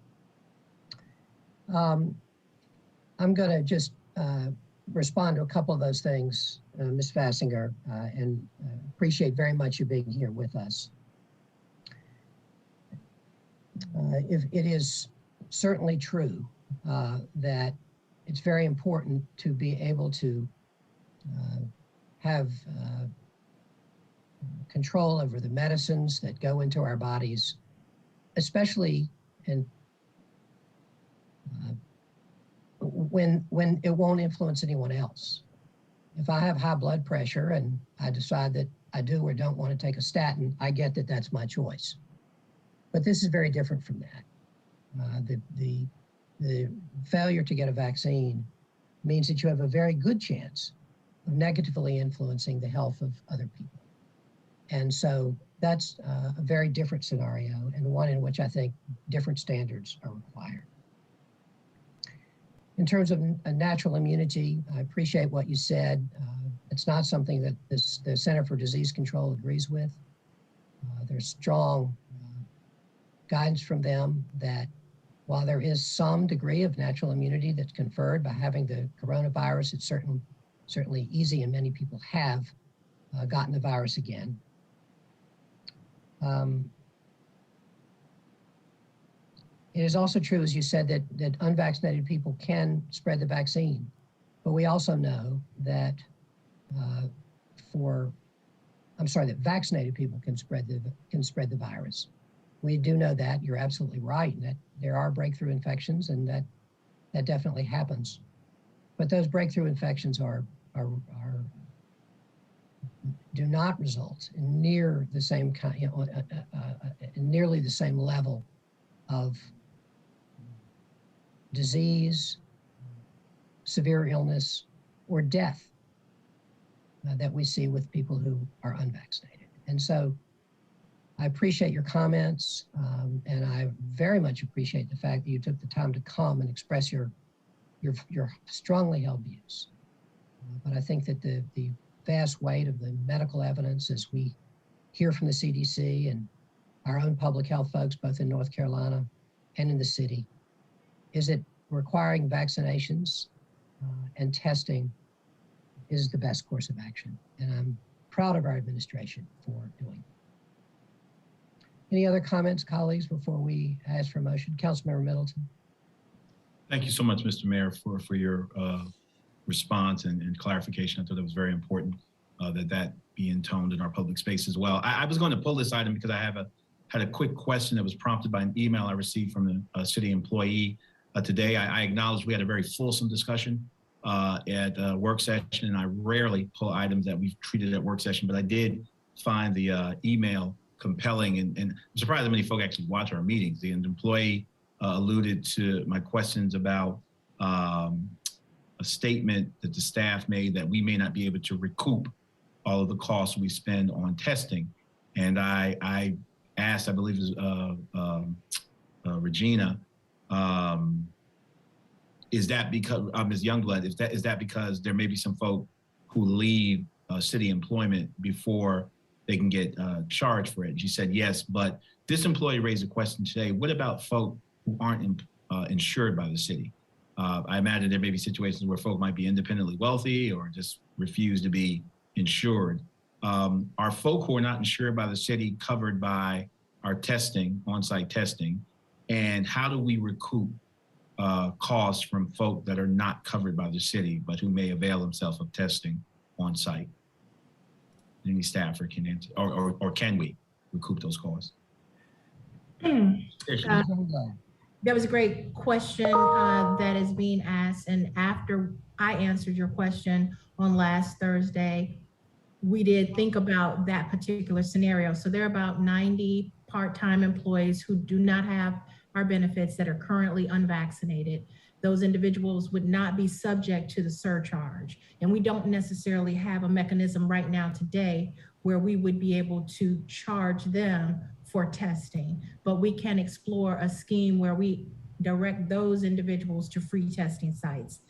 Speaker 4: I'm going to just respond to a couple of those things, Ms. Fassinger, and appreciate very much you being here with us. If it is certainly true that it's very important to be able to have control over the medicines that go into our bodies, especially when it won't influence anyone else. If I have high blood pressure and I decide that I do or don't want to take a statin, I get that that's my choice. But this is very different from that. The failure to get a vaccine means that you have a very good chance of negatively influencing the health of other people. And so that's a very different scenario, and one in which I think different standards are required. In terms of a natural immunity, I appreciate what you said. It's not something that the Center for Disease Control agrees with. There's strong guidance from them that while there is some degree of natural immunity that's conferred by having the coronavirus, it's certainly easy, and many people have gotten the virus again. It is also true, as you said, that unvaccinated people can spread the vaccine, but we also know that that vaccinated people can spread the virus. We do know that. You're absolutely right, and that there are breakthrough infections, and that definitely happens. But those breakthrough infections do not result in nearly the same level of disease, severe illness, or death that we see with people who are unvaccinated. And so I appreciate your comments, and I very much appreciate the fact that you took the time to come and express your strongly held views. But I think that the vast weight of the medical evidence as we hear from the CDC and our own public health folks, both in North Carolina and in the city, is that requiring vaccinations and testing is the best course of action. And I'm proud of our administration for doing it. Any other comments, colleagues, before we ask for a motion? Councilmember Middleton.
Speaker 7: Thank you so much, Mr. Mayor, for your response and clarification. I thought it was very important that be intoned in our public space as well. I was going to pull this item because I had a quick question that was prompted by an email I received from a city employee today. I acknowledge we had a very fulsome discussion at a work session, and I rarely pull items that we've treated at work session, but I did find the email compelling, and I'm surprised how many folk actually watch our meetings. The employee alluded to my questions about a statement that the staff made that we may not be able to recoup all of the costs we spend on testing. And I asked, I believe it was Regina, is that because, Ms. Youngblood, is that because there may be some folk who leave city employment before they can get charged for it? She said yes, but this employee raised a question today. What about folk who aren't insured by the city? I imagine there may be situations where folk might be independently wealthy or just refuse to be insured. Are folk who are not insured by the city covered by our testing, on-site testing? And how do we recoup costs from folk that are not covered by the city, but who may avail themselves of testing on-site? Any staffer can answer, or can we recoup those costs?
Speaker 1: That was a great question that is being asked. And after I answered your question on last Thursday, we did think about that particular scenario. So there are about 90 part-time employees who do not have our benefits that are currently unvaccinated. Those individuals would not be subject to the surcharge. And we don't necessarily have a mechanism right now today where we would be able to charge them for testing, but we can explore a scheme where we direct those individuals to free testing sites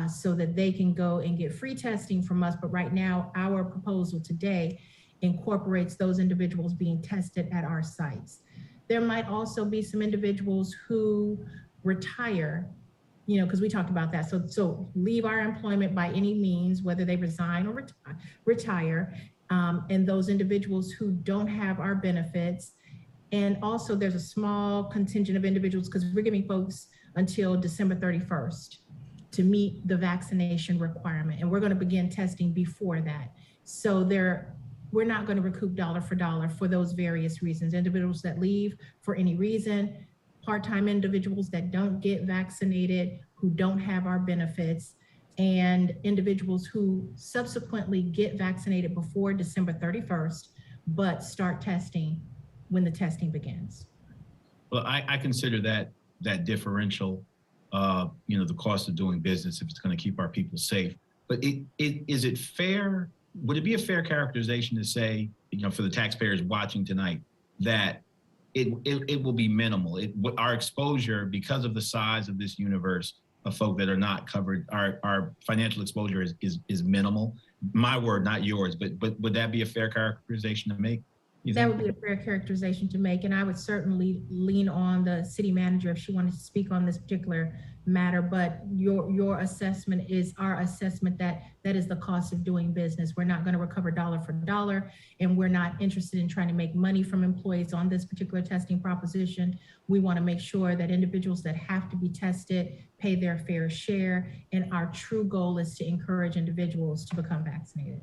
Speaker 1: so that they can go and get free testing from us. But right now, our proposal today incorporates those individuals being tested at our sites. There might also be some individuals who retire, you know, because we talked about that. So leave our employment by any means, whether they resign or retire. And those individuals who don't have our benefits. And also there's a small contingent of individuals, because we're giving folks until December 31st to meet the vaccination requirement. And we're going to begin testing before that. So we're not going to recoup dollar for dollar for those various reasons. Individuals that leave for any reason, part-time individuals that don't get vaccinated, who don't have our benefits, and individuals who subsequently get vaccinated before December 31st, but start testing when the testing begins.
Speaker 7: Well, I consider that differential, the cost of doing business if it's going to keep our people safe. But is it fair? Would it be a fair characterization to say, for the taxpayers watching tonight, that it will be minimal? Our exposure, because of the size of this universe of folk that are not covered, our financial exposure is minimal. My word, not yours, but would that be a fair characterization to make?
Speaker 1: That would be a fair characterization to make, and I would certainly lean on the city manager if she wanted to speak on this particular matter. But your assessment is our assessment that is the cost of doing business. We're not going to recover dollar for dollar, and we're not interested in trying to make money from employees on this particular testing proposition. We want to make sure that individuals that have to be tested pay their fair share, and our true goal is to encourage individuals to become vaccinated.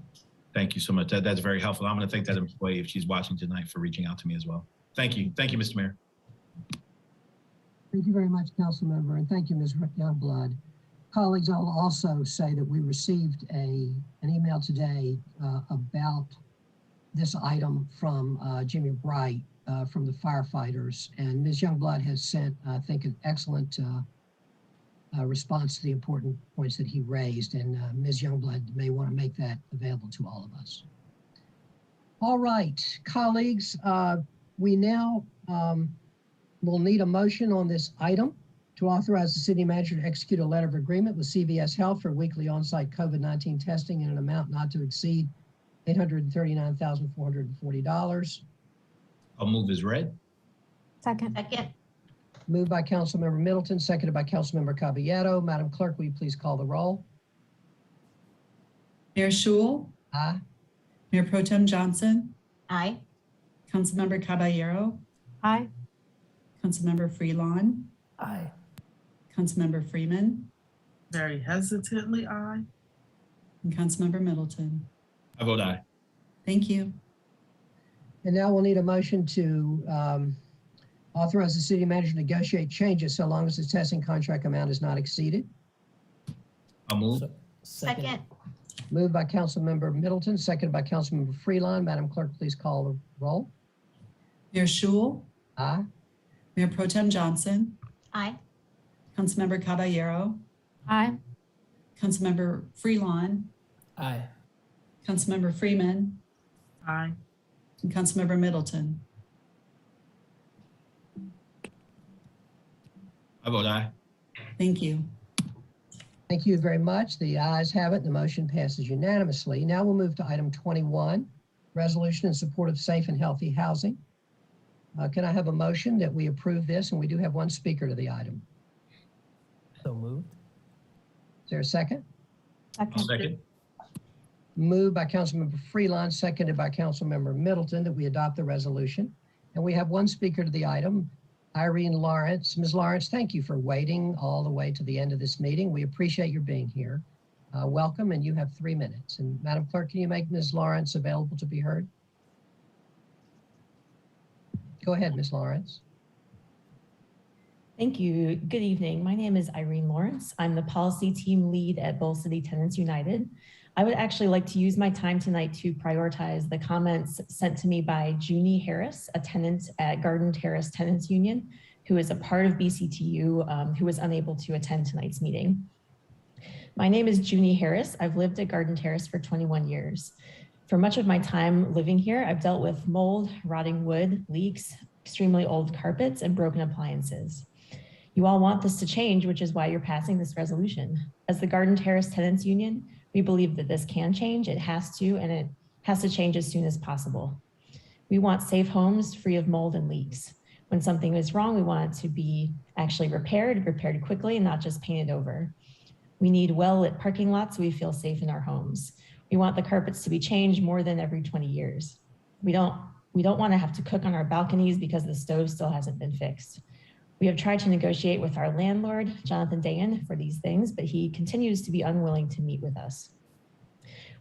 Speaker 7: Thank you so much. That's very helpful. I'm going to thank that employee if she's watching tonight for reaching out to me as well. Thank you. Thank you, Mr. Mayor.
Speaker 4: Thank you very much, Council Member, and thank you, Ms. Youngblood. Colleagues, I'll also say that we received an email today about this item from Jimmy Bright from the firefighters, and Ms. Youngblood has sent, I think, an excellent response to the important points that he raised, and Ms. Youngblood may want to make that available to all of us. All right, colleagues, we now will need a motion on this item. to authorize the city manager to execute a letter of agreement with CVS Health for weekly on-site COVID-19 testing in an amount not to exceed $839,440.
Speaker 7: I'll move as read.
Speaker 1: Second.
Speaker 8: Second.
Speaker 4: Moved by Councilmember Middleton, seconded by Councilmember Caballero. Madam Clerk, will you please call the roll?
Speaker 5: Mayor Schul,
Speaker 4: Aye.
Speaker 5: Mayor Pro Tem Johnson,
Speaker 8: Aye.
Speaker 5: Councilmember Caballero,
Speaker 1: Aye.
Speaker 5: Councilmember Freelon,
Speaker 12: Aye.
Speaker 5: Councilmember Freeman,
Speaker 13: Very hesitantly, aye.
Speaker 5: and Councilmember Middleton.
Speaker 7: I vote aye.
Speaker 5: Thank you.
Speaker 4: And now we'll need a motion to authorize the city manager to negotiate changes so long as the testing contract amount is not exceeded.
Speaker 7: I'll move.
Speaker 8: Second.
Speaker 4: Moved by Councilmember Middleton, seconded by Councilmember Freelon. Madam Clerk, please call the roll.
Speaker 5: Mayor Schul,
Speaker 4: Aye.
Speaker 5: Mayor Pro Tem Johnson,
Speaker 8: Aye.
Speaker 5: Councilmember Caballero,
Speaker 1: Aye.
Speaker 5: Councilmember Freelon,
Speaker 12: Aye.
Speaker 5: Councilmember Freeman,
Speaker 13: Aye.
Speaker 5: and Councilmember Middleton.
Speaker 7: I vote aye.
Speaker 5: Thank you.
Speaker 4: Thank you very much. The ayes have it. The motion passes unanimously. Now we'll move to item 21, resolution in support of safe and healthy housing. Can I have a motion that we approve this? And we do have one speaker to the item.
Speaker 12: So moved.
Speaker 4: Is there a second?
Speaker 7: I'll second.
Speaker 4: Moved by Councilmember Freelon, seconded by Councilmember Middleton, that we adopt the resolution. And we have one speaker to the item, Irene Lawrence. Ms. Lawrence, thank you for waiting all the way to the end of this meeting. We appreciate your being here. Welcome, and you have 3 minutes. And Madam Clerk, can you make Ms. Lawrence available to be heard? Go ahead, Ms. Lawrence.
Speaker 21: Thank you. Good evening. My name is Irene Lawrence. I'm the policy team lead at Bowl City Tenants United. I would actually like to use my time tonight to prioritize the comments sent to me by Junie Harris, a tenant at Garden Terrace Tenants Union, who is a part of BCTU, who was unable to attend tonight's meeting. My name is Junie Harris. I've lived at Garden Terrace for 21 years. For much of my time living here, I've dealt with mold, rotting wood, leaks, extremely old carpets, and broken appliances. You all want this to change, which is why you're passing this resolution. As the Garden Terrace Tenants Union, we believe that this can change, it has to, and it has to change as soon as possible. We want safe homes free of mold and leaks. When something is wrong, we want it to be actually repaired quickly, and not just painted over. We need well-lit parking lots so we feel safe in our homes. We want the carpets to be changed more than every 20 years. We don't want to have to cook on our balconies because the stove still hasn't been fixed. We have tried to negotiate with our landlord, Jonathan Dayan, for these things, but he continues to be unwilling to meet with us.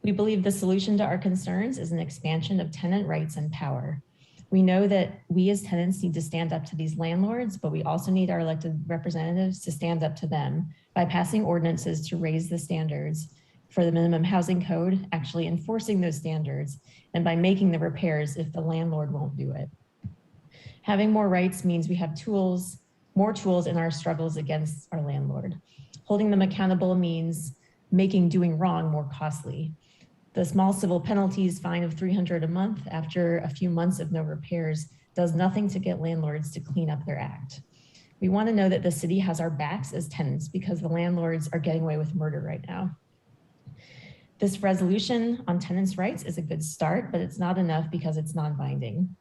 Speaker 21: We believe the solution to our concerns is an expansion of tenant rights and power. We know that we as tenants need to stand up to these landlords, but we also need our elected representatives to stand up to them by passing ordinances to raise the standards for the minimum housing code, actually enforcing those standards, and by making the repairs if the landlord won't do it. Having more rights means we have more tools in our struggles against our landlord. Holding them accountable means making doing wrong more costly. The small civil penalties, fine of $300 a month after a few months of no repairs, does nothing to get landlords to clean up their act. We want to know that the city has our backs as tenants because the landlords are getting away with murder right now. This resolution on tenants' rights is a good start, but it's not enough because it's non-binding.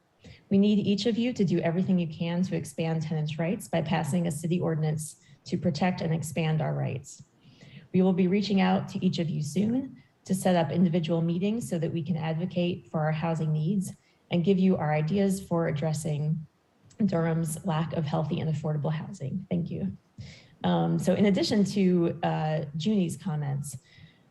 Speaker 21: We need each of you to do everything you can to expand tenants' rights by passing a city ordinance to protect and expand our rights. We will be reaching out to each of you soon to set up individual meetings so that we can advocate for our housing needs and give you our ideas for addressing Durham's lack of healthy and affordable housing. Thank you. So in addition to Junie's comments,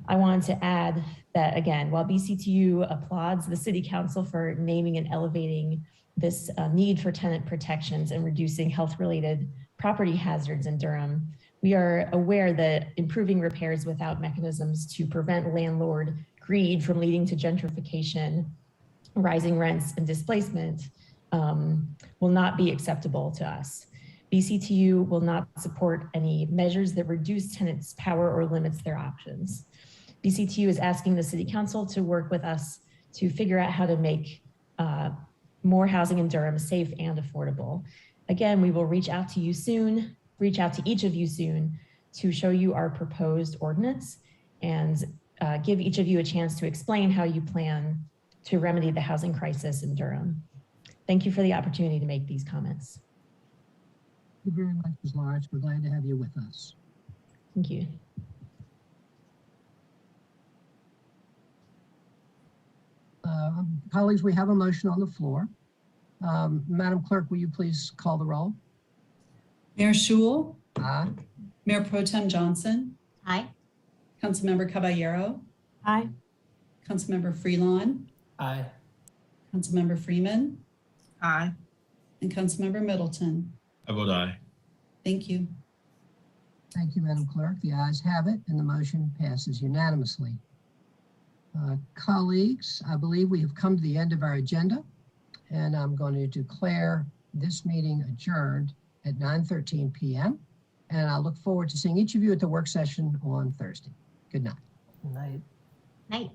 Speaker 21: I wanted to add that, again, while BCTU applauds the City Council for naming and elevating this need for tenant protections and reducing health-related property hazards in Durham, we are aware that improving repairs without mechanisms to prevent landlord greed from leading to gentrification, rising rents, and displacement will not be acceptable to us. BCTU will not support any measures that reduce tenants' power or limits their options. BCTU is asking the City Council to work with us to figure out how to make more housing in Durham safe and affordable. Again, we will reach out to you soon reach out to each of you soon to show you our proposed ordinance and give each of you a chance to explain how you plan to remedy the housing crisis in Durham. Thank you for the opportunity to make these comments.
Speaker 4: Thank you very much, Ms. Lawrence. We're glad to have you with us.
Speaker 21: Thank you.
Speaker 4: Colleagues, we have a motion on the floor. Madam Clerk, will you please call the roll?
Speaker 5: Mayor Schul.
Speaker 4: Aye.
Speaker 5: Mayor Pro Tem Johnson.
Speaker 8: Aye.
Speaker 5: Councilmember Caballero.
Speaker 21: Aye.
Speaker 5: Councilmember Freelon.
Speaker 12: Aye.
Speaker 5: Councilmember Freeman.
Speaker 13: Aye.
Speaker 5: And Councilmember Middleton.
Speaker 7: I vote aye.
Speaker 5: Thank you.
Speaker 4: Thank you, Madam Clerk. The ayes have it, and the motion passes unanimously. Colleagues, I believe we have come to the end of our agenda, and I'm going to declare this meeting adjourned at 9:13 p.m. And I look forward to seeing each of you at the work session on Thursday. Good night.
Speaker 12: Good night.
Speaker 8: Night.